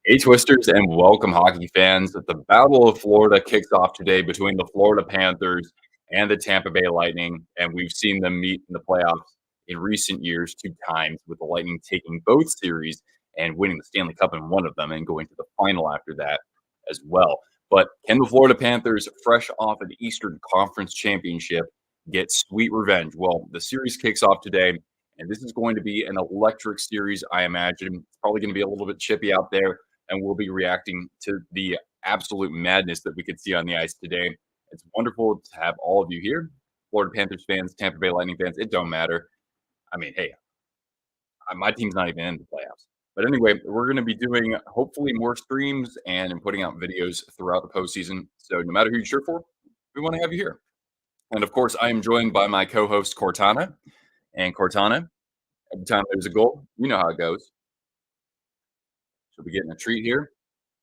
Hey, Twisters, and welcome, hockey fans. The Battle of Florida kicks off today between the Florida Panthers and the Tampa Bay Lightning, and we've seen them meet in the playoffs in recent years 2 times, with the Lightning taking both series and winning the Stanley Cup in one of them and going to the final after that as well. But can the Florida Panthers, fresh off an Eastern Conference championship, get sweet revenge? Well, the series kicks off today, and this is going to be an electric series, I imagine. It's probably going to be a little bit chippy out there, and we'll be reacting to the absolute madness that we could see on the ice today. It's wonderful to have all of you here, Florida Panthers fans, Tampa Bay Lightning fans. It don't matter. I mean, hey, my team's not even in the playoffs. But anyway, we're going to be doing hopefully more streams and putting out videos throughout the postseason. So no matter who you cheer for, we want to have you here. And of course, I am joined by my co-host Cortana. And Cortana, every time there's a goal, you know how it goes. She'll be getting a treat here.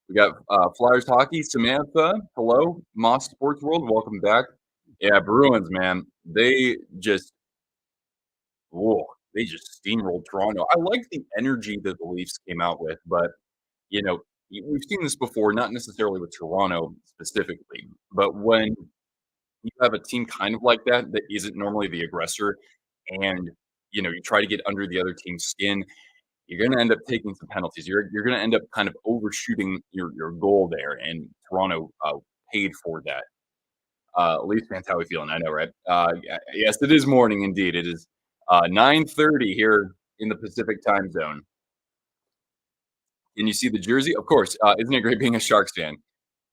We got Flyers hockey. Samantha, hello. Moss Sports World, welcome back. Yeah, Bruins, man. They just steamrolled Toronto. I like the energy that the Leafs came out with, but you know, we've seen this before, not necessarily with Toronto specifically, but when you have a team kind of like that that isn't normally the aggressor, and you try to get under the other team's skin, you're going to end up taking some penalties. You're going to end up kind of overshooting your goal there, and Toronto paid for that. Leafs fans, how we feeling? I know, right? Yes, it is morning indeed. It is 9:30 here in the Pacific time zone. And you see the jersey? Of course. Isn't it great being a Sharks fan?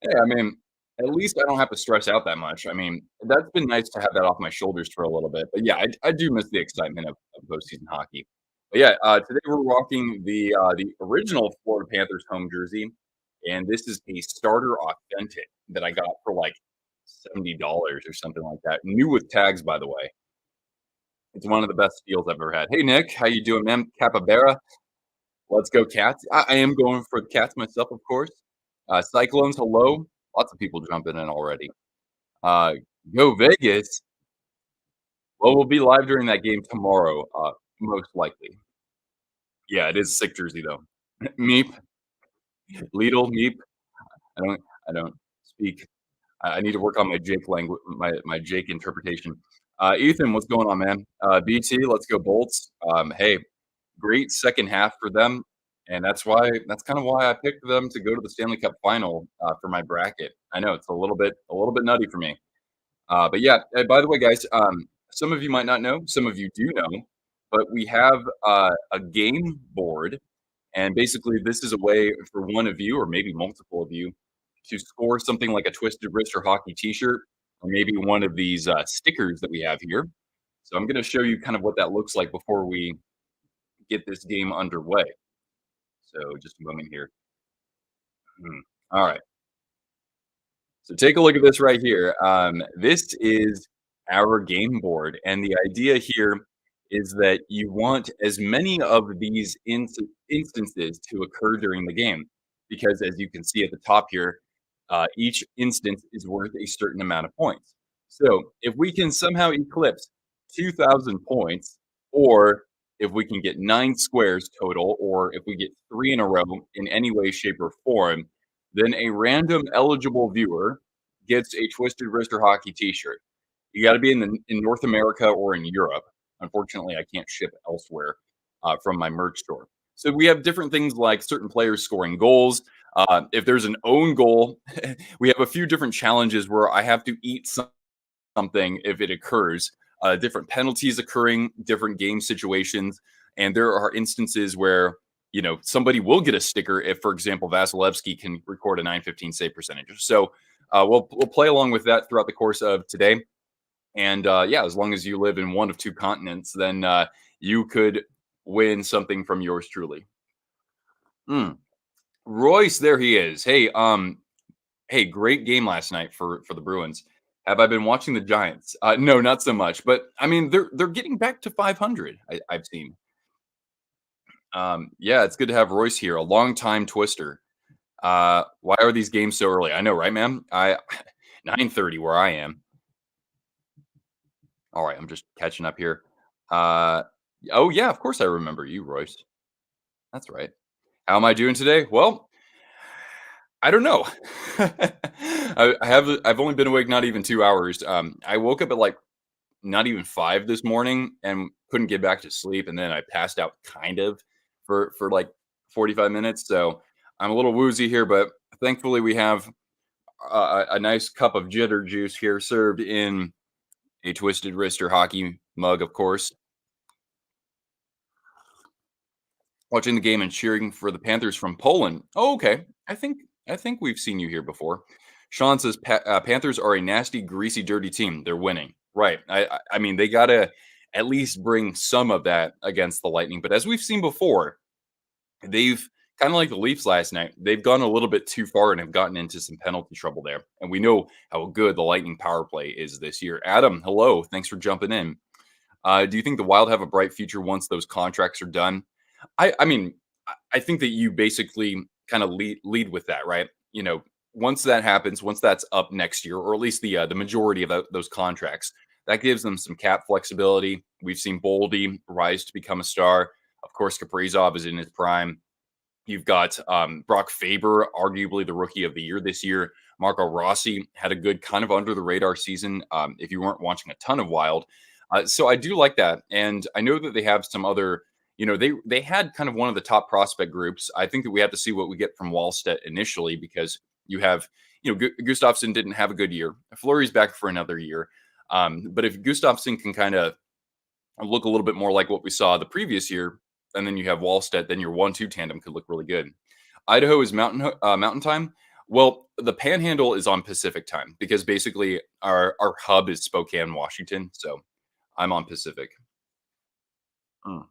Yeah, I mean, at least I don't have to stress out that much. I mean, that's been nice to have that off my shoulders for a little bit. But yeah, I do miss the excitement of postseason hockey. But yeah, today we're rocking the original Florida Panthers home jersey, and this is a starter authentic that I got for like $70 or something like that. New with tags, by the way. It's one of the best deals I've ever had. Hey Nick, how you doing, man? Capybara, let's go Cats. I am going for the Cats myself, of course. Cyclones, hello. Lots of people jumping in already. Uh, Go Vegas. Well, we'll be live during that game tomorrow, most likely. Yeah, it is a sick jersey though. Meep, Lidl, Meep. I don't speak. I need to work on my Jake language, my Jake interpretation. Ethan, what's going on, man? BT, let's go Bolts. Hey, great second half for them, and that's kind of why I picked them to go to the Stanley Cup final for my bracket. I know it's a little bit nutty for me. But yeah, by the way, guys, some of you might not know, some of you do know, but we have a game board, and basically this is a way for one of you, or maybe multiple of you, to score something like a Twisted Wrist or Hockey T-shirt, or maybe one of these stickers that we have here. So I'm going to show you kind of what that looks like before we get this game underway. So just a moment here. All right. So take a look at this right here. This is our game board, and the idea here is that you want as many of these instances to occur during the game, because as you can see at the top here, each instance is worth a certain amount of points. So if we can somehow eclipse 2,000 points, or if we can get 9 squares total, or if we get 3 in a row in any way, shape, or form, then a random eligible viewer gets a Twisted Wrist or Hockey T-shirt. You got to be in North America or in Europe. Unfortunately, I can't ship elsewhere from my merch store. So we have different things like certain players scoring goals. If there's an own goal, we have a few different challenges where I have to eat something if it occurs. Different penalties occurring, different game situations, and there are instances where somebody will get a sticker if, for example, Vasilevskiy can record a 915 save percentage. So we'll play along with that throughout the course of today. And yeah, as long as you live in one of 2 continents, then you could win something from yours truly. Royce, there he is. Hey, great game last night for the Bruins. Have I been watching the Giants? No, not so much. But I mean, they're getting back to 500. I've seen. Yeah, it's good to have Royce here, a long-time Twister. Why are these games so early? I know, right, man? 9:30 where I am. All right, I'm just catching up here. Oh yeah, of course I remember you, Royce. That's right. How am I doing today? Well, I don't know. I've only been awake not even 2 hours. I woke up at, like, not even 5 this morning and couldn't get back to sleep, and then I passed out kind of like, 45 minutes, so I'm a little woozy here, but thankfully, we have a nice cup of jitter juice here served in a Twisted Wrister hockey mug, of course. Watching the game and cheering for the Panthers from Poland. Oh, okay. I think we've seen you here before. Sean says Panthers are a nasty, greasy, dirty team. They're winning. Right. I mean they gotta at least bring some of that against the Lightning. But as we've seen before, they've kind of like the Leafs last night. They've gone a little bit too far and have gotten into some penalty trouble there. And we know how good the Lightning power play is this year. Adam, hello. Thanks for jumping in. Do you think the Wild have a bright future once those contracts are done? I mean, I think that you basically kind of lead with that, right? Once that happens, once that's up next year, or at least the majority of those contracts, that gives them some cap flexibility. We've seen Boldy rise to become a star. Of course, Kaprizov is in his prime. You've got Brock Faber, arguably the rookie of the year this year. Marco Rossi had a good kind of under the radar season. If you weren't watching a ton of Wild, so I do like that, and I know that they have some other. They had kind of one of the top prospect groups. I think that we have to see what we get from Wallstedt initially because you have, Gustafsson didn't have a good year. Fleury's back for another year, but if Gustafsson can kind of look a little bit more like what we saw the previous year, and then you have Wallstedt, then your 1-2 tandem could look really good. Idaho is mountain time. Well, the Panhandle is on Pacific time because basically our hub is Spokane, Washington. So I'm on Pacific. Mm.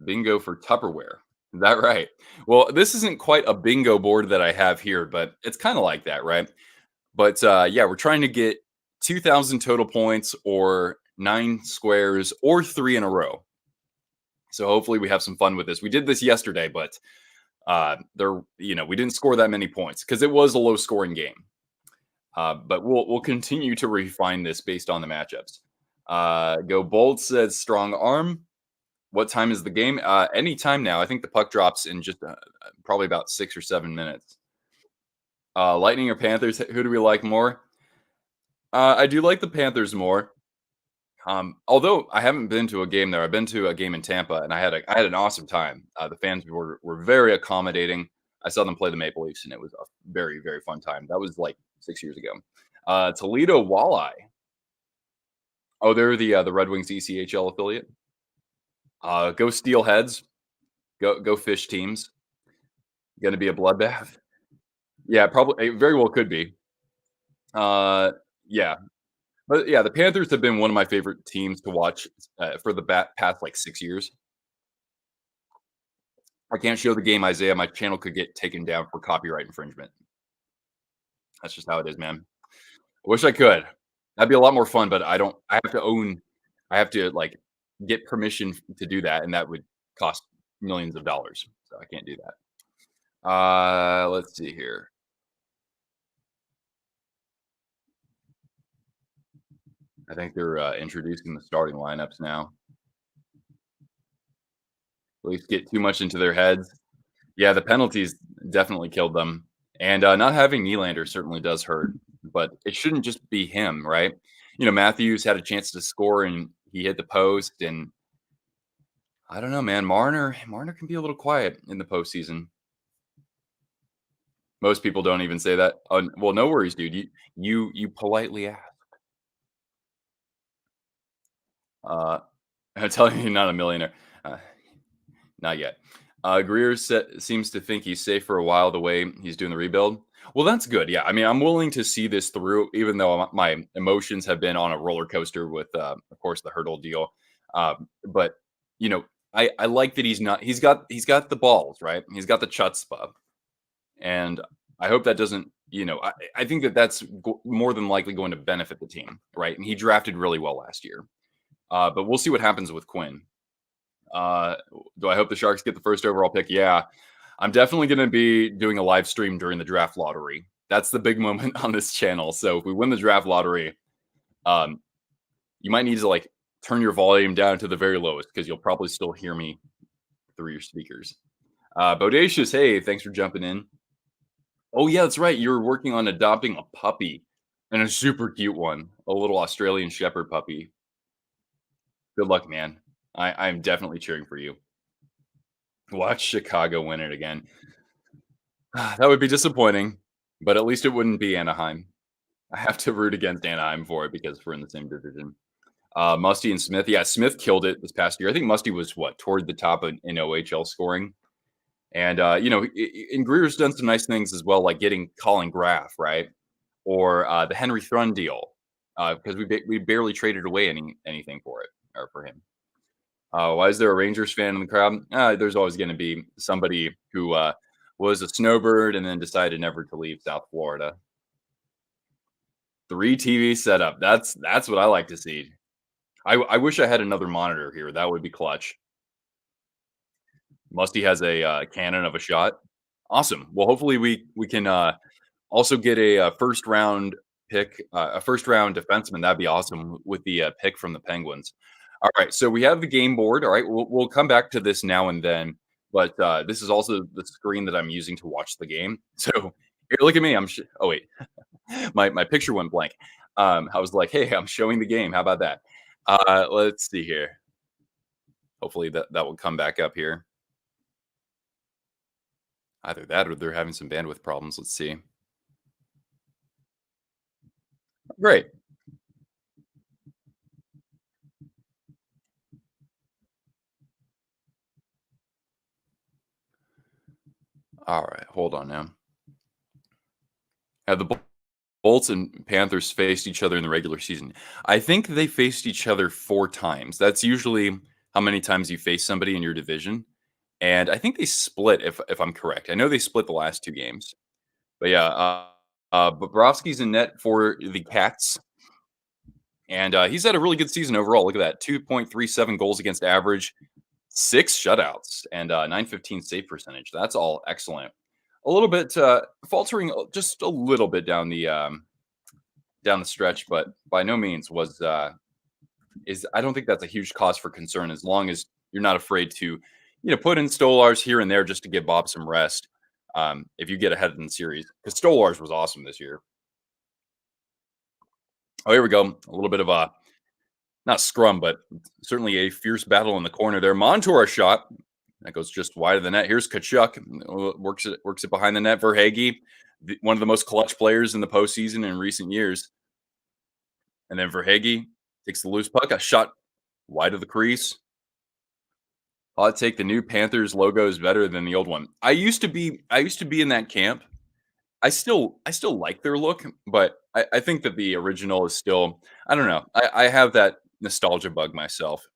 Bingo for Tupperware. Is that right? Well, this isn't quite a bingo board that I have here, but it's kind of like that, right? But yeah, we're trying to get 2,000 total points or 9 squares or 3 in a row. So hopefully we have some fun with this. We did this yesterday, but we didn't score that many points because it was a low scoring game. But we'll continue to refine this based on the matchups. Go Bold says strong arm. What time is the game? Any time now. I think the puck drops in just probably about 6 or 7 minutes. Lightning or Panthers? Who do we like more? I do like the Panthers more. Although I haven't been to a game there, I've been to a game in Tampa, and I had an awesome time. The fans were very accommodating. I saw them play the Maple Leafs, and it was a very very fun time. That was like 6 years ago. Toledo Walleye. Oh, they're the Red Wings ECHL affiliate. Go Steelheads. Go Fish teams. Going to be a bloodbath. Yeah, probably it very well could be. Yeah, but yeah, the Panthers have been one of my favorite teams to watch for the past like 6 years. I can't show the game, Isaiah. My channel could get taken down for copyright infringement. That's just how it is, man. I wish I could. That'd be a lot more fun, but I don't. I have to own. I have to like get permission to do that, and that would cost millions of dollars. So I can't do that. Let's see here. I think they're introducing the starting lineups now. At least get too much into their heads. Yeah, the penalties definitely killed them, and not having Nylander certainly does hurt. But it shouldn't just be him, right? Matthews had a chance to score and he hit the post, and I don't know, man. Marner can be a little quiet in the postseason. Most people don't even say that. Well, no worries, dude. You politely ask. I'm telling you, you're not a millionaire. Uh, Not yet. Greer seems to think he's safe for a while the way he's doing the rebuild. Well, that's good. Yeah, I mean, I'm willing to see this through, even though my emotions have been on a roller coaster with, of course, the hurdle deal. But you know, I like that he's not. He's got the balls, right? He's got the chutzpah, and I hope that doesn't. I think that that's more than likely going to benefit the team, right? And he drafted really well last year. But we'll see what happens with Quinn. Uh, do I hope the Sharks get the first overall pick? Yeah, I'm definitely going to be doing a live stream during the draft lottery. That's the big moment on this channel. So if we win the draft lottery, um, you might need to like turn your volume down to the very lowest because you'll probably still hear me through your speakers. Bodacious, hey, thanks for jumping in. Oh, yeah, that's right. You were working on adopting a puppy and a super cute one, a little Australian Shepherd puppy. Good luck, man. I'm definitely cheering for you. Watch Chicago win it again. That would be disappointing, but at least it wouldn't be Anaheim. I have to root against Anaheim for it because we're in the same division. Musty and Smith. Yeah, Smith killed it this past year. I think Musty was what toward the top in OHL scoring. And and Greer's done some nice things as well, like getting Colin Graff, right, or the Henry Thrun deal, because we barely traded away anything for it or for him. Why is there a Rangers fan in the crowd? There's always going to be somebody who was a snowbird and then decided never to leave South Florida. 3 TV setup. That's what I like to see. I wish I had another monitor here. That would be clutch. Musty has a cannon of a shot. Awesome. Well, hopefully we can also get a first round pick, a first round defenseman. That'd be awesome with the pick from the Penguins. All right, so we have the game board. All right, we'll come back to this now and then, but this is also the screen that I'm using to watch the game. So here, look at me. Oh wait, my picture went blank. I was like, hey, I'm showing the game. How about that? Let's see here. Hopefully that will come back up here. Either that or they're having some bandwidth problems. Let's see. Great. All right, hold on now. Have the Bolts and Panthers faced each other in the regular season? I think they faced each other 4 times. That's usually how many times you face somebody in your division, and I think they split if I'm correct. I know they split the last 2 games. But yeah, Bobrovsky's in net for the Cats, and he's had a really good season overall. Look at that, 2.37 goals against average, 6 shutouts, and 915 save percentage. That's all excellent. A little bit faltering, just a little bit down the stretch, but by no means was is I don't think that's a huge cause for concern as long as you're not afraid to, put in Stolars here and there just to give Bob some rest. If you get ahead in the series, because Stolars was awesome this year. Oh, here we go. A little bit of a not scrum, but certainly a fierce battle in the corner there. Montour shot that goes just wide of the net. Here's Kachuk, works it behind the net. Verhage, one of the most clutch players in the postseason in recent years. And then Verhage takes the loose puck, a shot wide of the crease. Hot take: the new Panthers logo is better than the old one. I used to be in that camp. I still like their look, but I think that the original is still. I don't know. I have that nostalgia bug myself.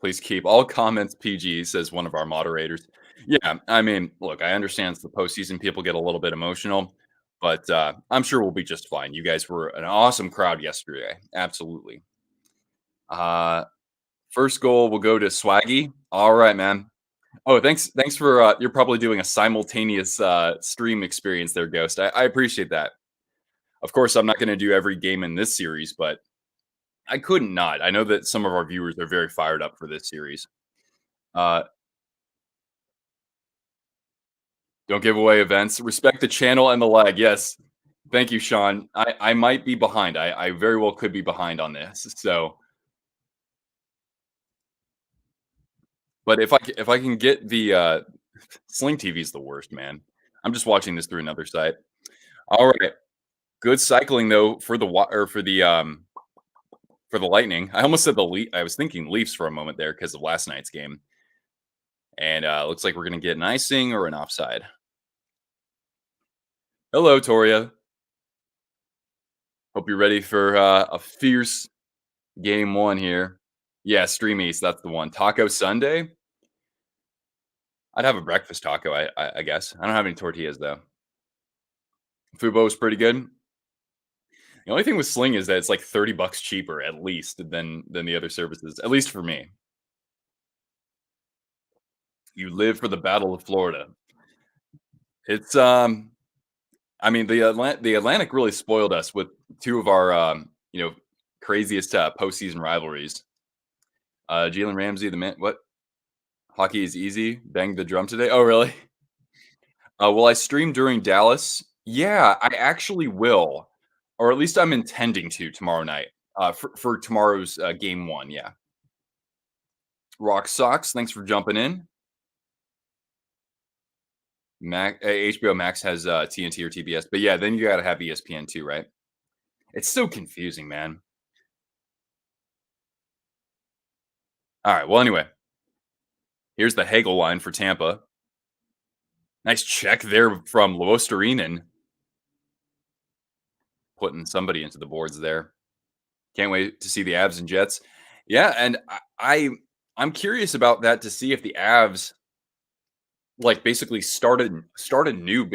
Please keep all comments PG, says one of our moderators. Yeah, I mean, look, I understand it's the postseason. People get a little bit emotional, but I'm sure we'll be just fine. You guys were an awesome crowd yesterday. Absolutely. Uh, First goal will go to Swaggy. All right, man. Oh, thanks for you're probably doing a simultaneous stream experience there, Ghost. I appreciate that. Of course, I'm not going to do every game in this series, but I couldn't not. I know that some of our viewers are very fired up for this series. Uh, don't give away events. Respect the channel and the lag. Yes. Thank you, Sean. I might be behind. I very well could be behind on this. So, but if I can get the Sling TV is the worst, man. I'm just watching this through another site. All right. Good cycling though for the or for the Lightning. I almost said the I was thinking Leafs for a moment there because of last night's game. And looks like we're gonna get an icing or an offside. Hello, Toria. Hope you're ready for a fierce game 1 here. Yeah, Stream East, that's the one. Taco Sunday? I'd have a breakfast taco, I guess. I don't have any tortillas though. Fubo is pretty good. The only thing with Sling is that it's like 30 bucks cheaper at least than the other services, at least for me. You live for the Battle of Florida. It's I mean the Atlantic really spoiled us with 2 of our craziest postseason rivalries. Jalen Ramsey, the man. What? Hockey is easy. Bang the drum today. Oh, really? Will I stream during Dallas? Yeah, I actually will, or at least I'm intending to tomorrow night. For tomorrow's game one. Yeah. Rock Socks. Thanks for jumping in. HBO Max has TNT or TBS, but yeah, then you got to have ESPN too, right? It's so confusing, man. All right. Well, anyway, here's the Hagel line for Tampa. Nice check there from Luostarinen, putting somebody into the boards there. Can't wait to see the Avs and Jets. Yeah, and I'm curious about that to see if the Avs like basically started new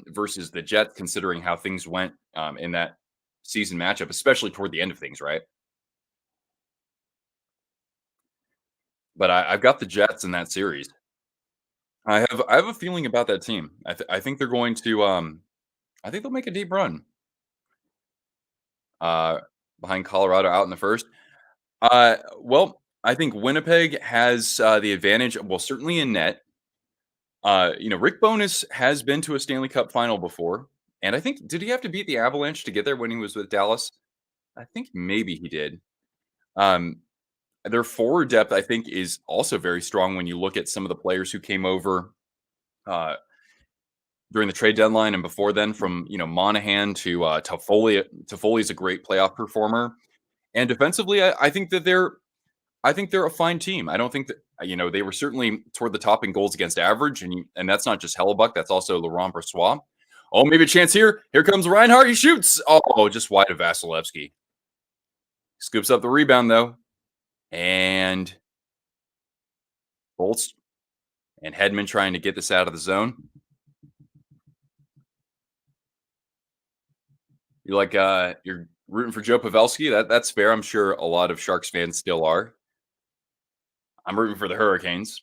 versus the Jets, considering how things went in that season matchup, especially toward the end of things, right? But I've got the Jets in that series. I have a feeling about that team. I think they're going to I think they'll make a deep run uh, behind Colorado out in the first. Well, I think Winnipeg has the advantage. Well, certainly in net. Rick Bonus has been to a Stanley Cup final before, and I think did he have to beat the Avalanche to get there when he was with Dallas? I think maybe he did. Um, their forward depth, I think, is also very strong when you look at some of the players who came over uh, during the trade deadline and before then, from Monahan to Toffoli. Toffoli is a great playoff performer, and defensively, I think that they're a fine team. I don't think that they were certainly toward the top in goals against average, and that's not just Hellebuck, that's also Laurent Brossoit. Oh, maybe a chance here. Here comes Reinhart. He shoots. Oh, just wide of Vasilevskiy. Scoops up the rebound though, and Bolts and Hedman trying to get this out of the zone. You're rooting for Joe Pavelski. That's fair. I'm sure a lot of Sharks fans still are. I'm rooting for the Hurricanes.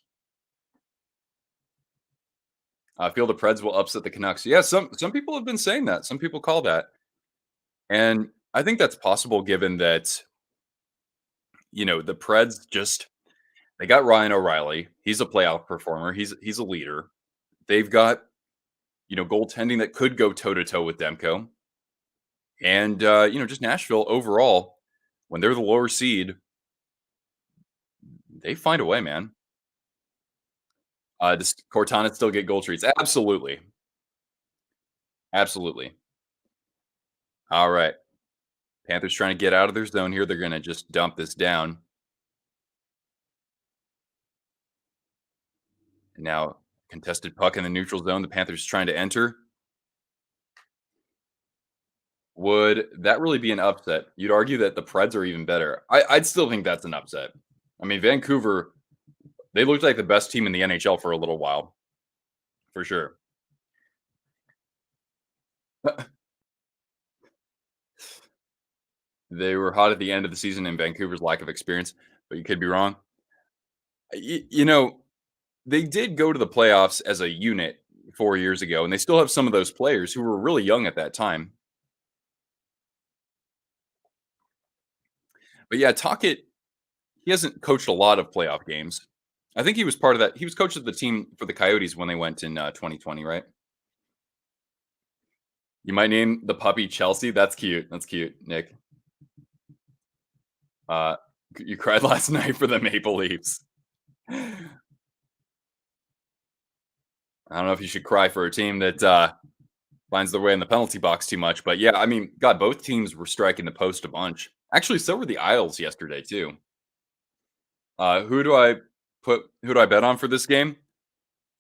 I feel the Preds will upset the Canucks. Yeah, some people have been saying that. Some people call that, and I think that's possible given that the Preds just they got Ryan O'Reilly. He's a playoff performer. He's a leader. They've got goaltending that could go toe to toe with Demko, and just Nashville overall. When they're the lower seed, they find a way, man. Does Cortana still get goal treats? Absolutely, absolutely. All right, Panthers trying to get out of their zone here. They're going to just dump this down. Now, contested puck in the neutral zone. The Panthers trying to enter. Would that really be an upset? You'd argue that the Preds are even better. I'd still think that's an upset. I mean, Vancouver, they looked like the best team in the NHL for a little while, for sure. They were hot at the end of the season in Vancouver's lack of experience, but you could be wrong. They did go to the playoffs as a unit 4 years ago, and they still have some of those players who were really young at that time. But yeah, Tocchet, he hasn't coached a lot of playoff games. I think he was part of that. He was coach of the team for the Coyotes when they went in 2020, right? You might name the puppy Chelsea. That's cute. That's cute, Nick. Uh, you cried last night for the Maple Leafs. I don't know if you should cry for a team that finds their way in the penalty box too much, but yeah, I mean, God, both teams were striking the post a bunch. Actually, so were the Isles yesterday too. Who do I put? Who do I bet on for this game?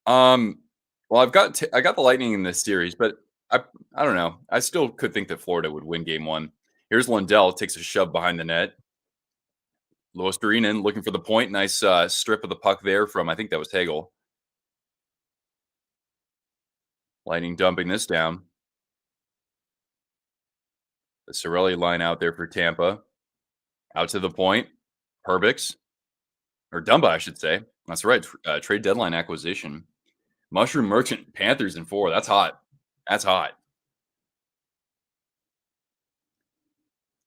Um, well, I got the Lightning in this series, but I don't know. I still could think that Florida would win game one. Here's Lundell takes a shove behind the net. Luostarinen looking for the point. Nice strip of the puck there from I think that was Hagel. Lightning dumping this down. The Sorelli line out there for Tampa. Out to the point. Herbix. Or Dumba, I should say. That's right. Trade deadline acquisition. Mushroom Merchant, Panthers in 4. That's hot. That's hot.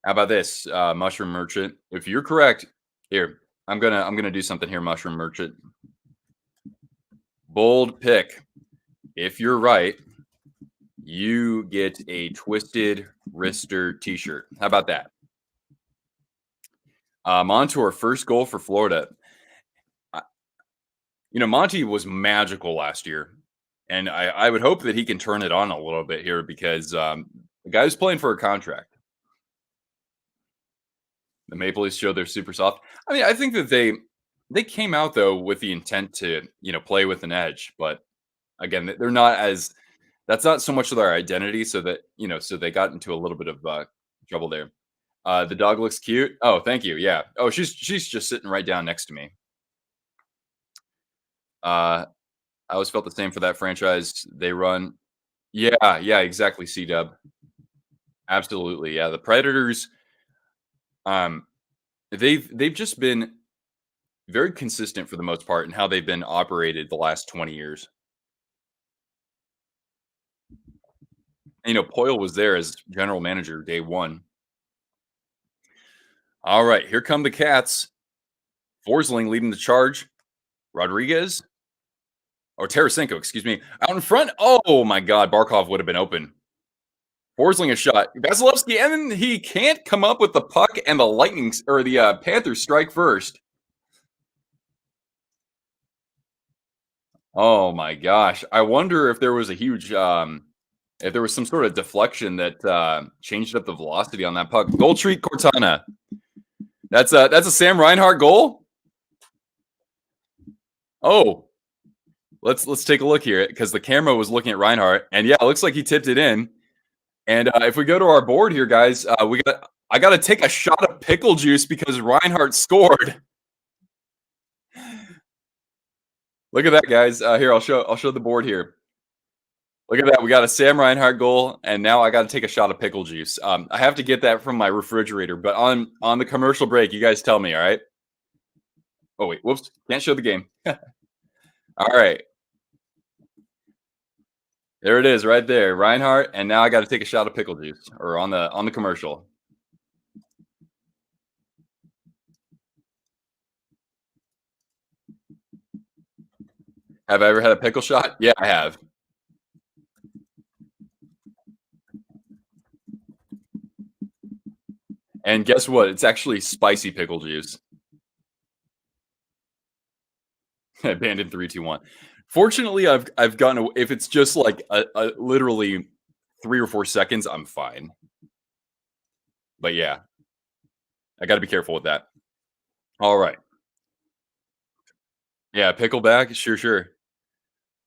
How about this, Mushroom Merchant? If you're correct, here, I'm gonna do something here, Mushroom Merchant. Bold pick. If you're right, you get a Twisted Wrister T-shirt. How about that? On to our first goal for Florida. I- Monty was magical last year, and I would hope that he can turn it on a little bit here because the guy's playing for a contract. The Maple Leafs showed they're super soft. I mean, I think that they came out though with the intent to play with an edge, but again, they're not as that's not so much of their identity. So they got into a little bit of trouble there. The dog looks cute. Oh, thank you. Yeah. Oh, she's just sitting right down next to me. I always felt the same for that franchise. They run. Yeah, yeah, exactly. C Dub. Absolutely. Yeah, the Predators. Um, they've just been very consistent for the most part in how they've been operated the last 20 years. And, Poyle was there as general manager day one. All right, here come the Cats. Forsling leading the charge. Rodriguez or Tarasenko, excuse me, out in front. Oh my God, Barkov would have been open. Forsling a shot. Vasilevskiy, and then he can't come up with the puck, and the Lightning or the Panthers strike first. Oh my gosh, I wonder if there was a huge, if there was some sort of deflection that changed up the velocity on that puck. Goal treat Cortana. That's a Sam Reinhart goal. Oh, let's take a look here because the camera was looking at Reinhart, and yeah, it looks like he tipped it in. And if we go to our board here, guys, I got to take a shot of pickle juice because Reinhardt scored. Look at that, guys. Here, I'll show the board here. Look at that. We got a Sam Reinhart goal, and now I got to take a shot of pickle juice. I have to get that from my refrigerator, but on the commercial break, you guys tell me, all right? Oh wait, whoops, can't show the game. All right, there it is, right there, Reinhardt, and now I got to take a shot of pickle juice, or on the commercial. Have I ever had a pickle shot? Yeah, I have. And guess what? It's actually spicy pickle juice. Abandoned 3, 2, 1. Fortunately, I've gotten if it's just like a literally 3 or 4 seconds, I'm fine. But yeah, I got to be careful with that. All right. Yeah, pickleback, sure, sure.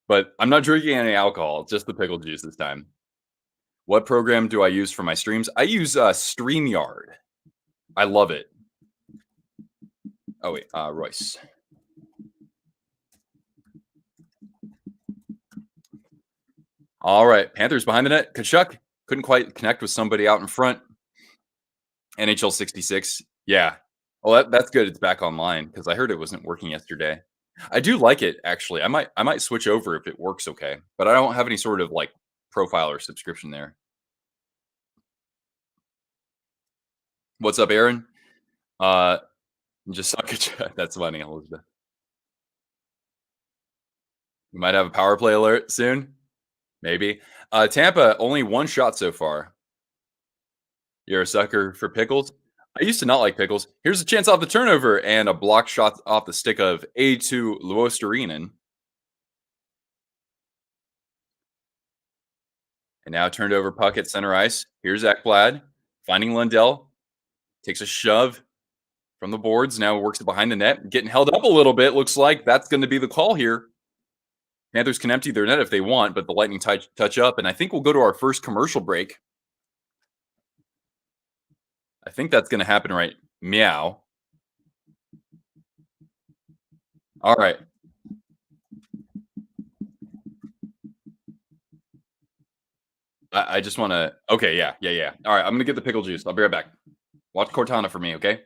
But I'm not drinking any alcohol, just the pickle juice this time. What program do I use for my streams? I use StreamYard. I love it. Oh wait, Royce. All right, Panthers behind the net. Kachuk couldn't quite connect with somebody out in front. NHL 66. Yeah. Well, that's good. It's back online because I heard it wasn't working yesterday. I do like it actually. I might switch over if it works okay, but I don't have any sort of like profile or subscription there. What's up, Aaron? Uh, just suck at That's funny, Elizabeth. We might have a power play alert soon. Maybe. Tampa only one shot so far. You're a sucker for pickles. I used to not like pickles. Here's a chance off the turnover and a block shot off the stick of A2 Luostarinen. And now turned over puck at center ice. Here's Ekblad finding Lundell. Takes a shove from the boards. Now works it behind the net. Getting held up a little bit. Looks like that's going to be the call here. Panthers can empty their net if they want, but the Lightning touch up. And I think we'll go to our first commercial break. I think that's going to happen right. Meow. All right. I just want to. Okay, yeah. All right, I'm going to get the pickle juice. I'll be right back. Watch Cortana for me, okay?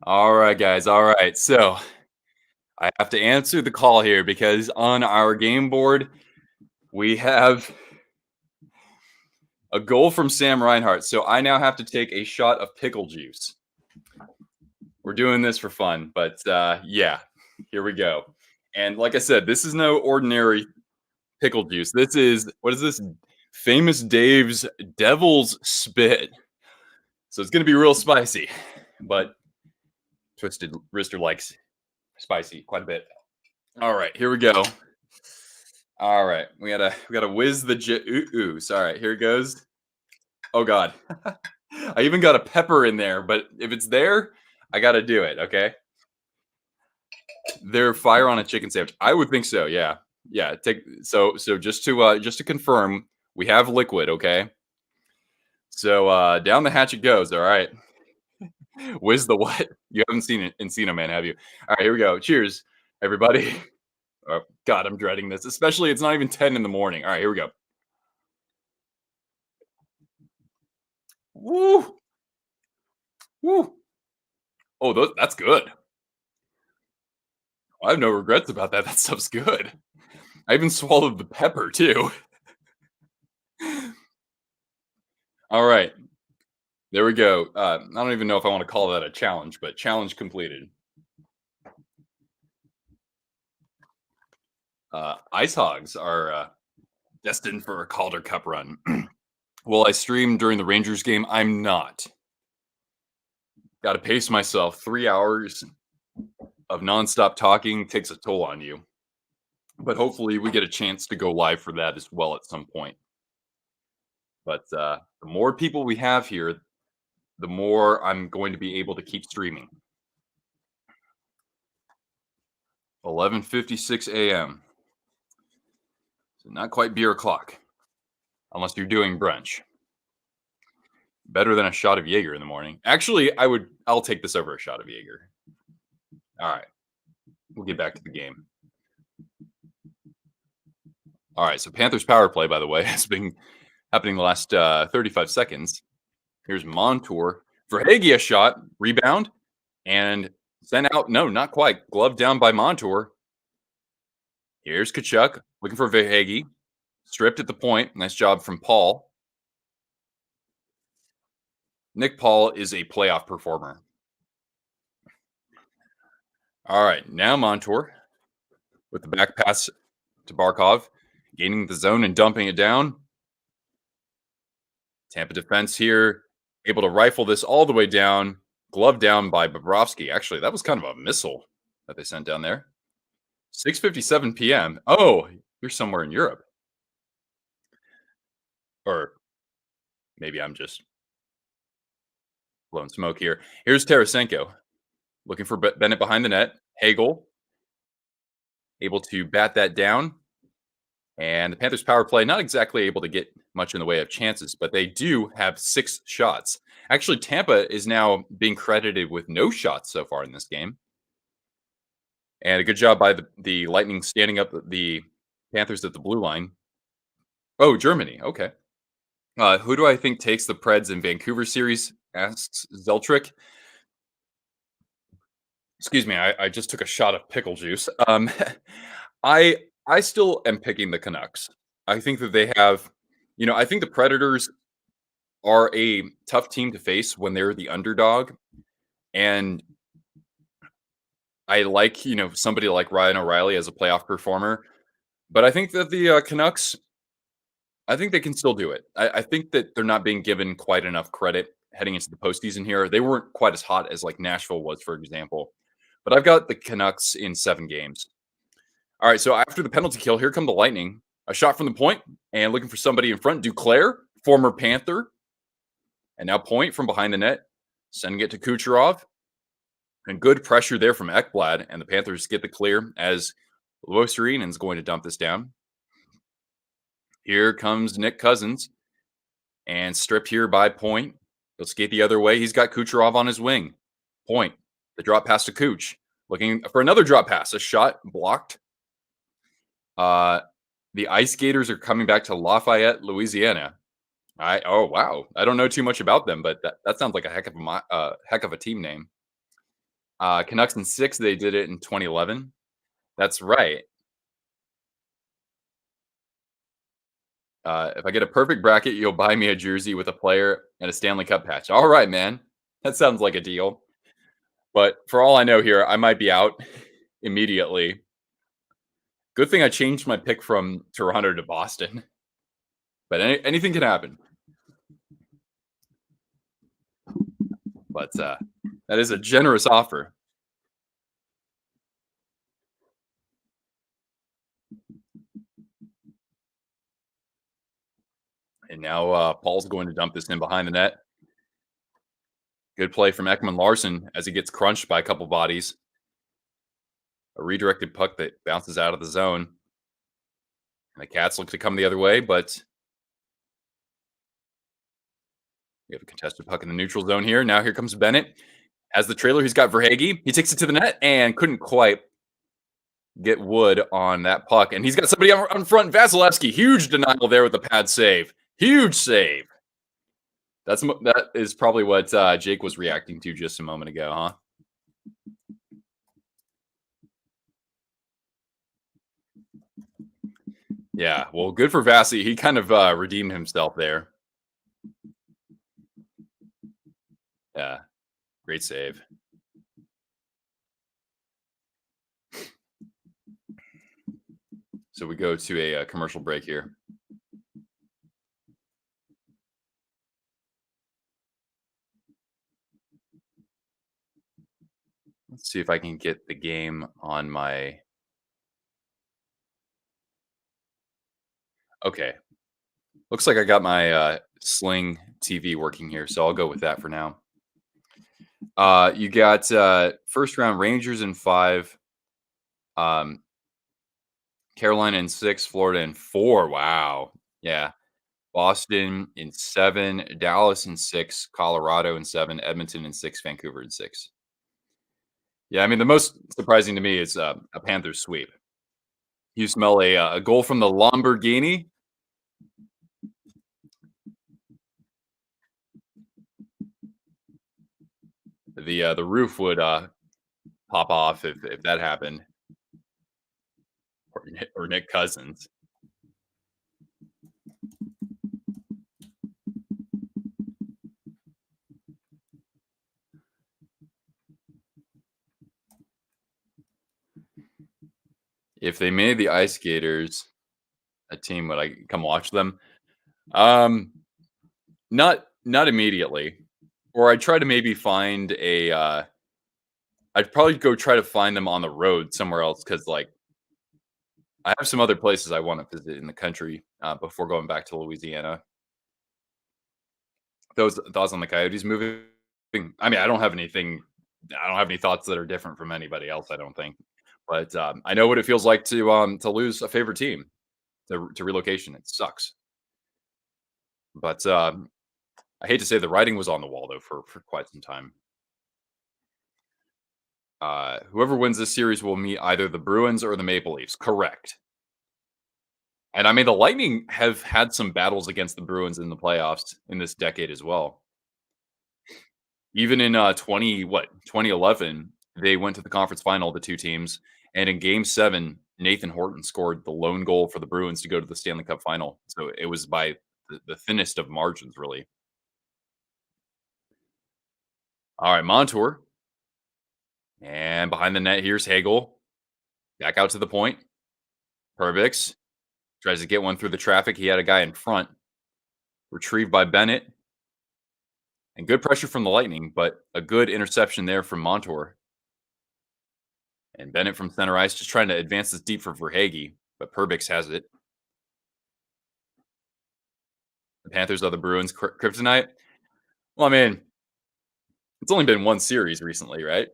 All right, guys. All right. So I have to answer the call here because on our game board, we have a goal from Sam Reinhart. So I now have to take a shot of pickle juice. We're doing this for fun, but yeah, here we go. And like I said, this is no ordinary pickle juice. This is what is this? Famous Dave's Devil's Spit. So it's gonna be real spicy, but Twisted Wrister likes spicy quite a bit. All right, here we go. All right, we gotta whiz the ooh. All right, here it goes. Oh God, I even got a pepper in there, but if it's there, I gotta do it. Okay, they're fire on a chicken sandwich. I would think so. Yeah, yeah. So just to confirm, we have liquid. Okay, so down the hatch it goes. All right, whiz the what? You haven't seen it Encino Man, have you? All right, here we go. Cheers, everybody. Oh, God, I'm dreading this. Especially, it's not even 10 in the morning. All right, here we go. Woo! Woo! Oh, that's good. I have no regrets about that. That stuff's good. I even swallowed the pepper too. All right, there we go. I don't even know if I want to call that a challenge, but challenge completed. Ice Hogs are destined for a Calder Cup run. Will I stream during the Rangers game? I'm not. Got to pace myself. 3 hours of nonstop talking takes a toll on you. But hopefully we get a chance to go live for that as well at some point. But the more people we have here, the more I'm going to be able to keep streaming. 11:56 a.m. So not quite beer o'clock, unless you're doing brunch. Better than a shot of Jaeger in the morning. Actually, I'll take this over a shot of Jaeger. All right. We'll get back to the game. All right. So Panthers power play, by the way, has been happening the last 35 seconds. Here's Montour. Verhaeghe a shot, rebound, and sent out. No, not quite. Glove down by Montour. Here's Kachuk looking for Verhaeghe. Stripped at the point. Nice job from Paul. Nick Paul is a playoff performer. All right. Now Montour with the back pass to Barkov, gaining the zone and dumping it down. Tampa defense here, able to rifle this all the way down. Glove down by Bobrovsky. Actually, that was kind of a missile that they sent down there. 6:57 p.m. Oh, you're somewhere in Europe. Or maybe I'm just blowing smoke here. Here's Tarasenko looking for Bennett behind the net. Hagel able to bat that down. And the Panthers power play, not exactly able to get much in the way of chances, but they do have 6 shots. Actually, Tampa is now being credited with no shots so far in this game. And a good job by the Lightning standing up the Panthers at the blue line. Oh, Germany. Okay. Who do I think takes the Preds in Vancouver series? Asks Zeltrick. Excuse me, I just took a shot of pickle juice. I still am picking the Canucks. I think that they have, I think the Predators are a tough team to face when they're the underdog, and I like somebody like Ryan O'Reilly as a playoff performer, but I think that the Canucks, I think they can still do it. I think that they're not being given quite enough credit heading into the postseason here. They weren't quite as hot as like Nashville was, for example. But I've got the Canucks in 7 games. All right, so after the penalty kill, here come the Lightning. A shot from the point and looking for somebody in front. Duclair, former Panther. And now point from behind the net. Sending it to Kucherov. And good pressure there from Ekblad. And the Panthers get the clear as Luostarinen is going to dump this down. Here comes Nick Cousins. And stripped here by Point. He'll skate the other way. He's got Kucherov on his wing. Point. The drop pass to Cooch. Looking for another drop pass. A shot blocked. The Ice Skaters are coming back to Lafayette, Louisiana. Oh wow, I don't know too much about them, but that sounds like a heck of a team name. Canucks in 6, they did it in 2011. That's right. If I get a perfect bracket, you'll buy me a jersey with a player and a Stanley Cup patch. All right, man. That sounds like a deal. But for all I know here, I might be out immediately. Good thing I changed my pick from Toronto to Boston, but anything can happen. But that is a generous offer. And now Paul's going to dump this in behind the net. Good play from Ekman Larson as he gets crunched by a couple bodies. A redirected puck that bounces out of the zone. And the Cats look to come the other way, but we have a contested puck in the neutral zone here. Now here comes Bennett. As the trailer, he's got Verhage. He takes it to the net and couldn't quite get wood on that puck. And he's got somebody on front. Vasilevskiy, huge denial there with the pad save. Huge save. That is probably what Jake was reacting to just a moment ago, huh? Yeah, well, good for Vasi. He kind of redeemed himself there. Yeah, great save. So we go to a commercial break here. Let's see if I can get the game on my. Okay. Looks like I got my Sling TV working here, so I'll go with that for now. You got first round Rangers in 5, Carolina in 6, Florida in 4. Wow. Yeah. Boston in 7, Dallas in 6, Colorado in 7, Edmonton in 6, Vancouver in 6. Yeah, I mean, the most surprising to me is a Panthers sweep. You smell a goal from the Lamborghini? The roof would pop off if that happened, or Nick Cousins. If they made the Ice Skaters a team, would I come watch them? Um, not immediately, or I'd try to maybe find a. I'd probably go try to find them on the road somewhere else because, like, I have some other places I want to visit in the country before going back to Louisiana. Those thoughts on the Coyotes moving? I mean, I don't have anything. I don't have any thoughts that are different from anybody else. I don't think, but I know what it feels like to lose a favorite team to relocation. It sucks, but I hate to say the writing was on the wall though for quite some time. Whoever wins this series will meet either the Bruins or the Maple Leafs. Correct. And I mean, the Lightning have had some battles against the Bruins in the playoffs in this decade as well. Even in 2011, they went to the conference final, the two teams, and in Game 7, Nathan Horton scored the lone goal for the Bruins to go to the Stanley Cup final. So it was by the thinnest of margins, really. All right, Montour, and behind the net, here's Hagel. Back out to the point. Perbix tries to get one through the traffic. He had a guy in front. Retrieved by Bennett. And good pressure from the Lightning, but a good interception there from Montour. And Bennett from center ice just trying to advance this deep for Verhage, but Perbix has it. The Panthers are the Bruins' kryptonite. Well, I mean, it's only been one series recently, right?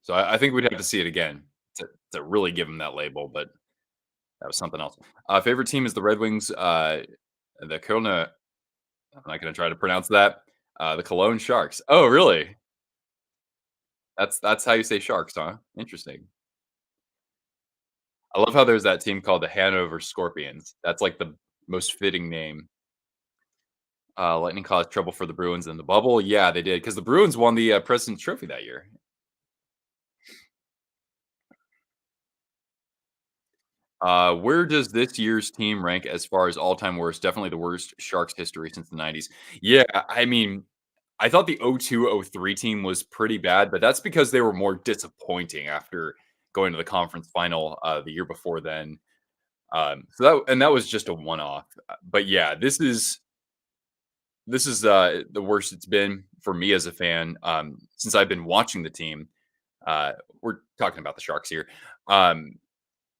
So I think we'd have to see it again to really give them that label, but that was something else. Favorite team is the Red Wings. The Kölner. I'm not going to try to pronounce that. The Cologne Sharks. Oh, really? That's how you say sharks, huh? Interesting. I love how there's that team called the Hanover Scorpions. That's like the most fitting name. Lightning caused trouble for the Bruins in the bubble. Yeah, they did because the Bruins won the President's Trophy that year. Where does this year's team rank as far as all-time worst? Definitely the worst Sharks history since the 90s. Yeah, I mean, I thought the 02-03 team was pretty bad, but that's because they were more disappointing after going to the conference final the year before then. That was just a one-off. But yeah, this is the worst it's been for me as a fan since I've been watching the team. We're talking about the Sharks here. Um,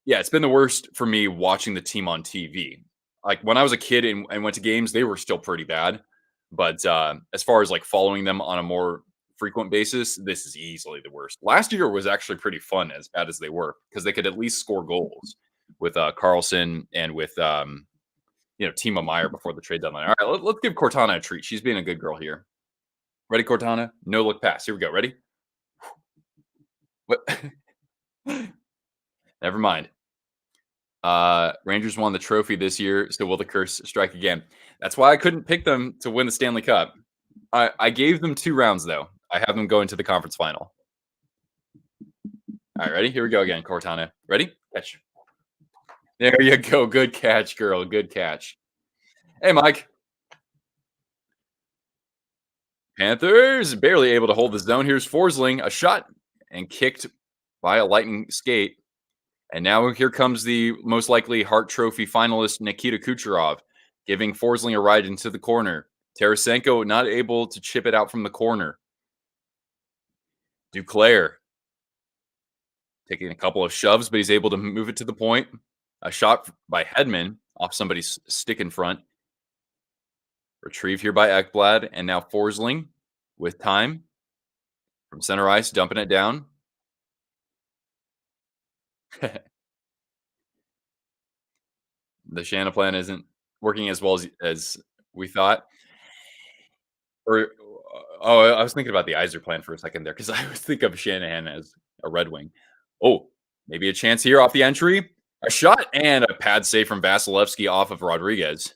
yeah, it's been the worst for me watching the team on TV. Like when I was a kid and went to games, they were still pretty bad. But as far as like following them on a more frequent basis, this is easily the worst. Last year was actually pretty fun, as bad as they were, because they could at least score goals with Carlson and with Timo Meyer before the trade deadline. All right, let's give Cortana a treat. She's being a good girl here. Ready, Cortana? No look pass. Here we go. Ready? What? Never mind. Rangers won the trophy this year, so will the curse strike again? That's why I couldn't pick them to win the Stanley Cup. I gave them 2 rounds though. I have them going to the conference final. All right, ready? Here we go again, Cortana. Ready? Catch. There you go. Good catch, girl. Good catch. Hey, Mike. Panthers barely able to hold the zone. Here's Forsling, a shot and kicked by a lightning skate. And now here comes the most likely Hart Trophy finalist, Nikita Kucherov, giving Forsling a ride into the corner. Tarasenko not able to chip it out from the corner. Duclair taking a couple of shoves, but he's able to move it to the point. A shot by Hedman off somebody's stick in front. Retrieved here by Ekblad. And now Forsling with time from center ice, dumping it down. The Shanna plan isn't working as well as we thought. Or I was thinking about the Iser plan for a second there because I was thinking of Shanahan as a Red Wing. Oh, maybe a chance here off the entry. A shot and a pad save from Vasilevskiy off of Rodriguez.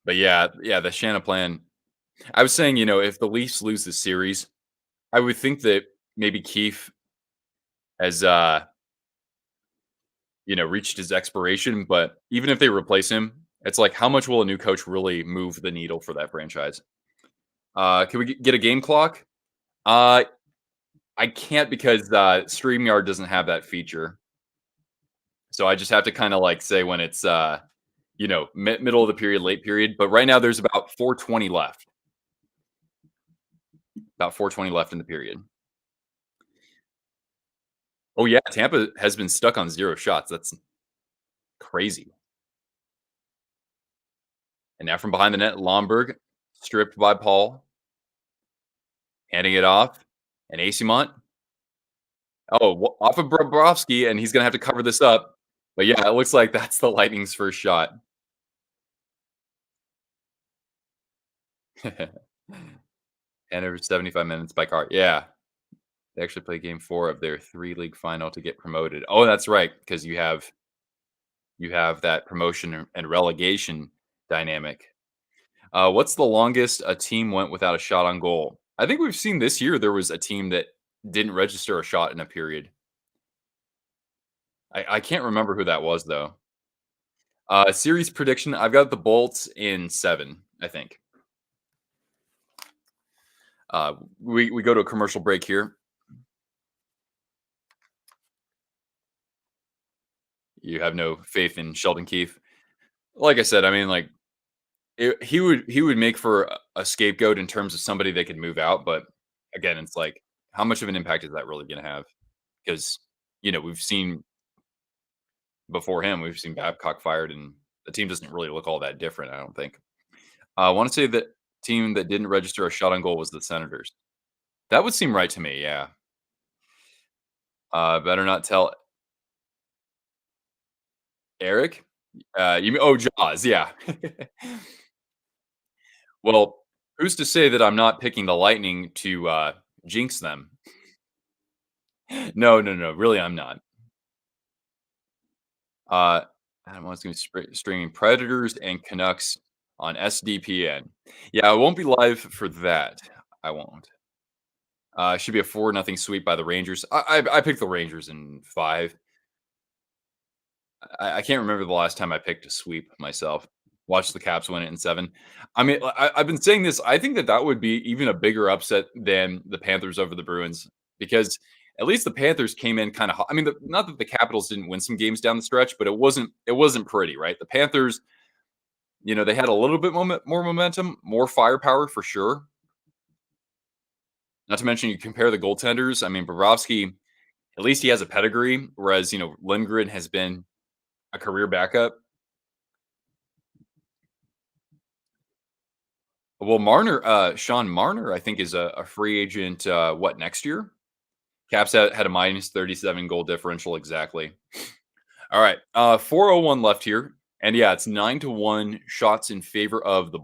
But yeah, the Shanna plan. I was saying, if the Leafs lose the series, I would think that maybe Keefe has reached his expiration. But even if they replace him, it's like how much will a new coach really move the needle for that franchise? Can we get a game clock? Uh, I can't because StreamYard doesn't have that feature. So I just have to kind of like say when it's middle of the period, late period. But right now there's about 4:20 left. About 4:20 left in the period. Oh yeah, Tampa has been stuck on 0 shots. That's crazy. And now from behind the net, Lomberg stripped by Paul, handing it off, and Asimont. Oh, off of Bobrovsky, and he's gonna have to cover this up. But yeah, it looks like that's the Lightning's first shot. And over 75 minutes by car. Yeah. They actually play game 4 of their 3-league final to get promoted. Oh, that's right, because you have that promotion and relegation dynamic. What's the longest a team went without a shot on goal? I think we've seen this year there was a team that didn't register a shot in a period. I can't remember who that was though. Series prediction, I've got the Bolts in 7, I think. We go to a commercial break here. You have no faith in Sheldon Keefe. Like I said, I mean, like he would make for a scapegoat in terms of somebody that could move out, but again, it's like how much of an impact is that really going to have? Because we've seen before him, we've seen Babcock fired, and the team doesn't really look all that different. I don't think. I want to say that team that didn't register a shot on goal was the Senators. That would seem right to me. Yeah. Better not tell Eric. You mean Jaws? Yeah. Well, who's to say that I'm not picking the Lightning to jinx them? No, no, no. Really, I'm not. Uh, Adam wants to be streaming Predators and Canucks on SDPN. Yeah, I won't be live for that. I won't. Should be a 4-0 sweep by the Rangers. I picked the Rangers in 5. I can't remember the last time I picked a sweep myself. Watched the Caps win it in 7. I mean, I've been saying this. I think that that would be even a bigger upset than the Panthers over the Bruins because at least the Panthers came in kind of. I mean, not that the Capitals didn't win some games down the stretch, but it wasn't pretty, right? The Panthers, they had a little bit more momentum, more firepower for sure. Not to mention, you compare the goaltenders. I mean, Bobrovsky, at least he has a pedigree, whereas Lindgren has been a career backup. Well, Sean Marner, I think, is a free agent. What, next year? Caps had a minus 37 goal differential exactly. All right, 4:01 left here, and yeah, it's 9-1 shots in favor of the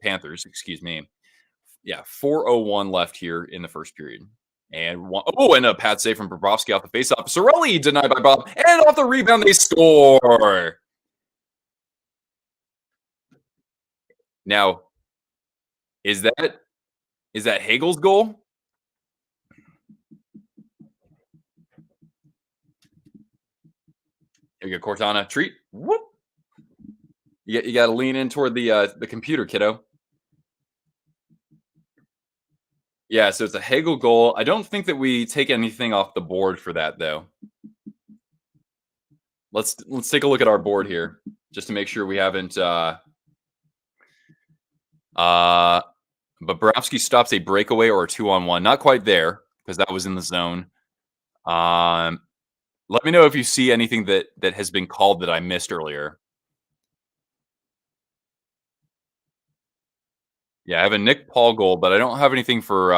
Panthers. Excuse me. Yeah, 4:01 left here in the first period. And and a pad save from Bobrovsky off the faceoff. Sorelli denied by Bob, and off the rebound they score. Now, is that Hagel's goal? Here we go, Cortana treat. Whoop. You got to lean in toward the computer, kiddo. Yeah, so it's a Hagel goal. I don't think that we take anything off the board for that though. Let's take a look at our board here just to make sure we haven't. But Borowski stops a breakaway or a 2-on-1. Not quite there because that was in the zone. Let me know if you see anything that has been called that I missed earlier. Yeah, I have a Nick Paul goal, but I don't have anything for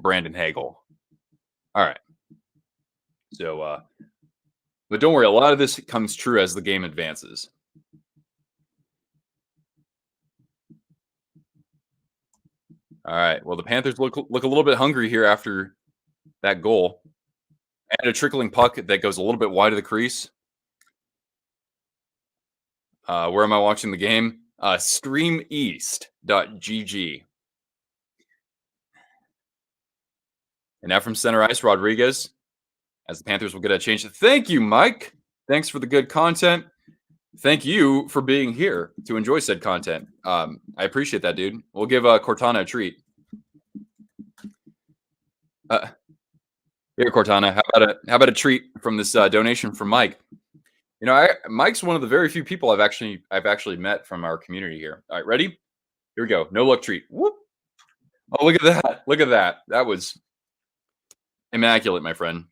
Brandon Hagel. All right. So but don't worry, a lot of this comes true as the game advances. All right. Well, the Panthers look a little bit hungry here after that goal. And a trickling puck that goes a little bit wide of the crease. Where am I watching the game? Streameast.gg. And now from center ice, Rodriguez, as the Panthers will get a change. Thank you, Mike. Thanks for the good content. Thank you for being here to enjoy said content. I appreciate that, dude. We'll give Cortana a treat. Here, Cortana, how about a treat from this donation from Mike? Mike's one of the very few people I've actually met from our community here. All right, ready? Here we go. No luck treat. Whoop. Oh, look at that. Look at that. That was immaculate, my friend.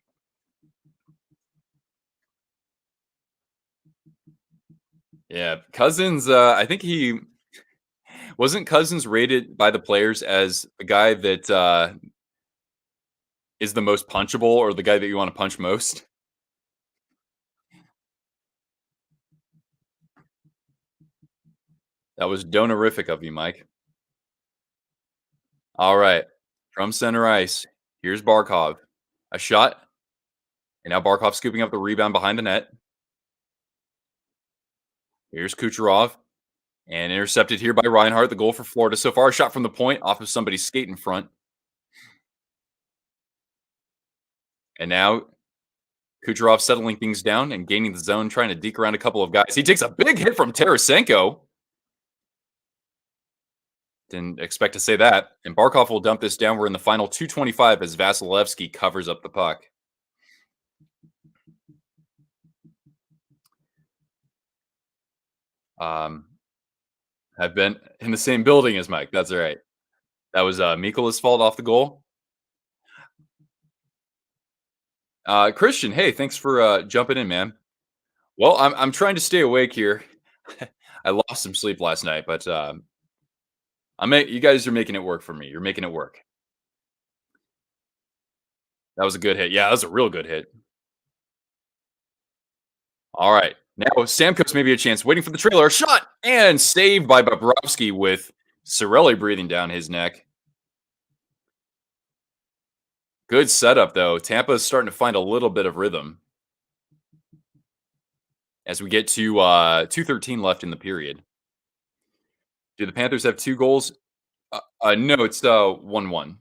Yeah, Cousins, I think he wasn't Cousins rated by the players as the guy that is the most punchable or the guy that you want to punch most. That was donorific of you, Mike. All right. From center ice, here's Barkov. A shot. And now Barkov scooping up the rebound behind the net. Here's Kucherov. And intercepted here by Reinhart. The goal for Florida so far. A shot from the point off of somebody's skate in front. And now Kucherov settling things down and gaining the zone, trying to deke around a couple of guys. He takes a big hit from Tarasenko. Didn't expect to say that. And Barkov will dump this down. We're in the final 2:25 as Vasilevskiy covers up the puck. I've been in the same building as Mike. That's all right. That was Mikola's fault off the goal. Christian, hey, thanks for jumping in, man. Well, I'm trying to stay awake here. I lost some sleep last night, but you guys are making it work for me. You're making it work. That was a good hit. Yeah, that was a real good hit. All right. Now Stamkos maybe a chance. Waiting for the trailer. A shot and saved by Bobrovsky with Sorelli breathing down his neck. Good setup, though. Tampa is starting to find a little bit of rhythm as we get to 2:13 left in the period. Do the Panthers have 2 goals? No, it's 1-1.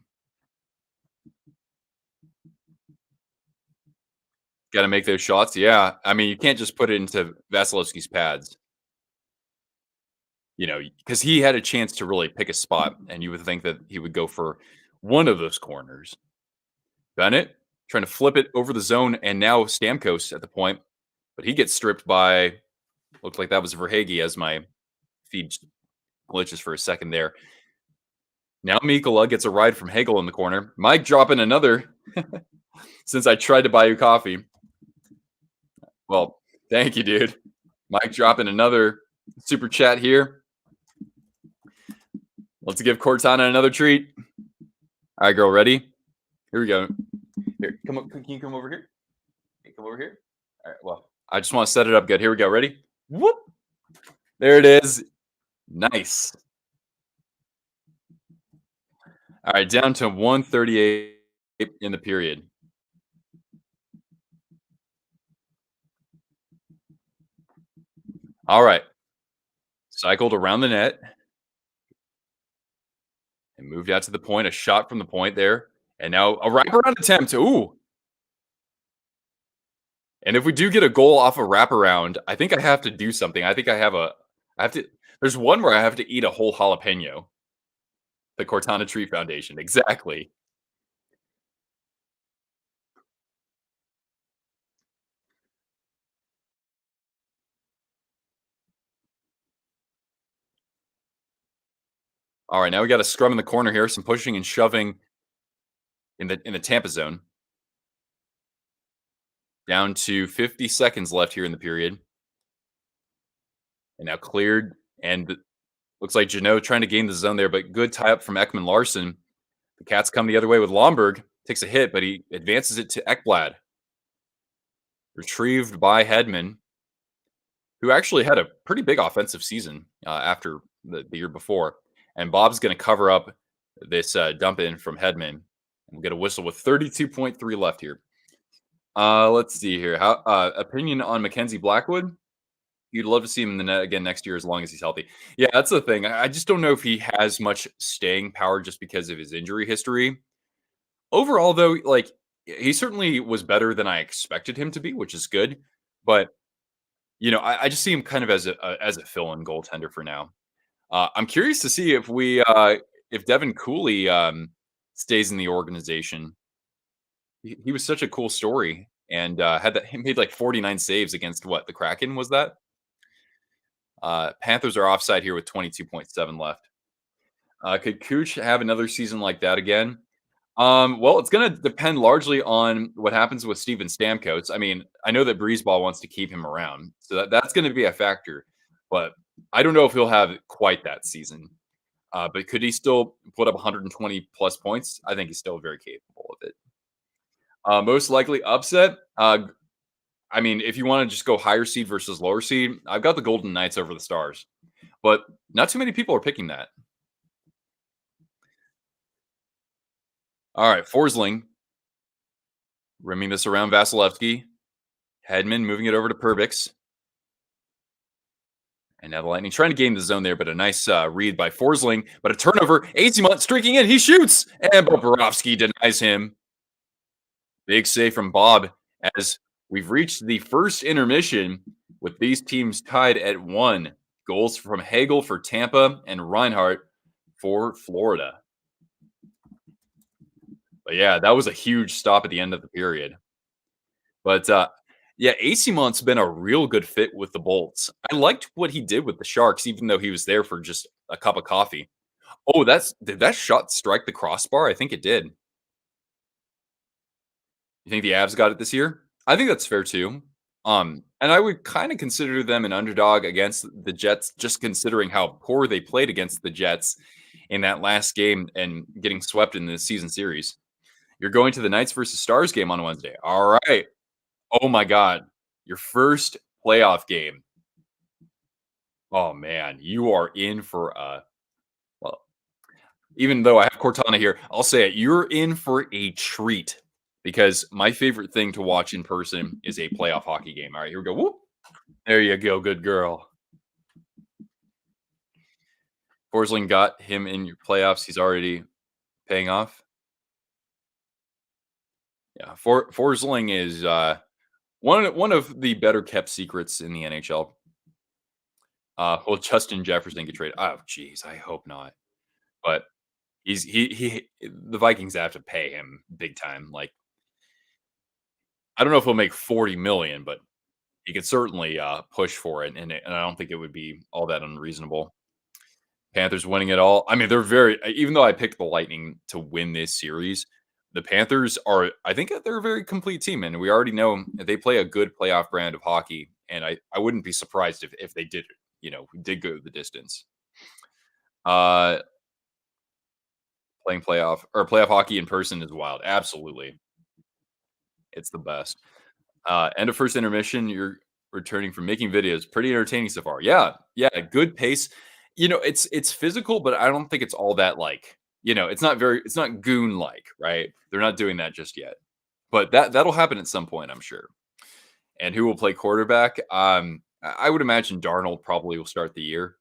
Gotta make those shots. Yeah. I mean, you can't just put it into Vasilevsky's pads, because he had a chance to really pick a spot, and you would think that he would go for one of those corners. Bennett trying to flip it over the zone, and now Stamkos at the point, but he gets stripped by, looked like that was Verhage as my feed glitches for a second there. Now Mikkola gets a ride from Hagel in the corner. Mike dropping another since I tried to buy you coffee. Well, thank you, dude. Mike dropping another super chat here. Let's give Cortana another treat. All right, girl, ready? Here we go. Here, come up. Can you come over here? Hey, come over here. All right. Well, I just want to set it up good. Here we go. Ready? Whoop. There it is. Nice. All right, down to 138 in the period. All right. Cycled around the net and moved out to the point. A shot from the point there. And now a wraparound attempt. Ooh. And if we do get a goal off a wraparound, I think I have to do something. I think I have to, there's one where I have to eat a whole jalapeno. The Cortana Tree Foundation. Exactly. All right, now we got a scrum in the corner here, some pushing and shoving in the Tampa zone. Down to 50 seconds left here in the period. And now cleared, and looks like Janot trying to gain the zone there, but good tie up from Ekman Larson. The Cats come the other way with Lomberg. Takes a hit, but he advances it to Ekblad. Retrieved by Hedman, who actually had a pretty big offensive season after the year before. And Bob's going to cover up this dump in from Hedman. We'll get a whistle with 32.3 left here. Let's see here. How opinion on Mackenzie Blackwood? You'd love to see him in the net again next year as long as he's healthy. Yeah, that's the thing. I just don't know if he has much staying power just because of his injury history. Overall, though, like he certainly was better than I expected him to be, which is good. But I just see him kind of as a fill-in goaltender for now. I'm curious to see if Devin Cooley stays in the organization. He was such a cool story, and he made like 49 saves against the Kraken was that? Panthers are offside here with 22.7 left. Could Cooch have another season like that again? Well, it's going to depend largely on what happens with Steven Stamkos. I mean, I know that Breezeball wants to keep him around, so that's going to be a factor. But I don't know if he'll have quite that season. But could he still put up 120 plus points? I think he's still very capable of it. Most likely upset. I mean, if you want to just go higher seed versus lower seed, I've got the Golden Knights over the Stars, but not too many people are picking that. All right, Forsling rimming this around Vasilevskiy. Hedman moving it over to Perbix. And now the Lightning trying to gain the zone there, but a nice read by Forsling. But a turnover. Asimont streaking in. He shoots. And Bobrovsky denies him. Big save from Bob as we've reached the first intermission with these teams tied at 1. Goals from Hagel for Tampa and Reinhart for Florida. But yeah, that was a huge stop at the end of the period. But yeah, Asimont's been a real good fit with the Bolts. I liked what he did with the Sharks, even though he was there for just a cup of coffee. Oh, did that shot strike the crossbar? I think it did. You think the Avs got it this year? I think that's fair too. And I would kind of consider them an underdog against the Jets, just considering how poor they played against the Jets in that last game and getting swept in the season series. You're going to the Knights versus Stars game on Wednesday. All right. Oh my God. Your first playoff game. Oh man, you are in for well, even though I have Cortana here, I'll say it. You're in for a treat because my favorite thing to watch in person is a playoff hockey game. All right, here we go. Whoop. There you go, good girl. Forsling got him in your playoffs. He's already paying off. Yeah, Forsling is one of the better kept secrets in the NHL. Will Justin Jefferson get traded? Oh, geez, I hope not. But the Vikings have to pay him big time. Like, I don't know if he'll make 40 million, but he could certainly push for it, and I don't think it would be all that unreasonable. Panthers winning it all. I mean, they're even though I picked the Lightning to win this series, the Panthers are, I think they're a very complete team, and we already know that they play a good playoff brand of hockey, and I wouldn't be surprised if they did, did go the distance. Uh, Playing playoff hockey in person is wild. Absolutely. It's the best. End of first intermission. You're returning from making videos. Pretty entertaining so far. Yeah, yeah, good pace. It's physical, but I don't think it's all that it's not goon like, right? They're not doing that just yet. But that'll happen at some point, I'm sure. And who will play quarterback? I would imagine Darnold probably will start the year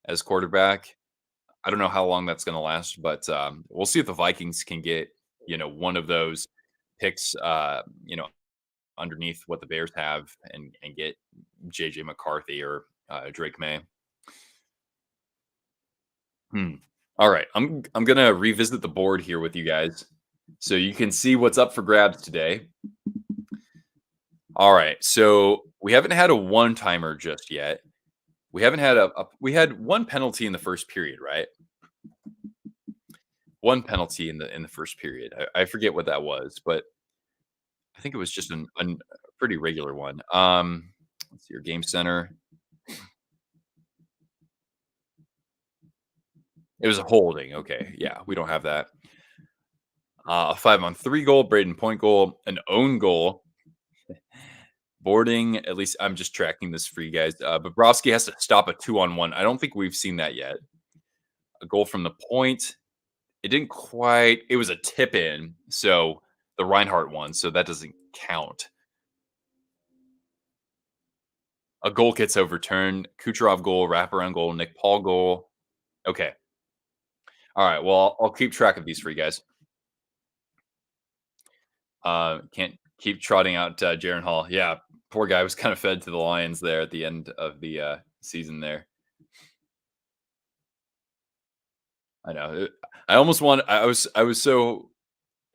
as quarterback. I don't know how long that's going to last, but we'll see if the Vikings can get one of those picks, underneath what the Bears have and get JJ McCarthy or Drake May. All right, I'm gonna revisit the board here with you guys, so you can see what's up for grabs today. All right, so we haven't had a one timer just yet. We haven't had we had one penalty in the first period, right? One penalty in the first period. I forget what that was, but I think it was just a pretty regular one. Let's see your game center. It was a holding. Okay, yeah, we don't have that. A 5-on-3 goal, Braden Point goal, an own goal. Boarding, at least I'm just tracking this for you guys. Bobrovsky has to stop a 2-on-1. I don't think we've seen that yet. A goal from the point. It didn't quite. It was a tip in, so the Reinhardt one, so that doesn't count. A goal gets overturned. Kucherov goal, wraparound goal, Nick Paul goal. Okay. All right. Well, I'll keep track of these for you guys. Can't keep trotting out Jaron Hall. Yeah, poor guy was kind of fed to the Lions there at the end of the season there. I know. I almost want. I was so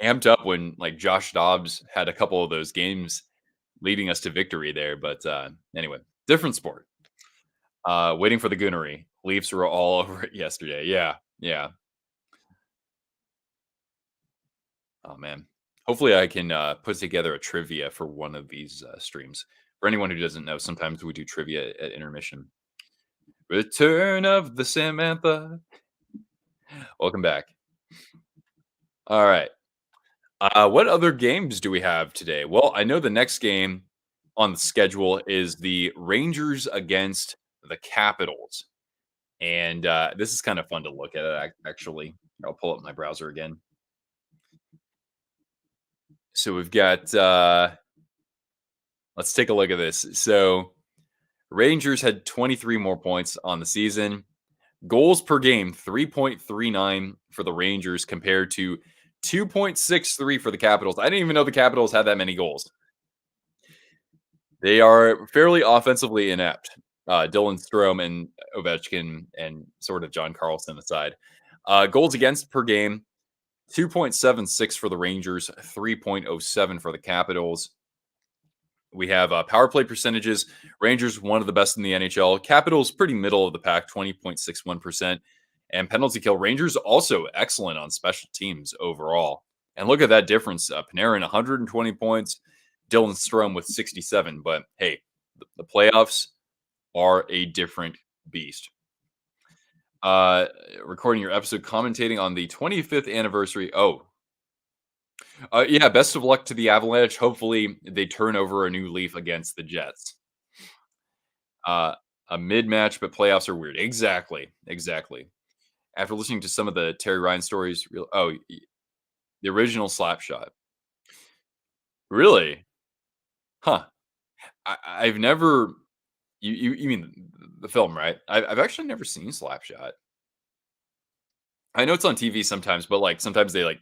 amped up when like Josh Dobbs had a couple of those games leading us to victory there. But anyway, different sport. Waiting for the Goonery. Leafs were all over it yesterday. Yeah, yeah. Oh man. Hopefully, I can put together a trivia for one of these streams. For anyone who doesn't know, sometimes we do trivia at intermission. Return of the Samantha. Welcome back. All right. What other games do we have today? Well, I know the next game on the schedule is the Rangers against the Capitals. And this is kind of fun to look at, actually. I'll pull up my browser again. So we've got, let's take a look at this. So Rangers had 23 more points on the season. Goals per game, 3.39 for the Rangers compared to 2.63 for the Capitals. I didn't even know the Capitals had that many goals. They are fairly offensively inept. Dylan Strome and Ovechkin and sort of John Carlson aside. Goals against per game, 2.76 for the Rangers, 3.07 for the Capitals. We have power play percentages. Rangers, one of the best in the NHL. Capitals, pretty middle of the pack, 20.61%. And penalty kill. Rangers, also excellent on special teams overall. And look at that difference. Panarin, 120 points. Dylan Strome with 67. But hey, the playoffs are a different beast. Recording your episode, commentating on the 25th anniversary. Yeah, best of luck to the Avalanche. Hopefully, they turn over a new leaf against the Jets. A mid-match, but playoffs are weird. Exactly. after listening to some of the Terry Ryan stories, the original Slapshot. Really? Huh. I've never you mean the film, right? I've actually never seen Slapshot. I know it's on TV sometimes, but, like, sometimes they, like,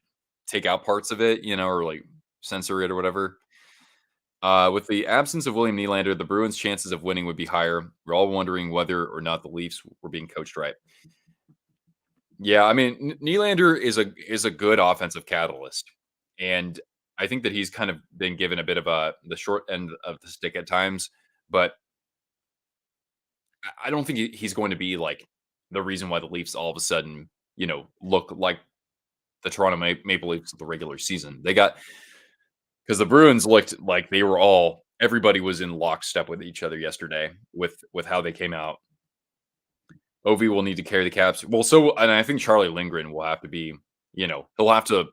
take out parts of it, or, like, censor it or whatever. With the absence of William Nylander, the Bruins' chances of winning would be higher. We're all wondering whether or not the Leafs were being coached right. Yeah, I mean, Nylander is a good offensive catalyst, and I think that he's kind of been given a bit of the short end of the stick at times, but I don't think he's going to be, like, the reason why the Leafs all of a sudden, look like the Toronto Maple Leafs of the regular season. They got because the Bruins looked like they were all everybody was in lockstep with each other yesterday with how they came out. Ovi will need to carry the Caps. Well, and I think Charlie Lindgren will have to be, he'll have to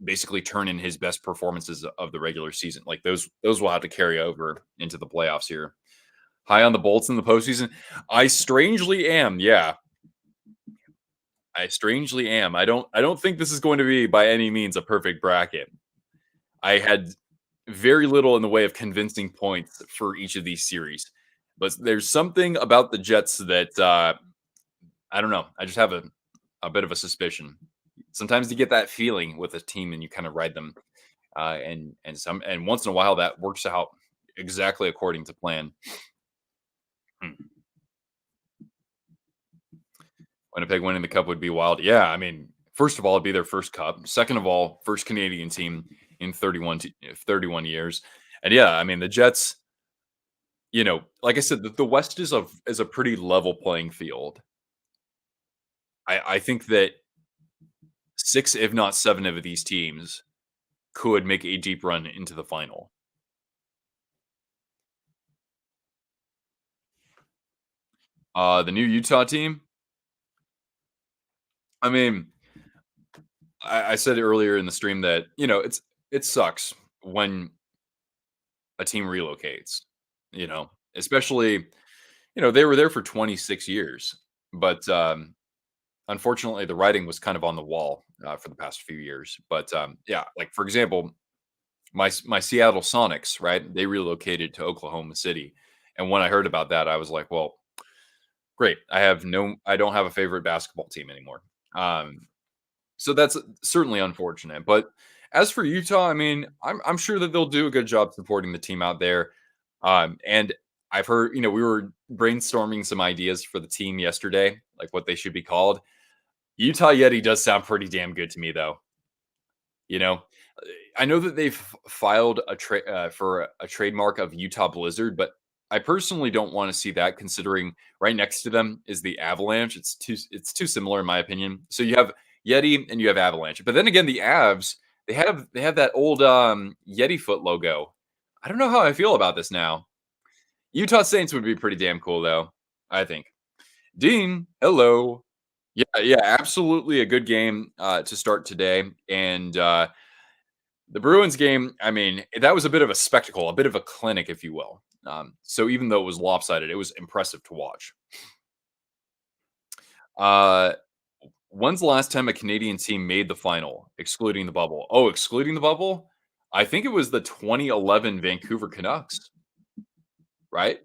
basically turn in his best performances of the regular season. Like those will have to carry over into the playoffs here. High on the Bolts in the postseason. I strangely am. Yeah, I strangely am. I don't think this is going to be by any means a perfect bracket. I had very little in the way of convincing points for each of these series. But there's something about the Jets that I don't know. I just have a bit of a suspicion. Sometimes you get that feeling with a team and you kind of ride them, and once in a while that works out exactly according to plan. Hmm. Winnipeg winning the cup would be wild. Yeah, I mean, first of all, it'd be their first cup. Second of all, first Canadian team in 31 years. And yeah, I mean, the Jets, like I said, the West is a pretty level playing field. I think that six, if not seven, of these teams could make a deep run into the final. The new Utah team. I mean, I said earlier in the stream that it sucks when a team relocates. Especially they were there for 26 years, but unfortunately the writing was kind of on the wall for the past few years. But yeah, like for example, my Seattle Sonics, right? They relocated to Oklahoma City, and when I heard about that, I was like, well, great. I don't have a favorite basketball team anymore. So that's certainly unfortunate. But as for Utah, I mean, I'm sure that they'll do a good job supporting the team out there. And I've heard, we were brainstorming some ideas for the team yesterday, like what they should be called. Utah Yeti does sound pretty damn good to me, though. You know, I know that they've filed for a trademark of Utah Blizzard, but I personally don't want to see that. Considering right next to them is the Avalanche. It's too similar in my opinion. So you have Yeti and you have Avalanche, but then again, the Avs they have that old Yeti foot logo. I don't know how I feel about this now. Utah Saints would be pretty damn cool though. I think. Dean, hello. Yeah, yeah, absolutely a good game to start today, and the Bruins game, I mean, that was a bit of a spectacle, a bit of a clinic, if you will. So even though it was lopsided, it was impressive to watch. Uh, when's the last time a Canadian team made the final, excluding the bubble? Oh, excluding the bubble? I think it was the 2011 Vancouver Canucks, right?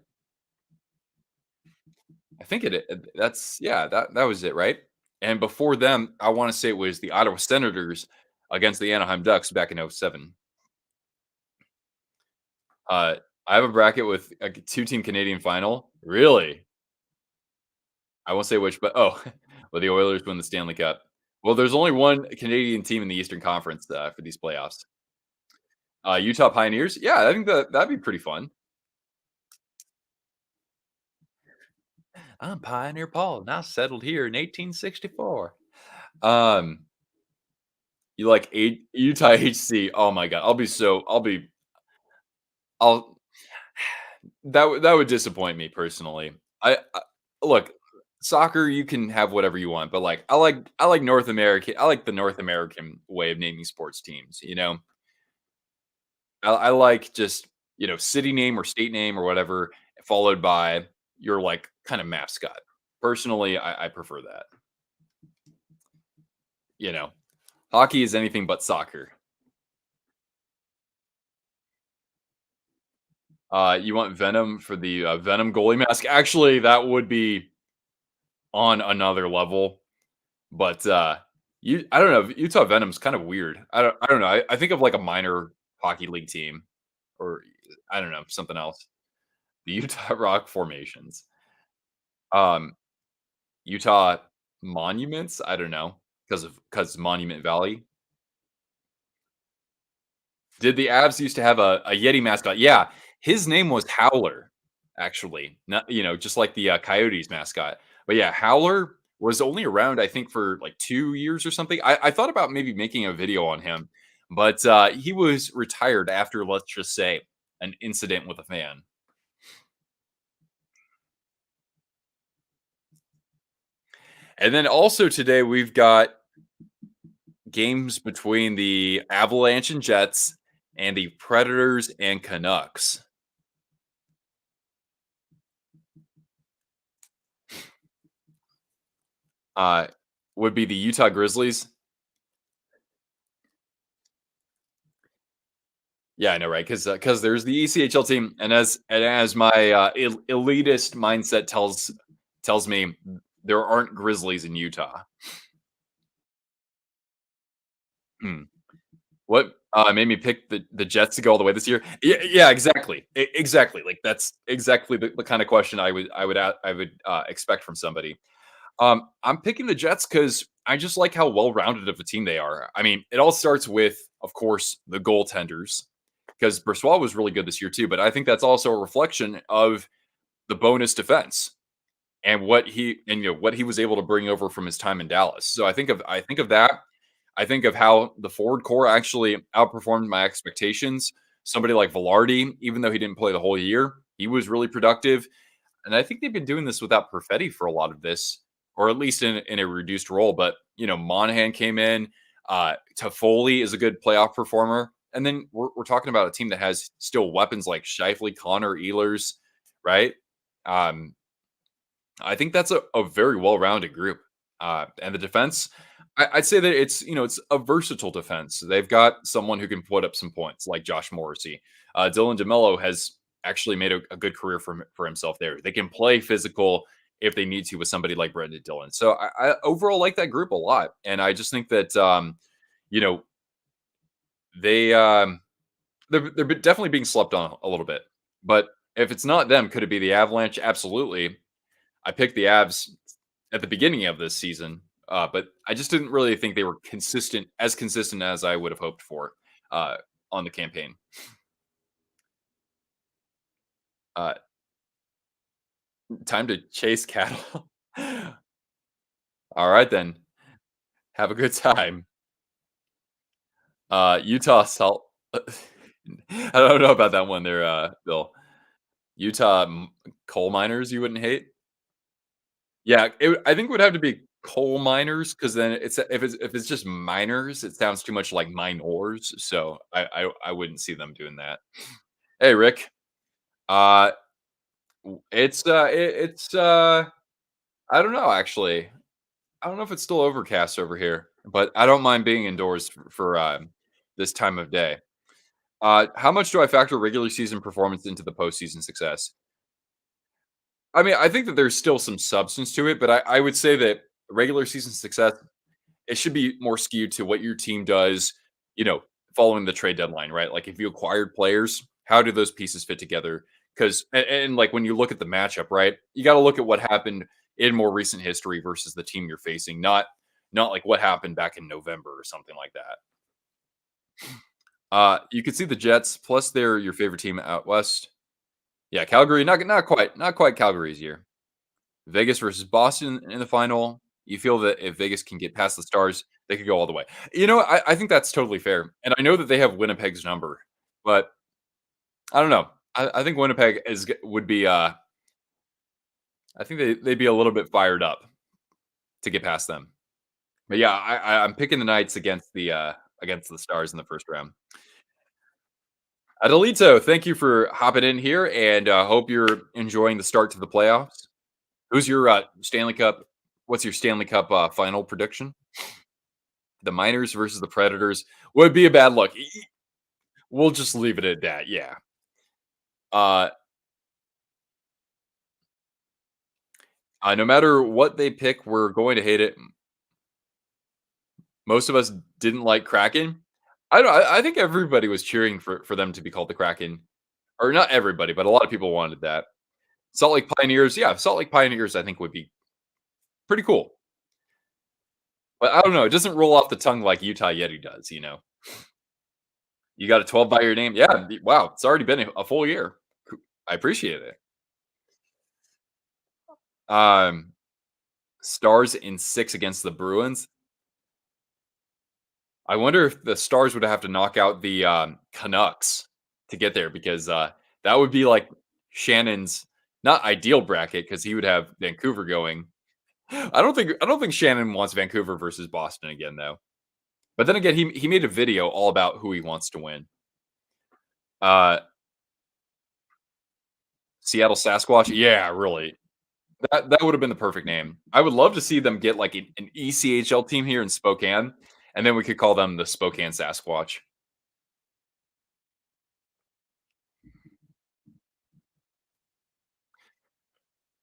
I think that's yeah, that was it, right? And before them, I want to say it was the Ottawa Senators against the Anaheim Ducks back in '07. I have a bracket with a two-team Canadian final. Really? I won't say which, but well, the Oilers win the Stanley Cup. Well, there's only one Canadian team in the Eastern Conference for these playoffs. Utah Pioneers. Yeah, I think that'd be pretty fun. I'm Pioneer Paul, and I settled here in 1864. Um, you like Utah HC? Oh my god, I'll that would disappoint me personally. I look, soccer you can have whatever you want, but like I like North American. I like the North American way of naming sports teams. I like just city name or state name or whatever, followed by your like kind of mascot. Personally, I prefer that. you know, hockey is anything but soccer. You want Venom for the Venom goalie mask? Actually, that would be on another level. But I don't know. Utah Venom's kind of weird. I don't know. I think of like a minor hockey league team, or I don't know something else. The Utah Rock formations. Um, Utah monuments. I don't know because Monument Valley. Did the Avs used to have a Yeti mascot? Yeah, his name was Howler, actually. Not just like the Coyotes mascot. But yeah, Howler was only around, I think, for like 2 years or something. I thought about maybe making a video on him, but he was retired after, let's just say, an incident with a fan. And then also today we've got games between the Avalanche and Jets and the Predators and Canucks. Uh, would be the Utah Grizzlies. Yeah, I know, right? Because there's the ECHL team, and as my elitist mindset tells me, there aren't Grizzlies in Utah. Hmm. What made me pick the Jets to go all the way this year? Yeah, yeah, exactly, exactly. Like that's exactly the kind of question I would expect from somebody. I'm picking the Jets because I just like how well rounded of a team they are. I mean, it all starts with, of course, the goaltenders because Bressois was really good this year too. But I think that's also a reflection of the bonus defense and what he was able to bring over from his time in Dallas. So I think of that. I think of how the forward core actually outperformed my expectations. Somebody like Velarde, even though he didn't play the whole year, he was really productive. And I think they've been doing this without Perfetti for a lot of this, or at least in a reduced role. But Monahan came in. Toffoli is a good playoff performer, and then we're talking about a team that has still weapons like Shifley, Connor, Ehlers, right? Um, I think that's a very well-rounded group. And the defense, I'd say that it's a versatile defense. They've got someone who can put up some points, like Josh Morrissey. Dylan DeMello has actually made a good career for himself there. They can play physical if they need to with somebody like Brendan Dillon. So I overall like that group a lot, and I just think that you know they they're definitely being slept on a little bit. But if it's not them, could it be the Avalanche? Absolutely. I picked the Avs at the beginning of this season, but I just didn't really think they were consistent as I would have hoped for uh, on the campaign. Uh, time to chase cattle. All right, then. Have a good time. Utah Salt. I don't know about that one there, Bill. Utah coal miners you wouldn't hate? Yeah, I think it would have to be coal miners because then if it's just miners, it sounds too much like minors. So I wouldn't see them doing that. Hey, Rick. Uh, it's I don't know actually. I don't know if it's still overcast over here, but I don't mind being indoors for this time of day. How much do I factor regular season performance into the postseason success? I mean, I think that there's still some substance to it, but I would say that regular season success, it should be more skewed to what your team does, you know, following the trade deadline, right? Like if you acquired players, how do those pieces fit together? Because and like when you look at the matchup, right, you got to look at what happened in more recent history versus the team you're facing, not like what happened back in November or something like that. You could see the Jets plus they're your favorite team out west. Yeah, Calgary, not quite Calgary's year. Vegas versus Boston in the final. You feel that if Vegas can get past the Stars, they could go all the way. I think that's totally fair, and I know that they have Winnipeg's number, but I don't know. I think Winnipeg would be. I think they'd be a little bit fired up to get past them. But yeah, I'm picking the Knights against the Stars in the first round. Adelito, thank you for hopping in here, and hope you're enjoying the start to the playoffs. Who's your Stanley Cup? What's your Stanley Cup final prediction? The Miners versus the Predators would be a bad look. We'll just leave it at that. Yeah. Uh, no matter what they pick, we're going to hate it. Most of us didn't like Kraken. I don't. I think everybody was cheering for them to be called the Kraken, or not everybody, but a lot of people wanted that. Salt Lake Pioneers, yeah, Salt Lake Pioneers, I think would be pretty cool. But I don't know, it doesn't roll off the tongue like Utah Yeti does. You got a 12 by your name. Yeah, wow, it's already been a full year. I appreciate it. Um, Stars in 6 against the Bruins. I wonder if the Stars would have to knock out the Canucks to get there because that would be like Shannon's not ideal bracket because he would have Vancouver going. I don't think Shannon wants Vancouver versus Boston again though. But then again, he made a video all about who he wants to win. Uh, Seattle Sasquatch, yeah, really. That would have been the perfect name. I would love to see them get like an ECHL team here in Spokane, and then we could call them the Spokane Sasquatch.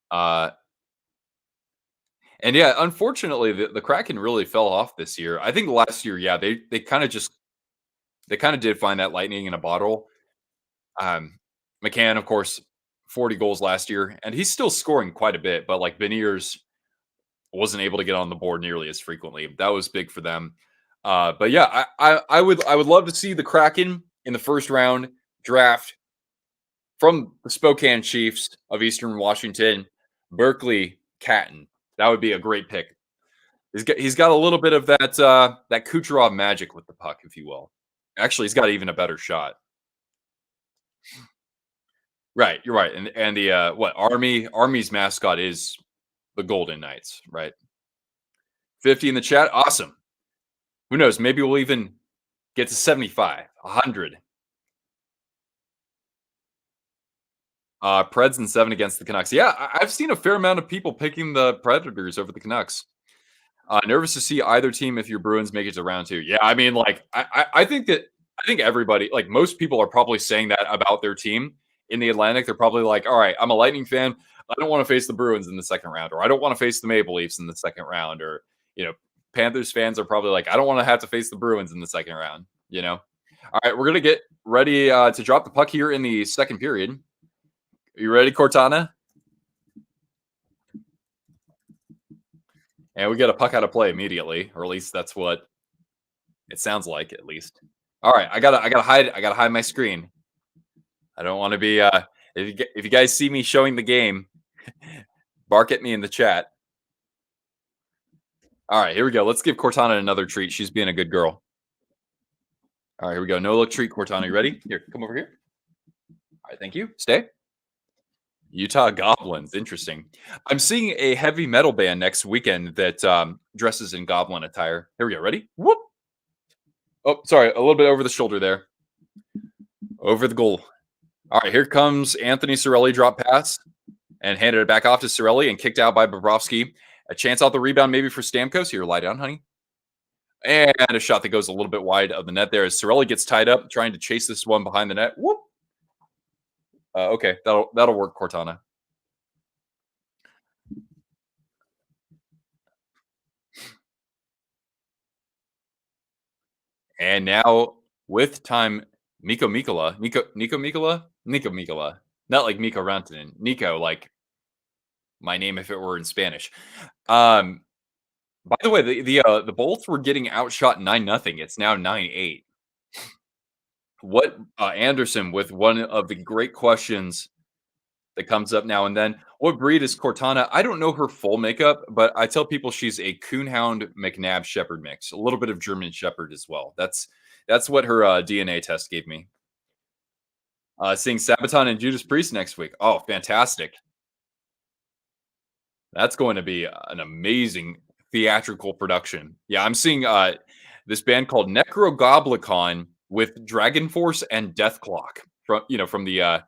Uh, and yeah, unfortunately, the Kraken really fell off this year. I think last year, yeah, they kind of did find that lightning in a bottle. Um, McCann, of course, 40 goals last year, and he's still scoring quite a bit, but like Beniers wasn't able to get on the board nearly as frequently. That was big for them. But yeah, I would love to see the Kraken in the first round draft from the Spokane Chiefs of Eastern Washington, Berkeley Catton. That would be a great pick. He's got a little bit of that Kucherov magic with the puck, if you will. Actually, he's got even a better shot. Right, you're right. And the what Army's mascot is the Golden Knights, right? 50 in the chat. Awesome. Who knows? Maybe we'll even get to 75, 100. Preds and 7 against the Canucks. Yeah, I've seen a fair amount of people picking the Predators over the Canucks. Nervous to see either team if your Bruins make it to round 2. Yeah, I mean, like, I think everybody, like, most people are probably saying that about their team in the Atlantic. They're probably like, all right, I'm a Lightning fan. I don't want to face the Bruins in the second round, or I don't want to face the Maple Leafs in the second round, or, Panthers fans are probably like, I don't want to have to face the Bruins in the second round. All right, we're going to get ready to drop the puck here in the second period. Are you ready, Cortana? And we get a puck out of play immediately, or at least that's what it sounds like. At least, all right. I gotta hide my screen. I don't want to be. If you guys see me showing the game, bark at me in the chat. All right, here we go. Let's give Cortana another treat. She's being a good girl. All right, here we go. No look treat, Cortana. You ready? Here, come over here. All right, thank you. Stay. Utah Goblins. Interesting. I'm seeing a heavy metal band next weekend that dresses in goblin attire. Here we go. Ready? Whoop. Oh, sorry. A little bit over the shoulder there. Over the goal. All right. Here comes Anthony Cirelli. Drop pass and handed it back off to Cirelli and kicked out by Bobrovsky. A chance off the rebound maybe for Stamkos. Here, lie down, honey. And a shot that goes a little bit wide of the net there as Cirelli gets tied up trying to chase this one behind the net. Whoop. Okay. That'll work, Cortana. And now with time, Nico Mikkola. Not like Mikko Rantanen. Nico, like my name if it were in Spanish. By the way, the Bolts were getting outshot 9-0. It's now 9-8. What Anderson with one of the great questions that comes up now and then. What breed is Cortana? I don't know her full makeup, but I tell people she's a Coonhound McNabb Shepherd mix, a little bit of German Shepherd as well. That's what her DNA test gave me. Seeing Sabaton and Judas Priest next week. Oh, fantastic! That's going to be an amazing theatrical production. Yeah, I'm seeing this band called Necrogoblicon with Dragon Force and Death Clock from the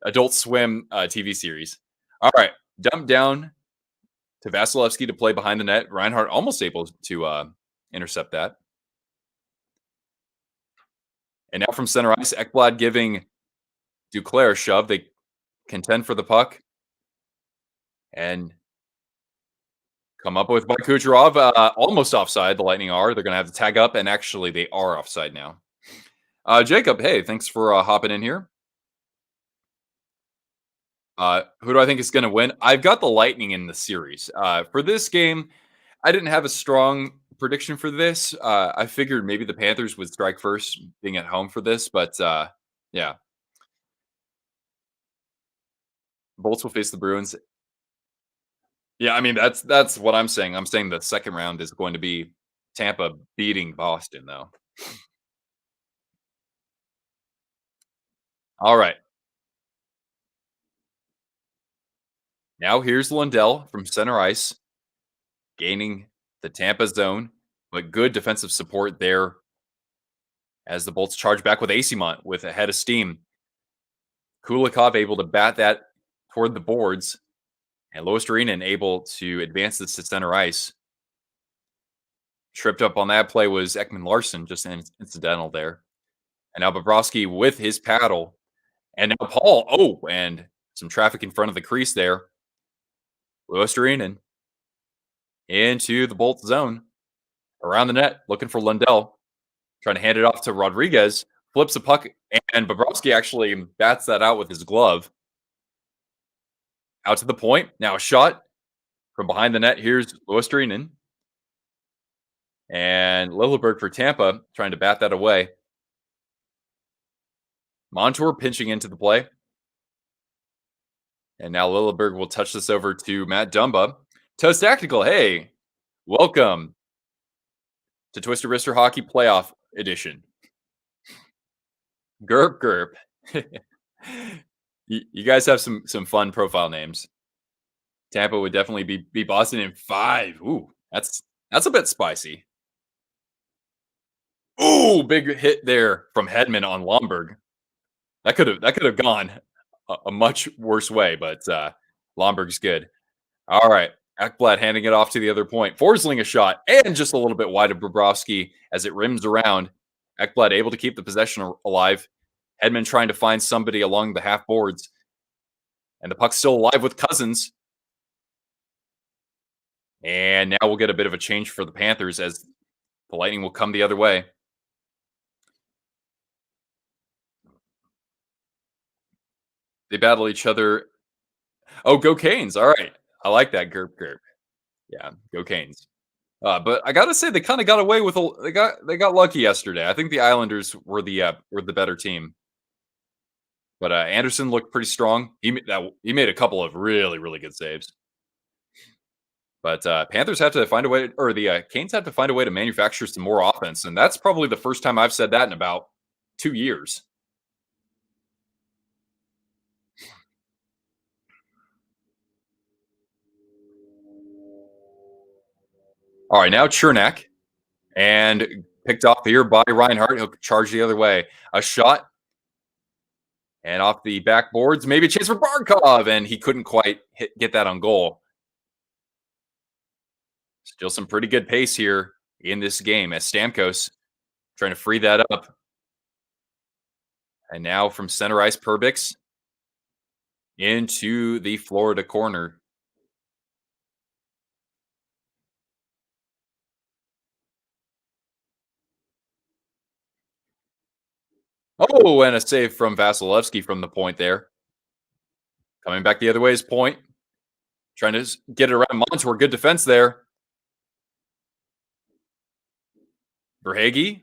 Adult Swim TV series. All right, dump down to Vasilevskiy to play behind the net. Reinhardt almost able to intercept that. And now from center ice, Ekblad giving Duclair a shove. They contend for the puck and come up with by Kucherov. Almost offside. The Lightning are. They're going to have to tag up, and actually, they are offside now. Jacob, hey, thanks for hopping in here. Who do I think is going to win? I've got the Lightning in the series. For this game, I didn't have a strong prediction for this. I figured maybe the Panthers would strike first, being at home for this, but yeah, Bolts will face the Bruins. Yeah, I mean that's what I'm saying. I'm saying the second round is going to be Tampa beating Boston, though. All right, now here's Lundell from center ice, gaining the Tampa zone, but good defensive support there as the Bolts charge back with Asimont with a head of steam. Kulikov able to bat that toward the boards, and Loisterinen able to advance this to center ice. Tripped up on that play was Ekman Larson, just incidental there. And now Bobrovsky with his paddle. And now Paul. Oh, and some traffic in front of the crease there. Loisterinen into the Bolt zone. Around the net, looking for Lundell. Trying to hand it off to Rodriguez. Flips the puck, and Bobrovsky actually bats that out with his glove. Out to the point. Now a shot from behind the net. Here's Loisterinen. And Lilleberg for Tampa, trying to bat that away. Montour pinching into the play. And now Lilleberg will touch this over to Matt Dumba. Toast Tactical, hey, welcome to Twister Wrister Hockey Playoff Edition. Gerp Gerp. You guys have some fun profile names. Tampa would definitely be Boston in 5. Ooh, that's a bit spicy. Ooh, big hit there from Hedman on Lomberg. That could have gone a much worse way, but Lomberg's good. All right, Ekblad handing it off to the other point. Forsling a shot, and just a little bit wide of Bobrovsky as it rims around. Ekblad able to keep the possession alive. Hedman trying to find somebody along the half boards. And the puck's still alive with Cousins. And now we'll get a bit of a change for the Panthers as the Lightning will come the other way. They battle each other. Oh, go Canes. All right. I like that. Gerp Gerp. Yeah, go Canes. But I gotta say they kind of got away with they got lucky yesterday. I think the Islanders were the better team. But Anderson looked pretty strong. He made a couple of really good saves. But Panthers have to find a way, or the Canes have to find a way to manufacture some more offense, and that's probably the first time I've said that in about 2 years. All right, now Chernak, and picked off here by Reinhardt. He'll charge the other way. A shot, and off the backboards, maybe a chance for Barkov, and he couldn't quite get that on goal. Still some pretty good pace here in this game as Stamkos trying to free that up. And now from center ice, Perbix into the Florida corner. Oh, and a save from Vasilevskiy from the point there. Coming back the other way is Point. Trying to get it around Montour. Good defense there. Verhage.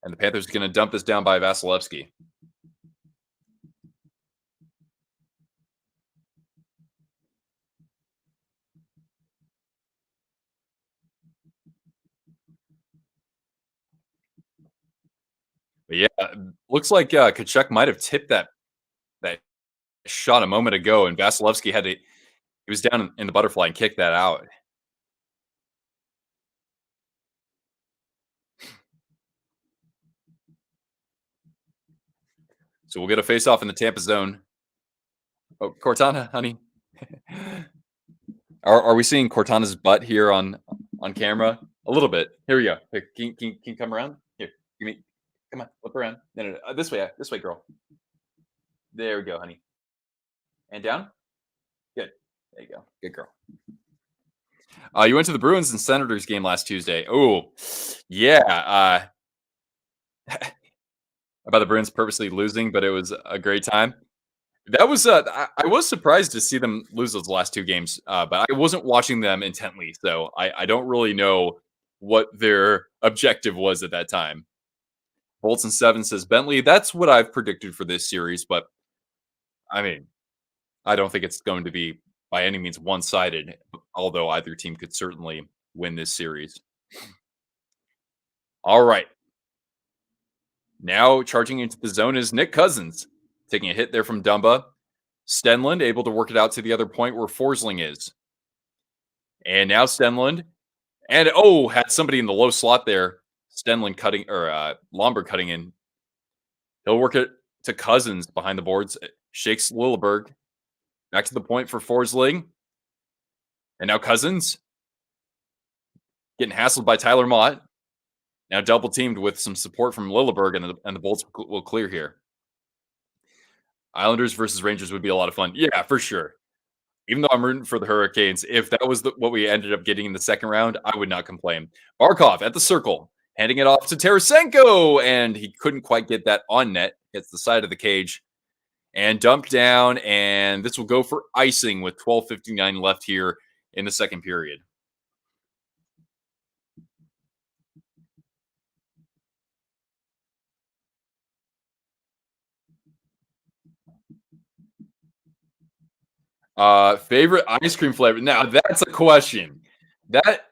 And the Panthers are going to dump this down by Vasilevskiy. But yeah, looks like Kachuk might have tipped that shot a moment ago, and Vasilevskiy he was down in the butterfly and kicked that out. So we'll get a face-off in the Tampa zone. Oh, Cortana, honey. Are we seeing Cortana's butt here on camera? A little bit. Here we go. Here, can you come around? Here, give me. Come on, flip around. No, no, no. This way, girl. There we go, honey. And down. Good. There you go. Good girl. You went to the Bruins and Senators game last Tuesday. Oh, yeah. About the Bruins purposely losing, but it was a great time. That was I was surprised to see them lose those last two games, but I wasn't watching them intently, so I don't really know what their objective was at that time. Bolts and Seven says Bentley. That's what I've predicted for this series, but I mean, I don't think it's going to be by any means one sided. Although either team could certainly win this series. All right, now charging into the zone is Nick Cousins, taking a hit there from Dumba. Stenlund able to work it out to the other point where Forsling is. And now Stenlund. And had somebody in the low slot there. Stenlund cutting or Lomberg cutting in. He'll work it to Cousins behind the boards. Shakes Lilleberg. Back to the point for Forsling. And now Cousins. Getting hassled by Tyler Mott. Now double teamed with some support from Lilleberg, and the Bolts will clear here. Islanders versus Rangers would be a lot of fun. Yeah, for sure. Even though I'm rooting for the Hurricanes, if that was what we ended up getting in the second round, I would not complain. Barkov at the circle, handing it off to Tarasenko, and he couldn't quite get that on net. Hits the side of the cage and dumped down, and this will go for icing with 12:59 left here in the second period. Favorite ice cream flavor. Now that's a question. That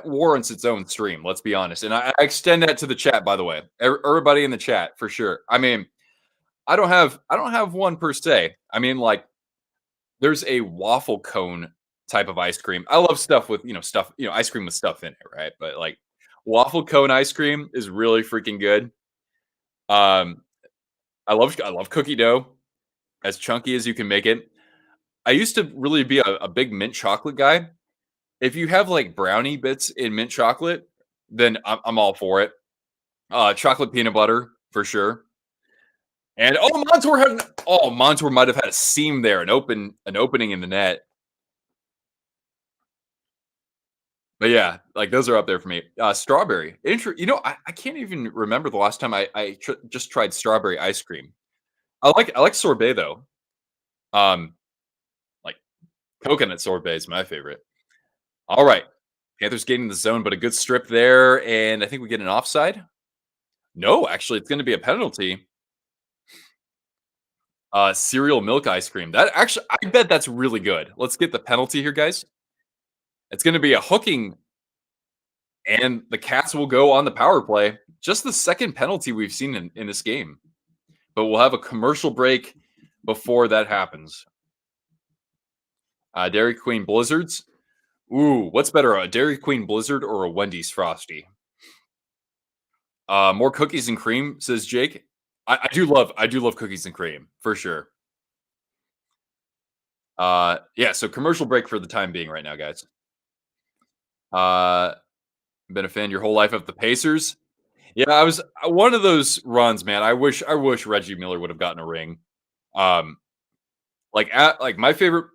warrants its own stream. Let's be honest, and I extend that to the chat. By the way, everybody in the chat for sure. I mean, I don't have one per se. I mean, like there's a waffle cone type of ice cream. I love stuff with ice cream with stuff in it, right? But like waffle cone ice cream is really freaking good. I love cookie dough, as chunky as you can make it. I used to really be a big mint chocolate guy. If you have like brownie bits in mint chocolate, then I'm all for it. Chocolate peanut butter for sure. And Montour might have had a seam there, an opening in the net. But yeah, like those are up there for me. Strawberry. I can't even remember the last time I just tried strawberry ice cream. I like sorbet though. Like coconut sorbet is my favorite. All right. Panthers getting the zone, but a good strip there. And I think we get an offside. No, actually, it's going to be a penalty. Cereal milk ice cream. That actually, I bet that's really good. Let's get the penalty here, guys. It's going to be a hooking, and the Cats will go on the power play. Just the second penalty we've seen in this game. But we'll have a commercial break before that happens. Dairy Queen Blizzards. Ooh, what's better, a Dairy Queen Blizzard or a Wendy's Frosty? More cookies and cream, says Jake. I do love cookies and cream for sure. Yeah, so commercial break for the time being right now, guys. Been a fan your whole life of the Pacers. Yeah, I was one of those runs, man. I wish Reggie Miller would have gotten a ring. Like my favorite,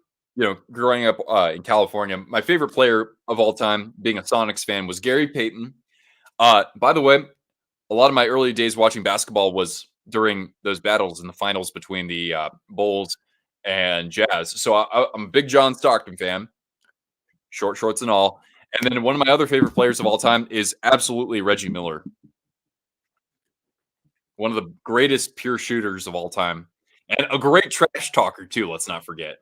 growing up in California, my favorite player of all time, being a Sonics fan, was Gary Payton. By the way, a lot of my early days watching basketball was during those battles in the finals between the Bulls and Jazz. So I'm a big John Stockton fan, short shorts and all. And then one of my other favorite players of all time is absolutely Reggie Miller. One of the greatest pure shooters of all time. And a great trash talker, too, let's not forget.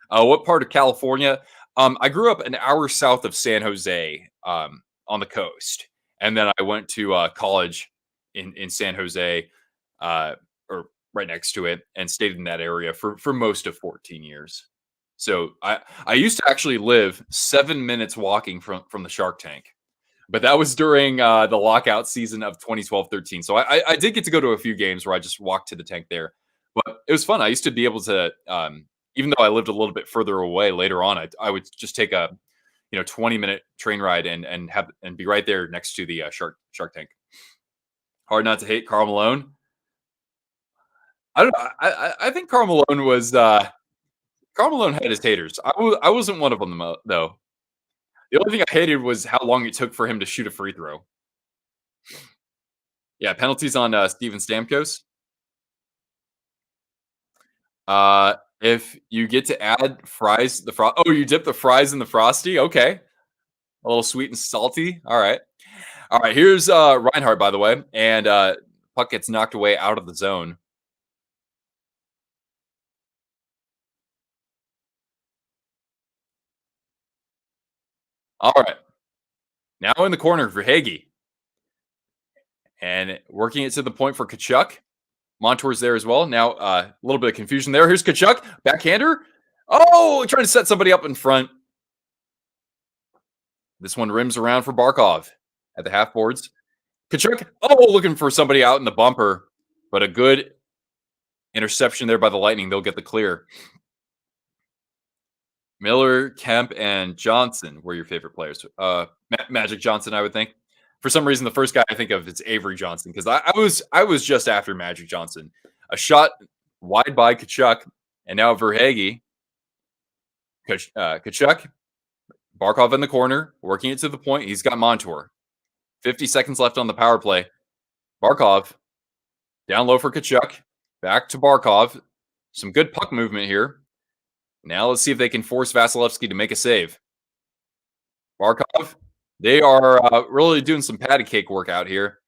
What part of California? I grew up an hour south of San Jose on the coast. And then I went to college in San Jose, or right next to it, and stayed in that area for most of 14 years. So I used to actually live 7 minutes walking from the Shark Tank. But that was during the lockout season of 2012-13. So I did get to go to a few games where I just walked to the tank there. But it was fun. I used to be able to, even though I lived a little bit further away later on, I would just take a 20-minute train ride and be right there next to the Shark Tank. Hard not to hate Carl Malone. I don't know. I think Carl Malone was Karl Malone had his haters. I wasn't one of them though. The only thing I hated was how long it took for him to shoot a free throw. Yeah, penalties on Steven Stamkos. If you get to add fries, oh, you dip the fries in the frosty. Okay, a little sweet and salty. All right. Here's Reinhardt, by the way, and puck gets knocked away out of the zone. All right, now in the corner for Hagee. And working it to the point for Kachuk. Montour's there as well. Now, a little bit of confusion there. Here's Kachuk, backhander. Oh, trying to set somebody up in front. This one rims around for Barkov at the half boards. Kachuk, oh, looking for somebody out in the bumper, but a good interception there by the Lightning. They'll get the clear. Miller, Kemp, and Johnson were your favorite players. Magic Johnson, I would think. For some reason, the first guy I think of is Avery Johnson because I was just after Magic Johnson. A shot wide by Kachuk, and now Verhage. Kachuk, Barkov in the corner, working it to the point. He's got Montour. 50 seconds left on the power play. Barkov down low for Kachuk. Back to Barkov. Some good puck movement here. Now let's see if they can force Vasilevskiy to make a save. Barkov, they are really doing some patty cake work out here.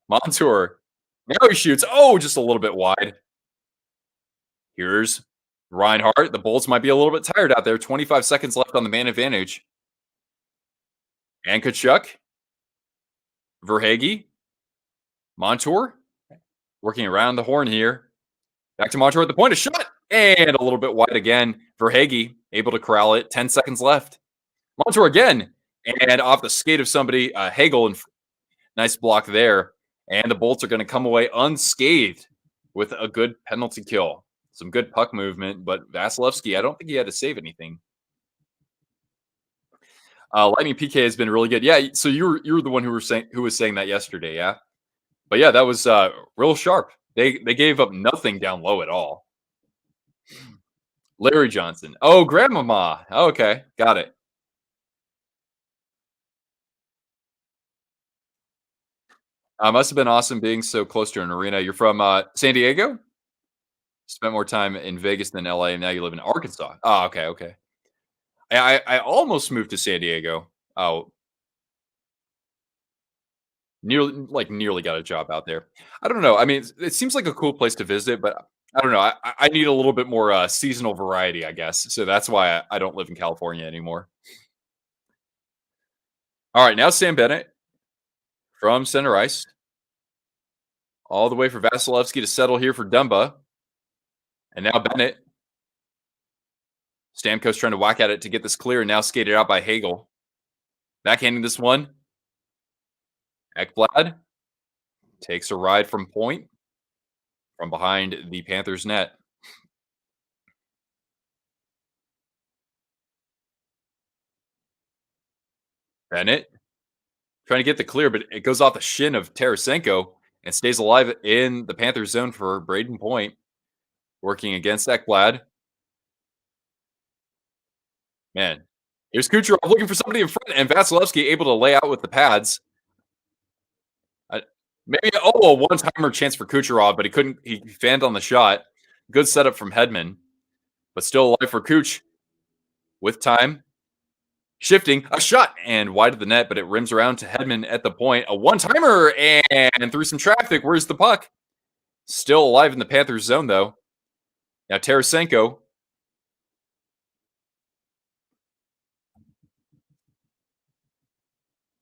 Montour, now he shoots. Oh, just a little bit wide. Here's Reinhardt. The Bolts might be a little bit tired out there. 25 seconds left on the man advantage. And Kachuk, Verhage, Montour, working around the horn here. Back to Montour at the point. A shot. And a little bit wide again. Verhage able to corral it. 10 seconds left. Montour again. And off the skate of somebody, Hagel. And nice block there. And the Bolts are going to come away unscathed with a good penalty kill. Some good puck movement. But Vasilevskiy, I don't think he had to save anything. Lightning PK has been really good. Yeah, so you were the one who was saying that yesterday, yeah? But yeah, that was real sharp. They gave up nothing down low at all. Larry Johnson. Oh, Grandmama. Okay, got it. Must have been awesome being so close to an arena. You're from San Diego? Spent more time in Vegas than LA, and now you live in Arkansas. Oh, okay. I almost moved to San Diego. Oh, nearly got a job out there. I don't know. I mean, it seems like a cool place to visit, but I don't know. I need a little bit more seasonal variety, I guess. So that's why I don't live in California anymore. All right, now Sam Bennett from center ice, all the way for Vasilevskiy to settle here for Dumba, and now Bennett. Stamkos trying to whack at it to get this clear, and now skated out by Hagel. Backhanding this one. Ekblad takes a ride from point from behind the Panthers net. Bennett trying to get the clear, but it goes off the shin of Tarasenko and stays alive in the Panthers zone for Braden Point. Working against Ekblad. Man, here's Kucherov looking for somebody in front, and Vasilevskiy able to lay out with the pads. Maybe a one-timer chance for Kucherov, but he couldn't. He fanned on the shot. Good setup from Hedman, but still alive for Kuch. With time, shifting a shot and wide of the net, but it rims around to Hedman at the point. A one-timer and through some traffic. Where's the puck? Still alive in the Panthers zone though. Now Tarasenko.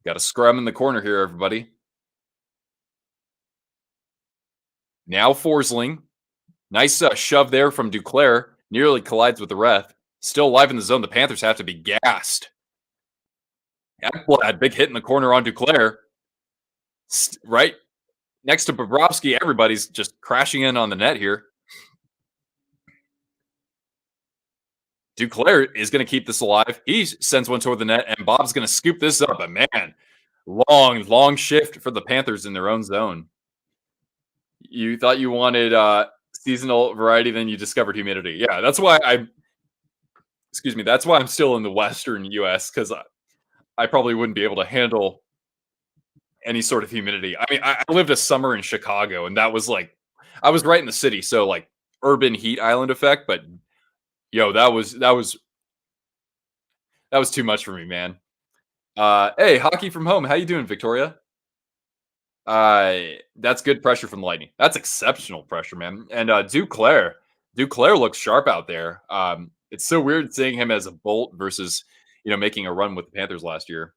Got a scrum in the corner here, everybody. Now Forsling. Nice shove there from Duclair. Nearly collides with the ref. Still alive in the zone. The Panthers have to be gassed. Ekblad, big hit in the corner on Duclair. Right next to Bobrovsky, everybody's just crashing in on the net here. Duclair is going to keep this alive. He sends one toward the net, and Bob's going to scoop this up. But man, long shift for the Panthers in their own zone. You thought you wanted seasonal variety, then you discovered humidity. Yeah, that's why excuse me, that's why I'm still in the Western US because I probably wouldn't be able to handle any sort of humidity. I mean, I lived a summer in Chicago, and that was like, I was right in the city, so like urban heat island effect. But yo, that was too much for me, man. Hey, hockey from home. How you doing, Victoria? That's good pressure from the Lightning. That's exceptional pressure, man. And Duclair looks sharp out there. It's so weird seeing him as a Bolt versus making a run with the Panthers last year.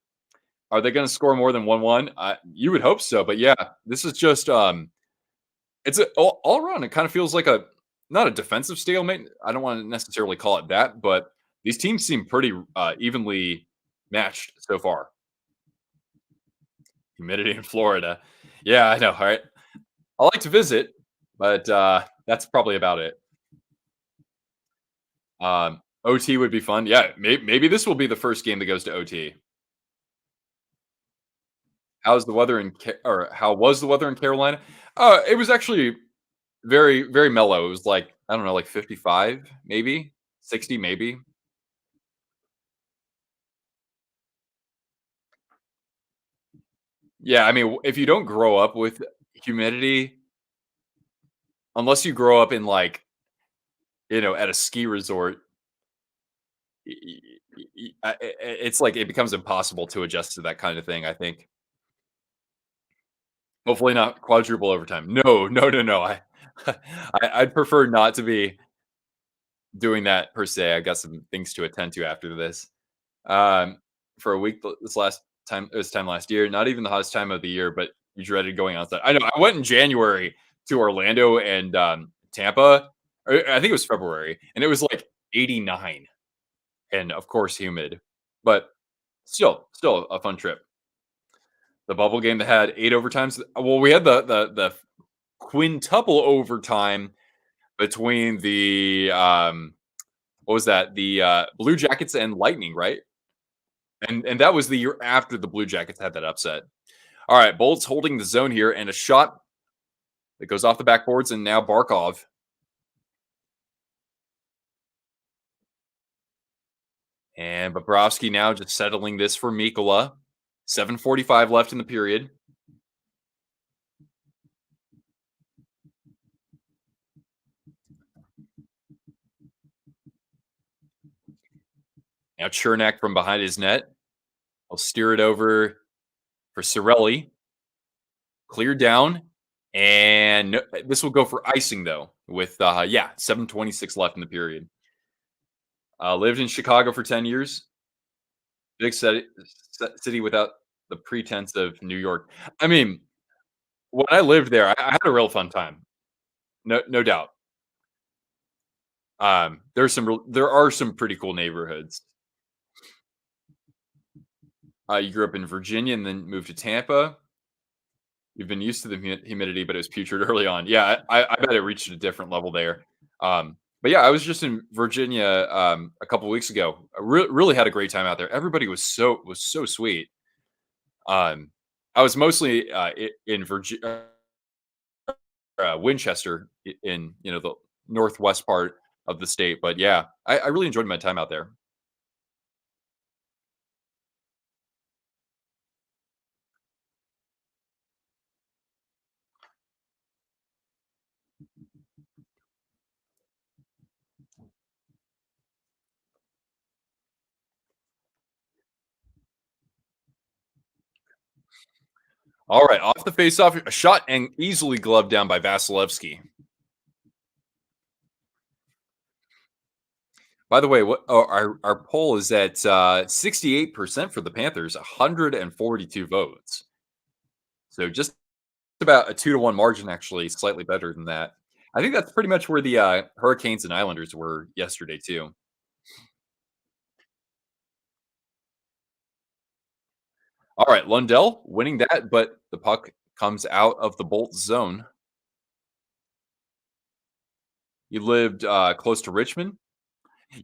Are they going to score more than 1-1? You would hope so, but yeah, this is just it's all around. It kind of feels like a not a defensive stalemate. I don't want to necessarily call it that, but these teams seem pretty evenly matched so far. Humidity in Florida. Yeah, I know. All right. I like to visit, but that's probably about it. OT would be fun. Yeah, maybe this will be the first game that goes to OT. How's the weather or how was the weather in Carolina? It was actually very mellow. It was like I don't know, like 55, maybe 60, maybe. Yeah, I mean, if you don't grow up with humidity, unless you grow up in like at a ski resort, it's like it becomes impossible to adjust to that kind of thing. I think. Hopefully not quadruple overtime. No, no. I'd prefer not to be doing that per se. I got some things to attend to after this. Um, for a week this time last year, not even the hottest time of the year, but you dreaded going outside. I know I went in January to Orlando and Tampa. I think it was February, and it was like 89, and of course humid, but still a fun trip. The bubble game that had 8 overtimes. Well, we had the quintuple overtime between the what was that? The Blue Jackets and Lightning, right? And that was the year after the Blue Jackets had that upset. All right, Bolts holding the zone here, and a shot that goes off the backboards, and now Barkov. And Bobrovsky now just settling this for Mikkola. 7:45 left in the period. Now Chernak from behind his net. I'll steer it over for Cirelli. Clear down. And this will go for icing, though, with, 7:26 left in the period. Lived in Chicago for 10 years. Big city without the pretense of New York. I mean, when I lived there, I had a real fun time. No doubt. There are some pretty cool neighborhoods. You grew up in Virginia and then moved to Tampa. You've been used to the humidity, but it was putrid early on. Yeah, I bet it reached a different level there. But yeah, I was just in Virginia a couple weeks ago. I really had a great time out there. Everybody was so sweet. I was mostly in Virginia, Winchester, in the northwest part of the state. But yeah, I really enjoyed my time out there. All right, off the face-off, a shot and easily gloved down by Vasilevskiy. By the way, what our poll is at 68% for the Panthers, 142 votes. So just about a 2-to-1 margin, actually, slightly better than that. I think that's pretty much where the Hurricanes and Islanders were yesterday too. All right, Lundell winning that, but the puck comes out of the Bolt zone. You lived close to Richmond.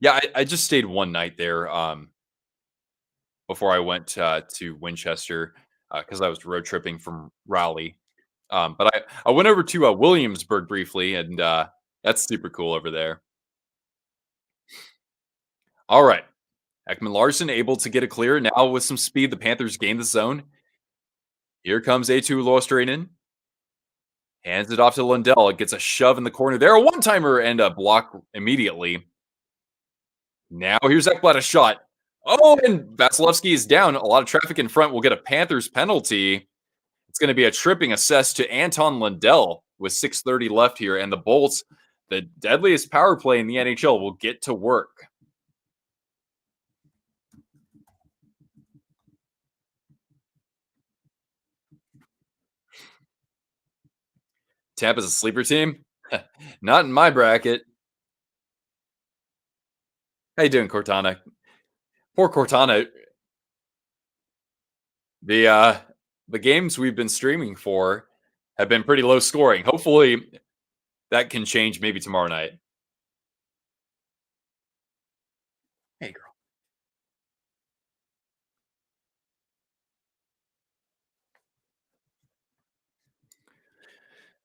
Yeah, I just stayed one night there, before I went, to Winchester, because I was road tripping from Raleigh. But I went over to, Williamsburg briefly, and, that's super cool over there. Alright, Ekman Larson able to get a clear. Now with some speed, the Panthers gain the zone. Here comes A2 Luostarinen. Hands it off to Lundell. It gets a shove in the corner there. A one-timer and a block immediately. Now here's Ekblad, a shot. Oh, and Vasilevskiy is down. A lot of traffic in front. Will get a Panthers penalty. It's going to be a tripping assess to Anton Lundell with 6:30 left here. And the Bolts, the deadliest power play in the NHL, will get to work. Tampa's a sleeper team? Not in my bracket. How you doing, Cortana? Poor Cortana. The uh the games we've been streaming for have been pretty low scoring. Hopefully that can change maybe tomorrow night. Hey girl.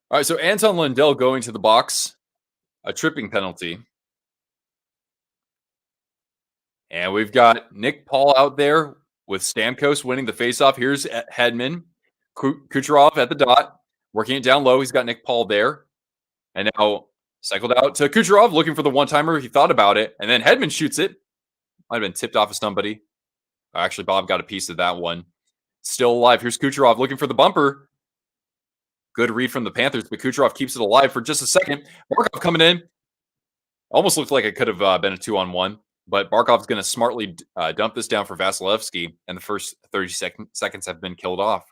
All right, so Anton Lundell going to the box, a tripping penalty. And we've got Nick Paul out there with Stamkos winning the faceoff. Here's Hedman. Kucherov at the dot, working it down low. He's got Nick Paul there. And now cycled out to Kucherov, looking for the one-timer. He thought about it. And then Hedman shoots it. Might have been tipped off of somebody. Actually, Bob got a piece of that one. Still alive. Here's Kucherov looking for the bumper. Good read from the Panthers, but Kucherov keeps it alive for just a second. Barkov coming in. Almost looked like it could have been a 2-on-1. But Barkov's going to smartly dump this down for Vasilevskiy, and the first 30 seconds have been killed off.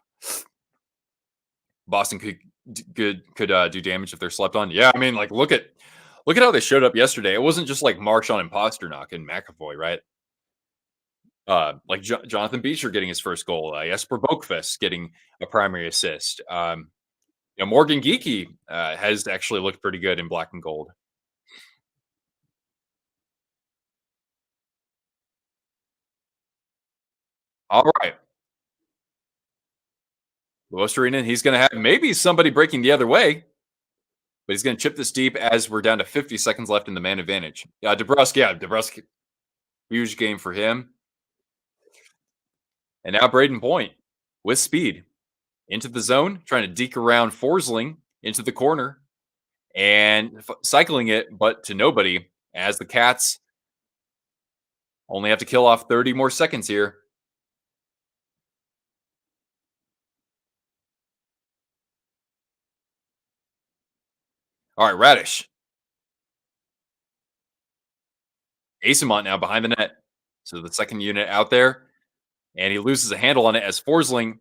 Boston could do damage if they're slept on. Yeah, I mean, like look at how they showed up yesterday. It wasn't just like Marchand and Pasternak and McAvoy, right? Like Jonathan Beecher getting his first goal. Jesper Boqvist getting a primary assist. Morgan Geekie has actually looked pretty good in black and gold. All right. Luostarinen, he's going to have maybe somebody breaking the other way, but he's going to chip this deep as we're down to 50 seconds left in the man advantage. DeBrusk, huge game for him. And now Braden Point with speed into the zone, trying to deke around Forsling into the corner and cycling it, but to nobody as the Cats only have to kill off 30 more seconds here. All right, Radish. Asimont now behind the net. So the second unit out there, and he loses a handle on it as Forsling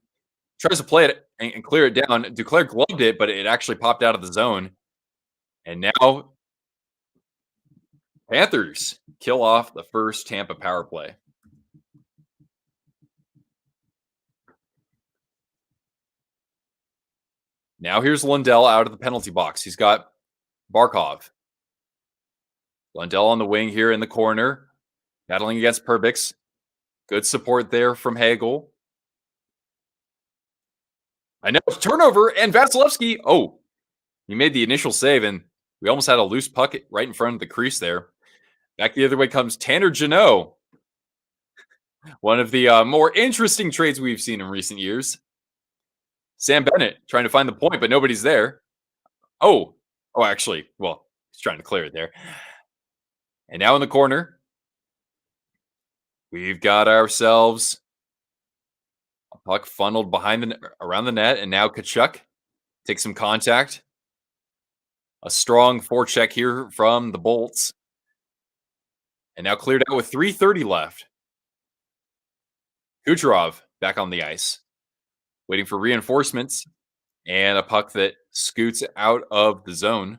tries to play it and clear it down. Duclair gloved it, but it actually popped out of the zone. And now Panthers kill off the first Tampa power play. Now here's Lundell out of the penalty box. He's got Barkov. Lundell on the wing here in the corner, battling against Perbix. Good support there from Hagel. I know, turnover, and Vasilevskiy. Oh, he made the initial save, and we almost had a loose puck right in front of the crease there. Back the other way comes Tanner Jeannot. One of the more interesting trades we've seen in recent years. Sam Bennett trying to find the point, but nobody's there. Oh, actually, well, he's trying to clear it there. And now in the corner, we've got ourselves a puck funneled around the net, and now Tkachuk takes some contact. A strong forecheck here from the Bolts. And now cleared out with 3:30 left. Kucherov back on the ice, waiting for reinforcements, and a puck that scoots out of the zone.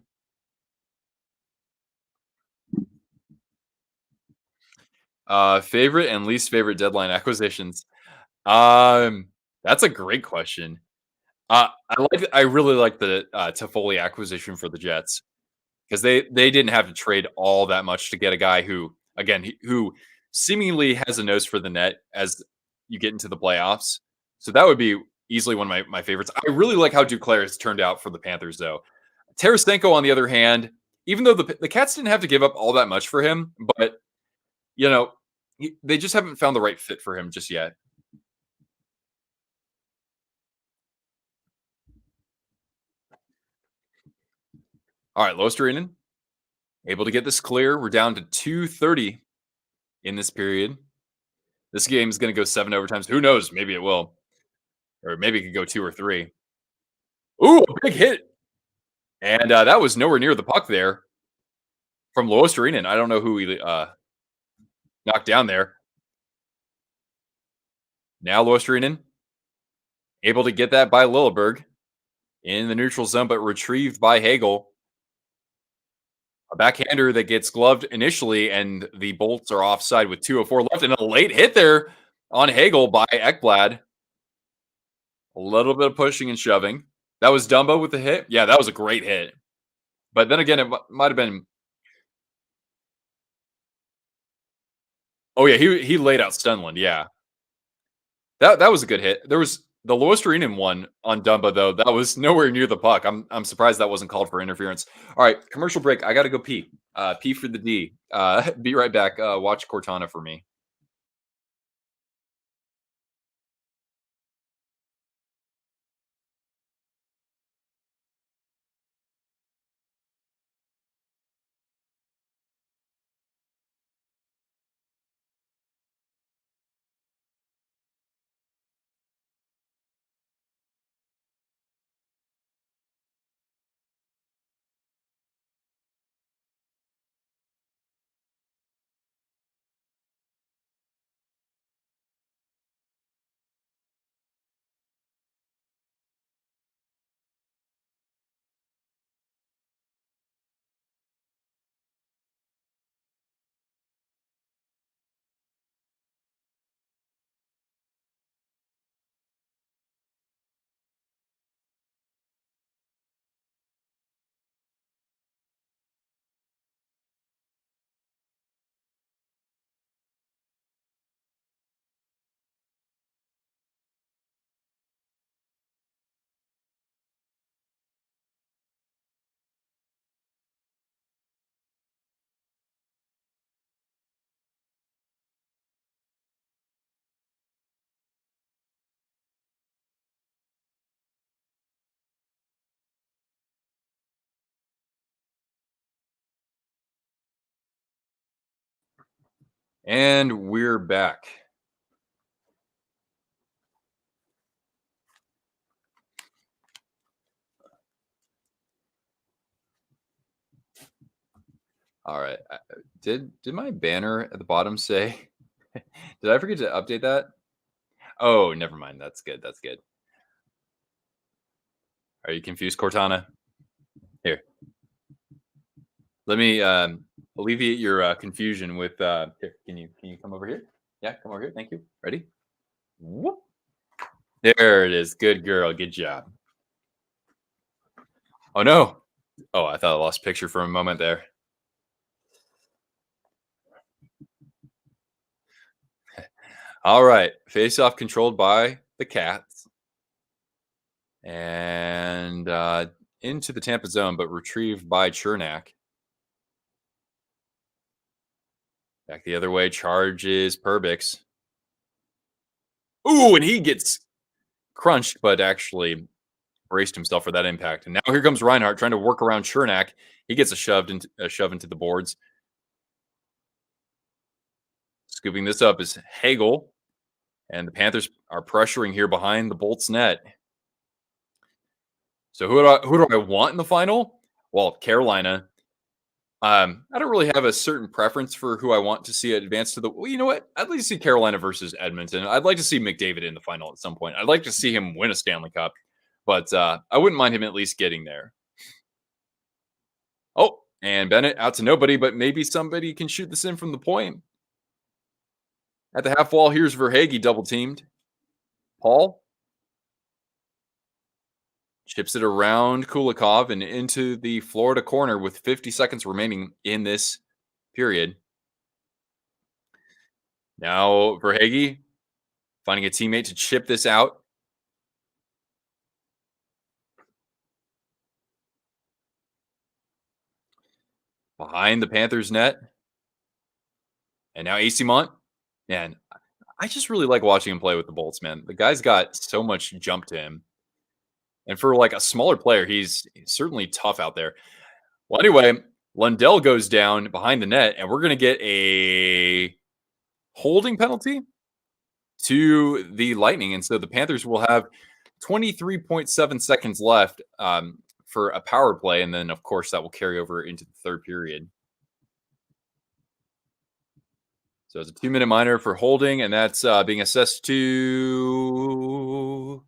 Favorite and least favorite deadline acquisitions. That's a great question. I really like the Toffoli acquisition for the Jets because they didn't have to trade all that much to get a guy who again, who seemingly has a nose for the net as you get into the playoffs. So that would be easily one of my favorites. I really like how Duclair has turned out for the Panthers, though. Tarasenko, on the other hand, even though the Cats didn't have to give up all that much for him, but you know, they just haven't found the right fit for him just yet. All right, Losterinen able to get this clear. We're down to 2:30 in this period. This game is going to go 7 overtimes. Who knows? Maybe it will, or maybe it could go 2 or 3. Ooh, a big hit, and that was nowhere near the puck there from Losterinen. I don't know who he knocked down there. Now Losterinen able to get that by Lilleberg in the neutral zone, but retrieved by Hagel. A backhander that gets gloved initially, and the Bolts are offside with 2:04 left, and a late hit there on Hagel by Ekblad. A little bit of pushing and shoving. That was Dumbo with the hit. Yeah, that was a great hit. But then again, it might have been. Oh yeah, he laid out Stunland. Yeah, that was a good hit. There was the Losterinen one on Dumba though. That was nowhere near the puck. I'm surprised that wasn't called for interference. All right, commercial break. I got to go pee. Pee for the D. Be right back. Watch Cortana for me. And we're back. All right. Did my banner at the bottom say? Did I forget to update that? Oh, never mind. That's good. That's good. Are you confused, Cortana? Here, let me alleviate your confusion with. Here, can you come over here? Yeah, come over here. Thank you. Ready? Whoop. There it is. Good girl. Good job. Oh no. Oh, I thought I lost picture for a moment there. All right. Face off controlled by the Cats. And into the Tampa zone, but retrieved by Chernak. Back the other way, charges Perbix. Ooh, and he gets crunched, but actually braced himself for that impact. And now here comes Reinhardt trying to work around Chernak. He gets a shove into the boards. Scooping this up is Hagel, and the Panthers are pressuring here behind the Bolts net. So who do I want in the final? Well, Carolina. I don't really have a certain preference for who I want to see advance to the. Well, you know what? I'd like to see Carolina versus Edmonton. I'd like to see McDavid in the final at some point. I'd like to see him win a Stanley Cup, but I wouldn't mind him at least getting there. Oh, and Bennett out to nobody, but maybe somebody can shoot this in from the point. At the half wall, here's Verhage double teamed. Paul chips it around Kulikov and into the Florida corner with 50 seconds remaining in this period. Now Verhage finding a teammate to chip this out behind the Panthers net. And now AC Mont. Man, I just really like watching him play with the Bolts, man. The guy's got so much jump to him. And for like a smaller player, he's certainly tough out there. Well, anyway, Lundell goes down behind the net, and we're going to get a holding penalty to the Lightning. And so the Panthers will have 23.7 seconds left for a power play. And then, of course, that will carry over into the third period. So it's a 2-minute minor for holding, and that's being assessed to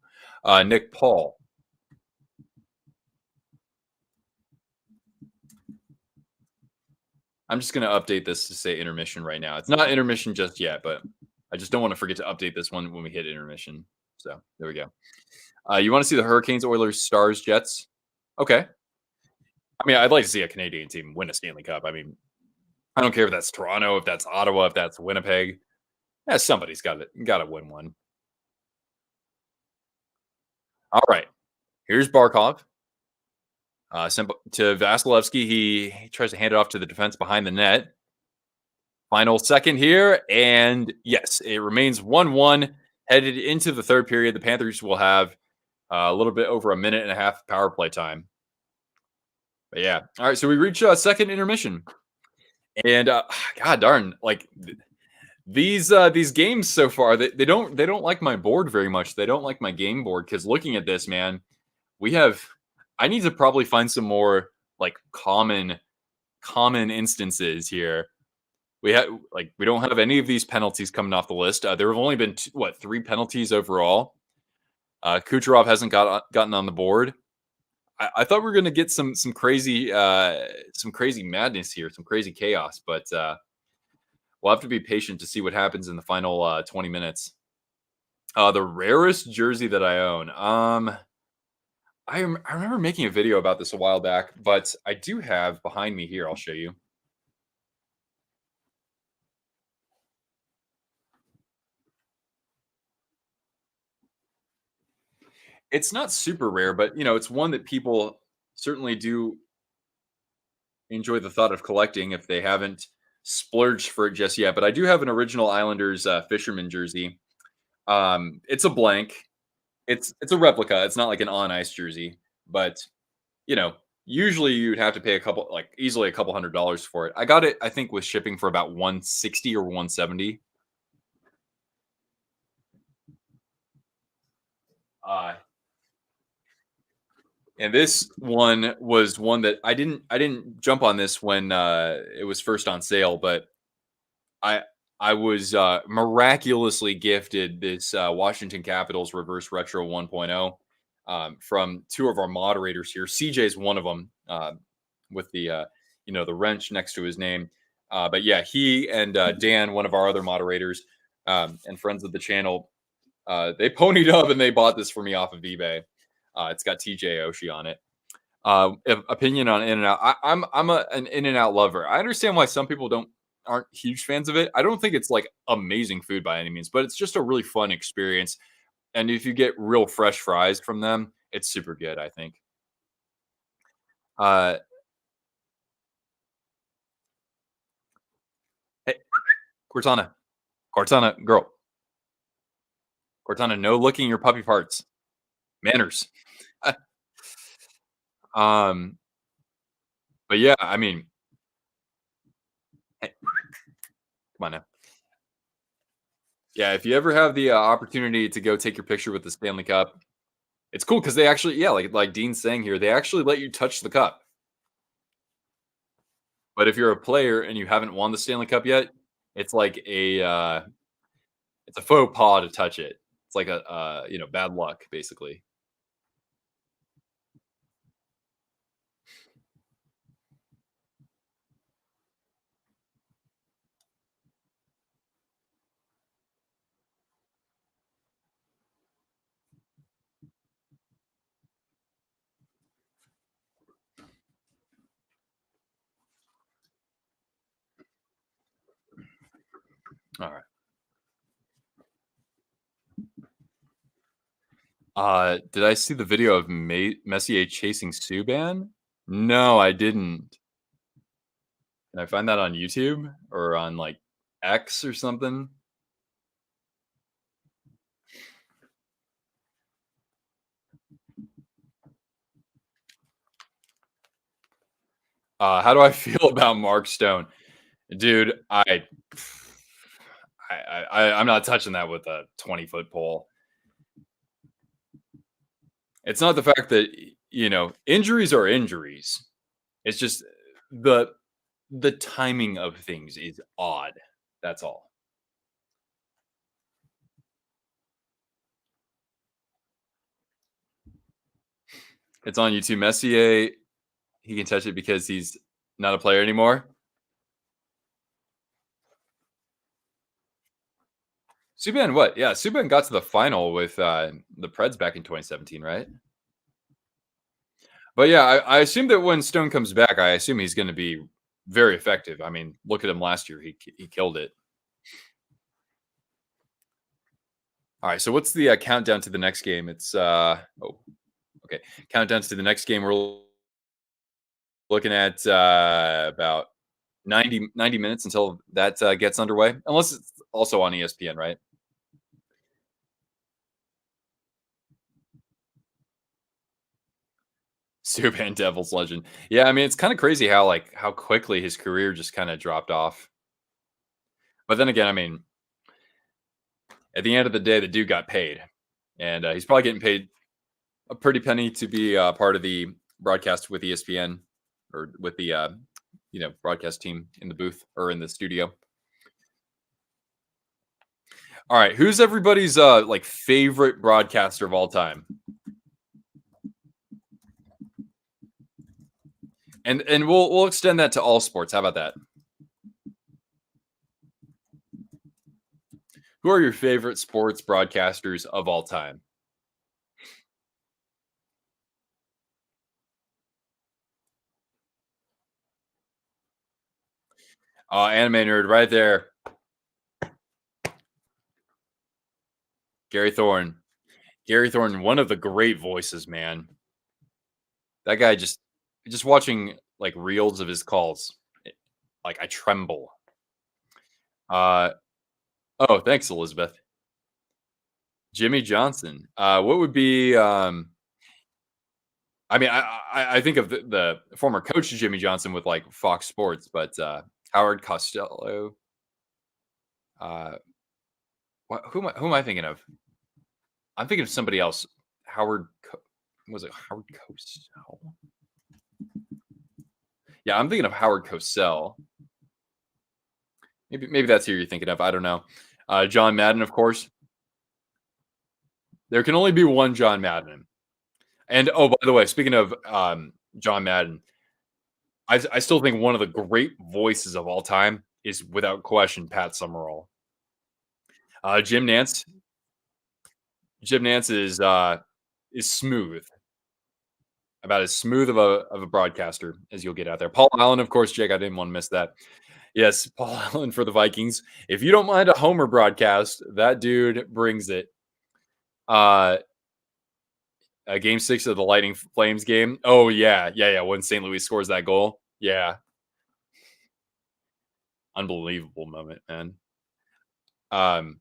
Nick Paul. I'm just going to update this to say intermission right now. It's not intermission just yet, but I just don't want to forget to update this one when we hit intermission. So there we go. You want to see the Hurricanes, Oilers, Stars, Jets? Okay. I mean, I'd like to see a Canadian team win a Stanley Cup. I mean, I don't care if that's Toronto, if that's Ottawa, if that's Winnipeg. Yeah, somebody's got to win one. All right. Here's Barkov. Sent to Vasilevskiy. He tries to hand it off to the defense behind the net. Final second here. And yes, it remains 1-1 headed into the third period. The Panthers will have a little bit over a minute and a half power play time. But yeah. All right. So we reach second intermission. And God darn, like these games so far, they don't like my board very much. They don't like my game board because looking at this, man, I need to probably find some more like common instances here. We don't have any of these penalties coming off the list. There have only been 3 penalties overall. Kucherov hasn't gotten on the board. I thought we were going to get some crazy madness here, some crazy chaos, but we'll have to be patient to see what happens in the final 20 minutes. The rarest jersey that I own. I remember making a video about this a while back, but I do have behind me here. I'll show you. It's not super rare, but it's one that people certainly do enjoy the thought of collecting if they haven't splurged for it just yet. But I do have an original Islanders fisherman jersey. It's a blank. It's a replica. It's not like an on ice jersey, but you know, usually you'd have to pay easily a couple $100s for it. I got it, I think, with shipping for about 160 or 170. Uh, and this one was one that I didn't jump on this when it was first on sale, but I I was miraculously gifted this Washington Capitals reverse retro 1.0 from 2 of our moderators here. CJ's one of them with the the wrench next to his name. But yeah, he and Dan, one of our other moderators and friends of the channel, they ponied up and they bought this for me off of eBay. It's got TJ Oshie on it. Opinion on In and Out. I'm an In and Out lover. I understand why some people aren't huge fans of it. I don't think it's like amazing food by any means, but it's just a really fun experience. And if you get real fresh fries from them, it's super good, I think. Uh, hey, Cortana, girl, Cortana, no licking your puppy parts, manners. um, but yeah, I mean, hey, come on now. Yeah, if you ever have the opportunity to go take your picture with the Stanley Cup, it's cool because they actually, yeah, like Dean's saying here, they actually let you touch the cup. But if you're a player and you haven't won the Stanley Cup yet, it's like it's a faux pas to touch it. It's like a bad luck basically. All right. Did I see the video of Messier chasing Subban? No, I didn't. Can I find that on YouTube or on, like, X or something? How do I feel about Mark Stone? Dude, I'm not touching that with a 20-foot pole. It's not the fact that, injuries are injuries. It's just the the timing of things is odd. That's all. It's on YouTube. Messier, he can touch it because he's not a player anymore. Subban, what? Yeah, Subban got to the final with the Preds back in 2017, right? But yeah, I assume that when Stone comes back, I assume he's going to be very effective. I mean, look at him last year; he killed it. All right, so what's the countdown to the next game? It's okay, countdown to the next game. We're looking at about 90 minutes until that gets underway, unless it's also on ESPN, right? Subban Devils legend. Yeah, I mean, it's kind of crazy how quickly his career just kind of dropped off. But then again, I mean, at the end of the day, the dude got paid, and he's probably getting paid a pretty penny to be part of the broadcast with ESPN or with the broadcast team in the booth or in the studio. All right, who's everybody's like favorite broadcaster of all time? And we'll extend that to all sports. How about that? Who are your favorite sports broadcasters of all time? Anime nerd right there. Gary Thorne. Gary Thorne, one of the great voices, man. That guy just watching like reels of his calls, like I tremble. Uh oh, thanks, Elizabeth. Jimmy Johnson. What would be I mean, I think of the former coach Jimmy Johnson with like Fox Sports, but Howard Costello. Uh who am I thinking of? I'm thinking of somebody else. Howard was it Howard Cosell? Yeah, I'm thinking of Howard Cosell. Maybe that's who you're thinking of. I don't know. John Madden, of course. There can only be one John Madden. And oh, by the way, speaking of John Madden, I still think one of the great voices of all time is without question Pat Summerall. Jim Nance. Jim Nance is smooth, about as smooth of a broadcaster as you'll get out there. Paul Allen, of course, Jake. I didn't want to miss that. Yes, Paul Allen for the Vikings. If you don't mind a homer broadcast, that dude brings it. Uh, Game 6 of the Lightning Flames game. Oh yeah. When St. Louis scores that goal, yeah, unbelievable moment, man. Um,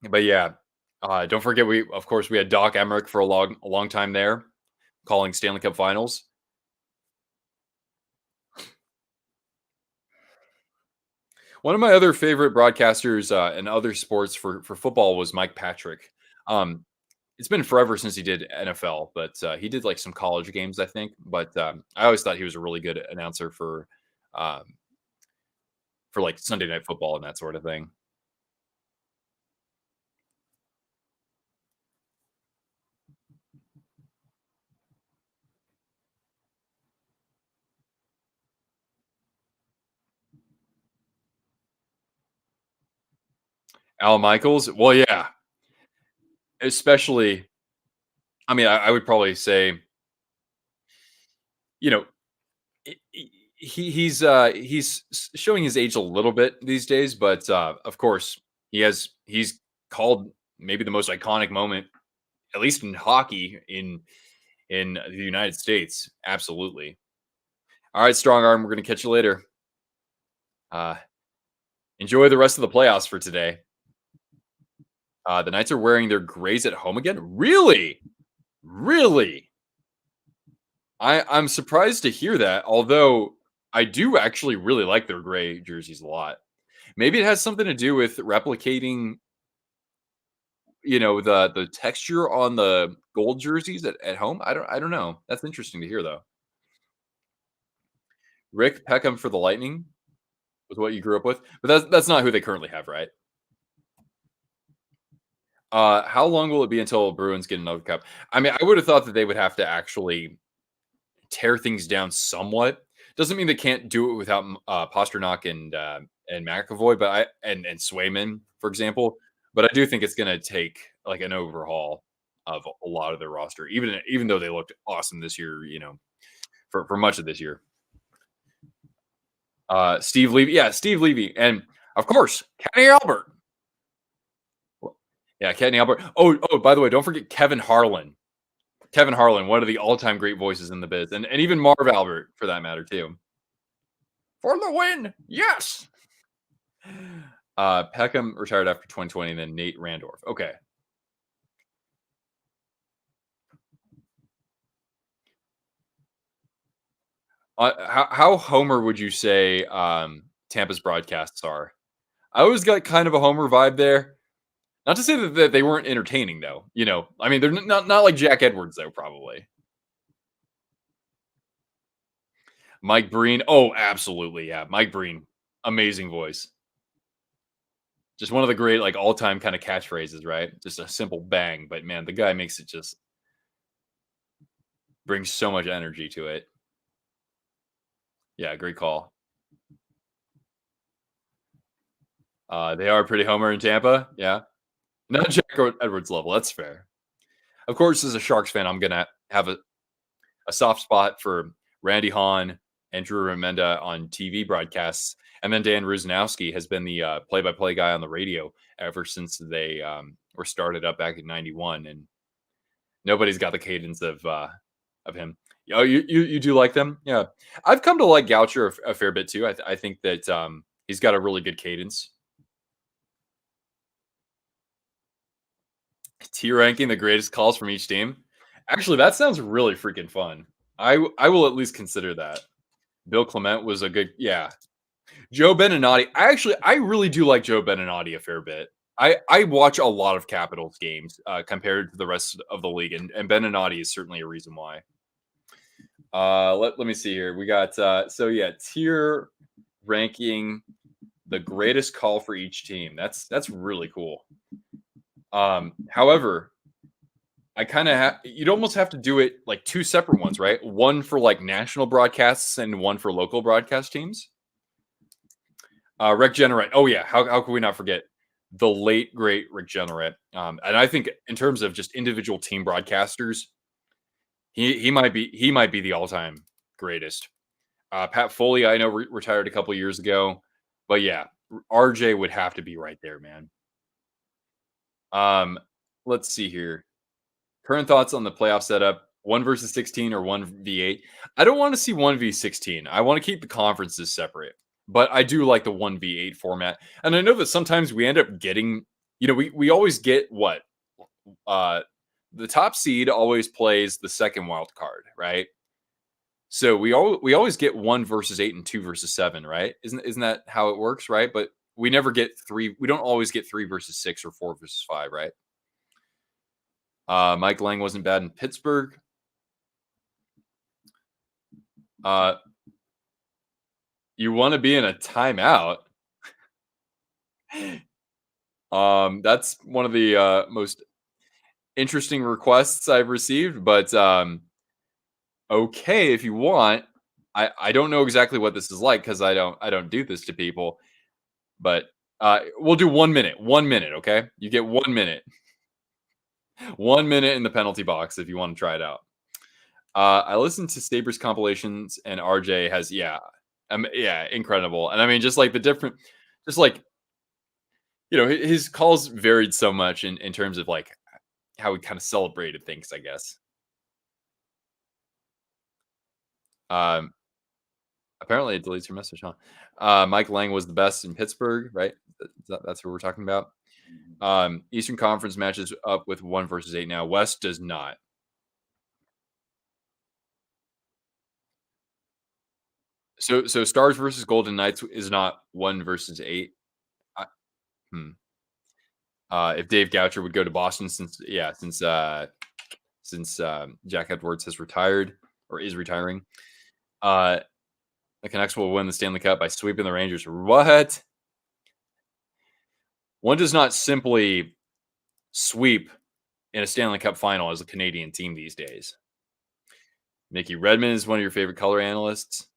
but yeah, don't forget we of course we had Doc Emmerich for a long time there, calling Stanley Cup Finals. One of my other favorite broadcasters in other sports for football was Mike Patrick. Um, it's been forever since he did NFL, but he did like some college games, I think. But I always thought he was a really good announcer um, for like Sunday Night Football and that sort of thing. Al Michaels, well, yeah, especially. I mean, I would probably say, you know, he's showing his age a little bit these days, but of course he's called maybe the most iconic moment at least in hockey in the United States. Absolutely. All right, strong arm. We're gonna catch you later. Uh, enjoy the rest of the playoffs for today. The Knights are wearing their grays at home again. Really, really. I'm surprised to hear that. Although I do actually really like their gray jerseys a lot. Maybe it has something to do with replicating, the texture on the gold jerseys at home. I don't know. That's interesting to hear though. Rick Peckham for the Lightning was what you grew up with, but that's not who they currently have, right? How long will it be until Bruins get another cup? I mean, I would have thought that they would have to actually tear things down somewhat. Doesn't mean they can't do it without Pasternak and McAvoy, but and Swayman, for example. But I do think it's going to take like an overhaul of a lot of their roster, even though they looked awesome this year. For much of this year. Steve Levy, yeah, Steve Levy, and of course Kenny Albert. Yeah, Kenny Albert. Oh, by the way, don't forget Kevin Harlan. Kevin Harlan, one of the all-time great voices in the biz, and even Marv Albert for that matter too. For the win, yes. Peckham retired after 2020, and then Nate Randorf. Okay. How homer would you say Tampa's broadcasts are? I always got kind of a homer vibe there. Not to say that they weren't entertaining, though. I mean, they're not like Jack Edwards, though. Probably Mike Breen. Oh, absolutely, yeah, Mike Breen, amazing voice. Just one of the great like all time kind of catchphrases, right? Just a simple bang, but man, the guy makes it just brings so much energy to it. Yeah, great call. They are pretty homer in Tampa. Yeah, not Jack Edwards level. That's fair. Of course, as a Sharks fan, I'm gonna have a soft spot for Randy Hahn and Drew Remenda on TV broadcasts. And then Dan Rusanowski has been the play-by-play guy on the radio ever since they were started up back in '91. And nobody's got the cadence of him. Oh, you do like them? Yeah, I've come to like Goucher a fair bit too. I think that he's got a really good cadence. T ranking the greatest calls from each team. Actually, that sounds really freaking fun. I will at least consider that. Bill Clement was a good, yeah. Joe Beninati. I really do like Joe Beninati a fair bit. I watch a lot of Capitals games compared to the rest of the league, and Beninati is certainly a reason why. Let me see here. We got so yeah, tier ranking the greatest call for each team. That's really cool. However, I kind of you'd almost have to do it like two separate ones, right? One for like national broadcasts and one for local broadcast teams. Rick Generate. Oh yeah, how can we not forget the late great Rick Generate? And I think in terms of just individual team broadcasters, he might be the all time greatest. Pat Foley, I know retired a couple years ago, but yeah, RJ would have to be right there, man. Let's see here. Current thoughts on the playoff setup: 1 versus 16 or 1v8. I don't want to see 1v16. I want to keep the conferences separate, but I do like the 1v8 format. And I know that sometimes we end up getting, we always get what uh the top seed always plays the second wild card, right? So we always get 1 versus 8 and 2 versus 7, right? Isn't that how it works, right? But we never get three. We don't always get 3 versus 6 or 4 versus 5, right? Mike Lang wasn't bad in Pittsburgh. You want to be in a timeout? That's one of the most interesting requests I've received, but okay if you want. I don't know exactly what this is like because I don't do this to people, but we'll do 1 minute. 1 minute, okay? You get 1 minute. 1 minute in the penalty box if you want to try it out. I listened to Sabres compilations, and RJ has yeah, incredible. And I mean, just like the different, just like his calls varied so much in terms of like how we kind of celebrated things, I guess. Um, Apparently it deletes your message, huh? Mike Lang was the best in Pittsburgh, right? That's what we're talking about. Eastern Conference matches up with 1 versus 8 now. West does not. So Stars versus Golden Knights is not 1 versus 8. I, hmm. If Dave Goucher would go to Boston, since Jack Edwards has retired or is retiring, uh, the Canucks will win the Stanley Cup by sweeping the Rangers. What? One does not simply sweep in a Stanley Cup final as a Canadian team these days. Mickey Redmond is one of your favorite color analysts.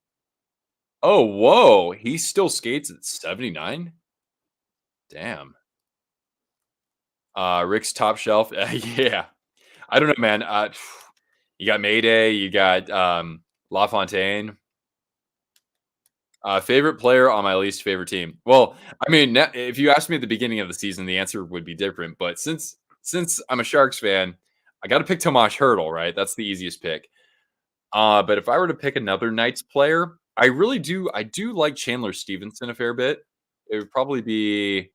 Oh, whoa. He still skates at 79? Damn. Rick's top shelf. Yeah. I don't know, man. You got Mayday, you got LaFontaine. Favorite player on my least favorite team. Well, I mean, if you asked me at the beginning of the season, the answer would be different. But since I'm a Sharks fan, I got to pick Tomas Hertl, right? That's the easiest pick. But if I were to pick another Knights player, I do like Chandler Stevenson a fair bit. It would probably be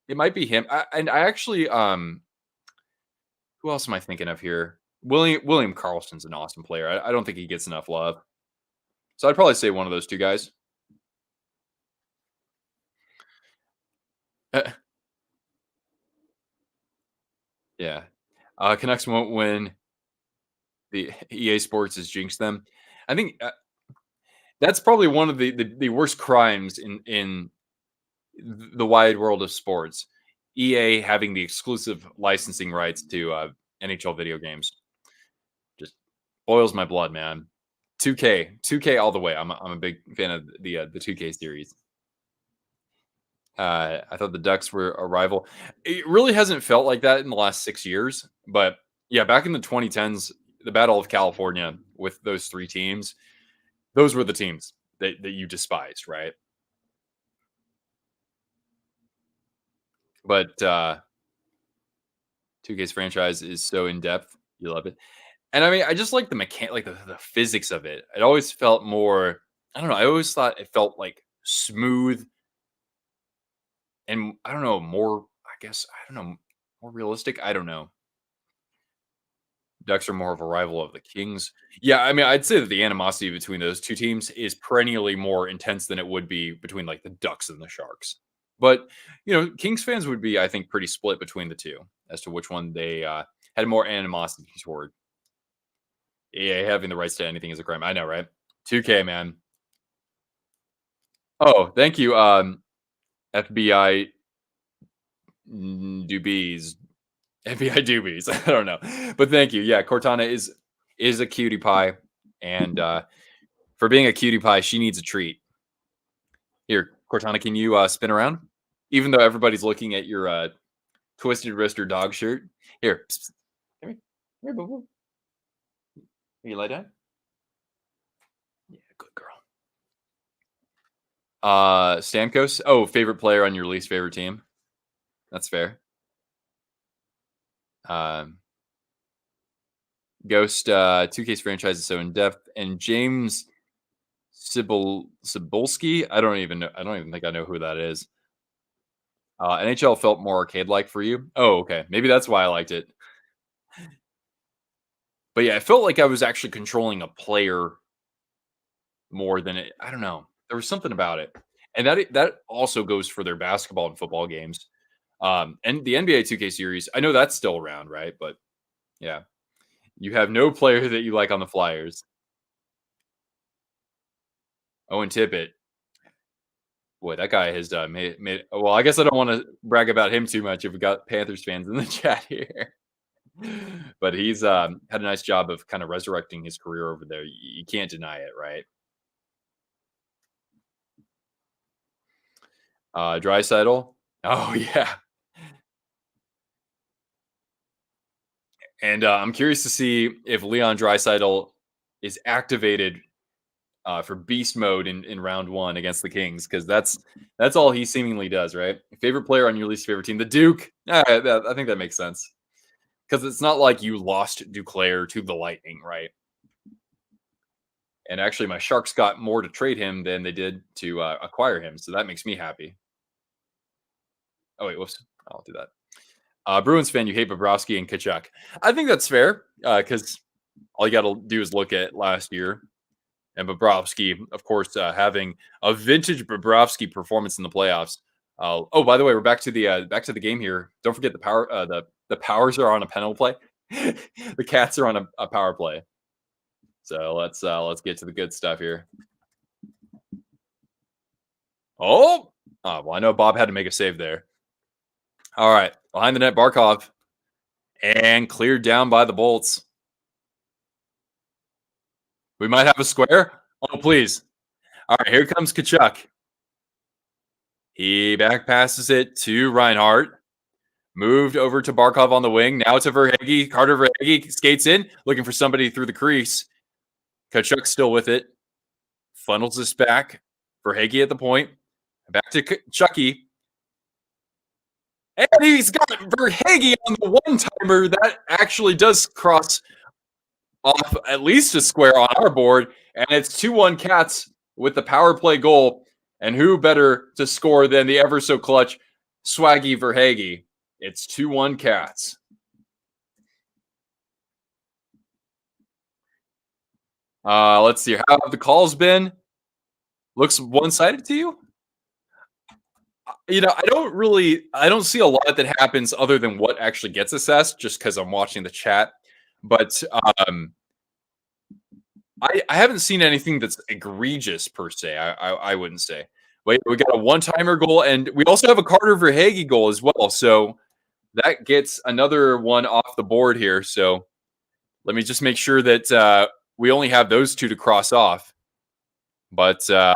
it might be him. And I actually who else am I thinking of here? William Carlson's an awesome player. I don't think he gets enough love. So I'd probably say one of those two guys. Yeah. Canucks won't win. The EA Sports has jinxed them. I think that's probably one of the worst crimes in the wide world of sports. EA having the exclusive licensing rights to NHL video games just boils my blood, man. 2K all the way. I'm a big fan of the 2K series. I thought the Ducks were a rival. It really hasn't felt like that in the last 6 years, but yeah, back in the 2010s, the Battle of California with those three teams, those were the teams that you despised, right? But 2K's franchise is so in depth, you love it. And I mean, I just like the like the physics of it. It always felt more. I don't know. I always thought it felt like smooth and I don't know more. I guess I don't know more realistic. I don't know. Ducks are more of a rival of the Kings. Yeah, I mean, I'd say that the animosity between those two teams is perennially more intense than it would be between like the Ducks and the Sharks. But Kings fans would be, I think, pretty split between the two as to which one they had more animosity toward. Yeah, having the rights to anything is a crime. I know, right? 2K, man. Oh, thank you, FBI doobies. FBI doobies. I don't know, but thank you. Yeah, Cortana is a cutie pie, and for being a cutie pie, she needs a treat. Here, Cortana, can you spin around? Even though everybody's looking at your twisted wrist or dog shirt. Here, psst, psst. Come here, boo boo. You lie down. Yeah, good girl. Stamkos. Oh, favorite player on your least favorite team. That's fair. Um, Ghost 2K's franchise is so in depth, and James Cibulski. I don't even know. I don't even think I know who that is. NHL felt more arcade like for you. Oh, okay. Maybe that's why I liked it. But yeah, I felt like I was actually controlling a player more than it. I don't know. There was something about it, and that also goes for their basketball and football games. And the NBA 2K series. I know that's still around, right? But yeah, you have no player that you like on the Flyers. Owen Tippett. Boy, that guy has made. Well, I guess I don't want to brag about him too much if we got Panthers fans in the chat here. But he's had a nice job of kind of resurrecting his career over there. You can't deny it, right? Draisaitl. Oh yeah, and I'm curious to see if Leon Draisaitl is activated for beast mode in round one against the Kings because that's all he seemingly does, right? Favorite player on your least favorite team, the Duke. I think that makes sense. because it's not like you lost Duclair to the Lightning, right? And actually, my Sharks got more to trade him than they did to acquire him, so that makes me happy. Oh wait, whoops, I'll do that. Bruins fan, you hate Bobrovsky and Kachuk. I think that's fair because all you got to do is look at last year and Bobrovsky, of course, having a vintage Bobrovsky performance in the playoffs. Oh, by the way, we're back to the game here. Don't forget the Powers are on a penalty play. The Cats are on a power play. So let's get to the good stuff here. Well, I know Bob had to make a save there. All right, behind the net, Barkov, and cleared down by the Bolts. We might have a square. Oh, please. All right, here comes Kachuk. He back passes it to Reinhardt. Moved over to Barkov on the wing. Now to Verhaeghe. Carter Verhaeghe skates in, looking for somebody through the crease. Kachuk still with it. Funnels this back. Verhaeghe at the point. Back to Chucky. And he's got Verhaeghe on the one-timer. That actually does cross off at least a square on our board. And it's 2-1 Cats with the power play goal. And who better to score than the ever so clutch Swaggy Verhaeghe? It's 2-1 Cats. Let's see. How have the calls been? Looks one-sided to you? I don't see a lot that happens other than what actually gets assessed just because I'm watching the chat. But I haven't seen anything that's egregious per se. I wouldn't say. Wait, we got a one-timer goal, and we also have a Carter Verhaeghe goal as well. So that gets another one off the board here. So let me just make sure that we only have those two to cross off. But yeah,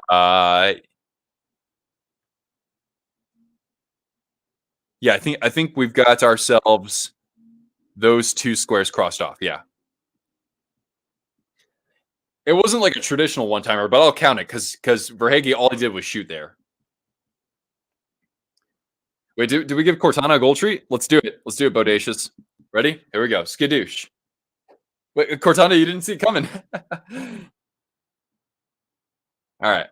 I think we've got ourselves those two squares crossed off. Yeah. It wasn't like a traditional one-timer, but I'll count it because Verhaeghe, all he did was shoot there. Wait, do we give Cortana a goal treat? Let's do it. Let's do it, Bodacious. Ready? Here we go. Skadoosh. Wait, Cortana, you didn't see it coming. All right.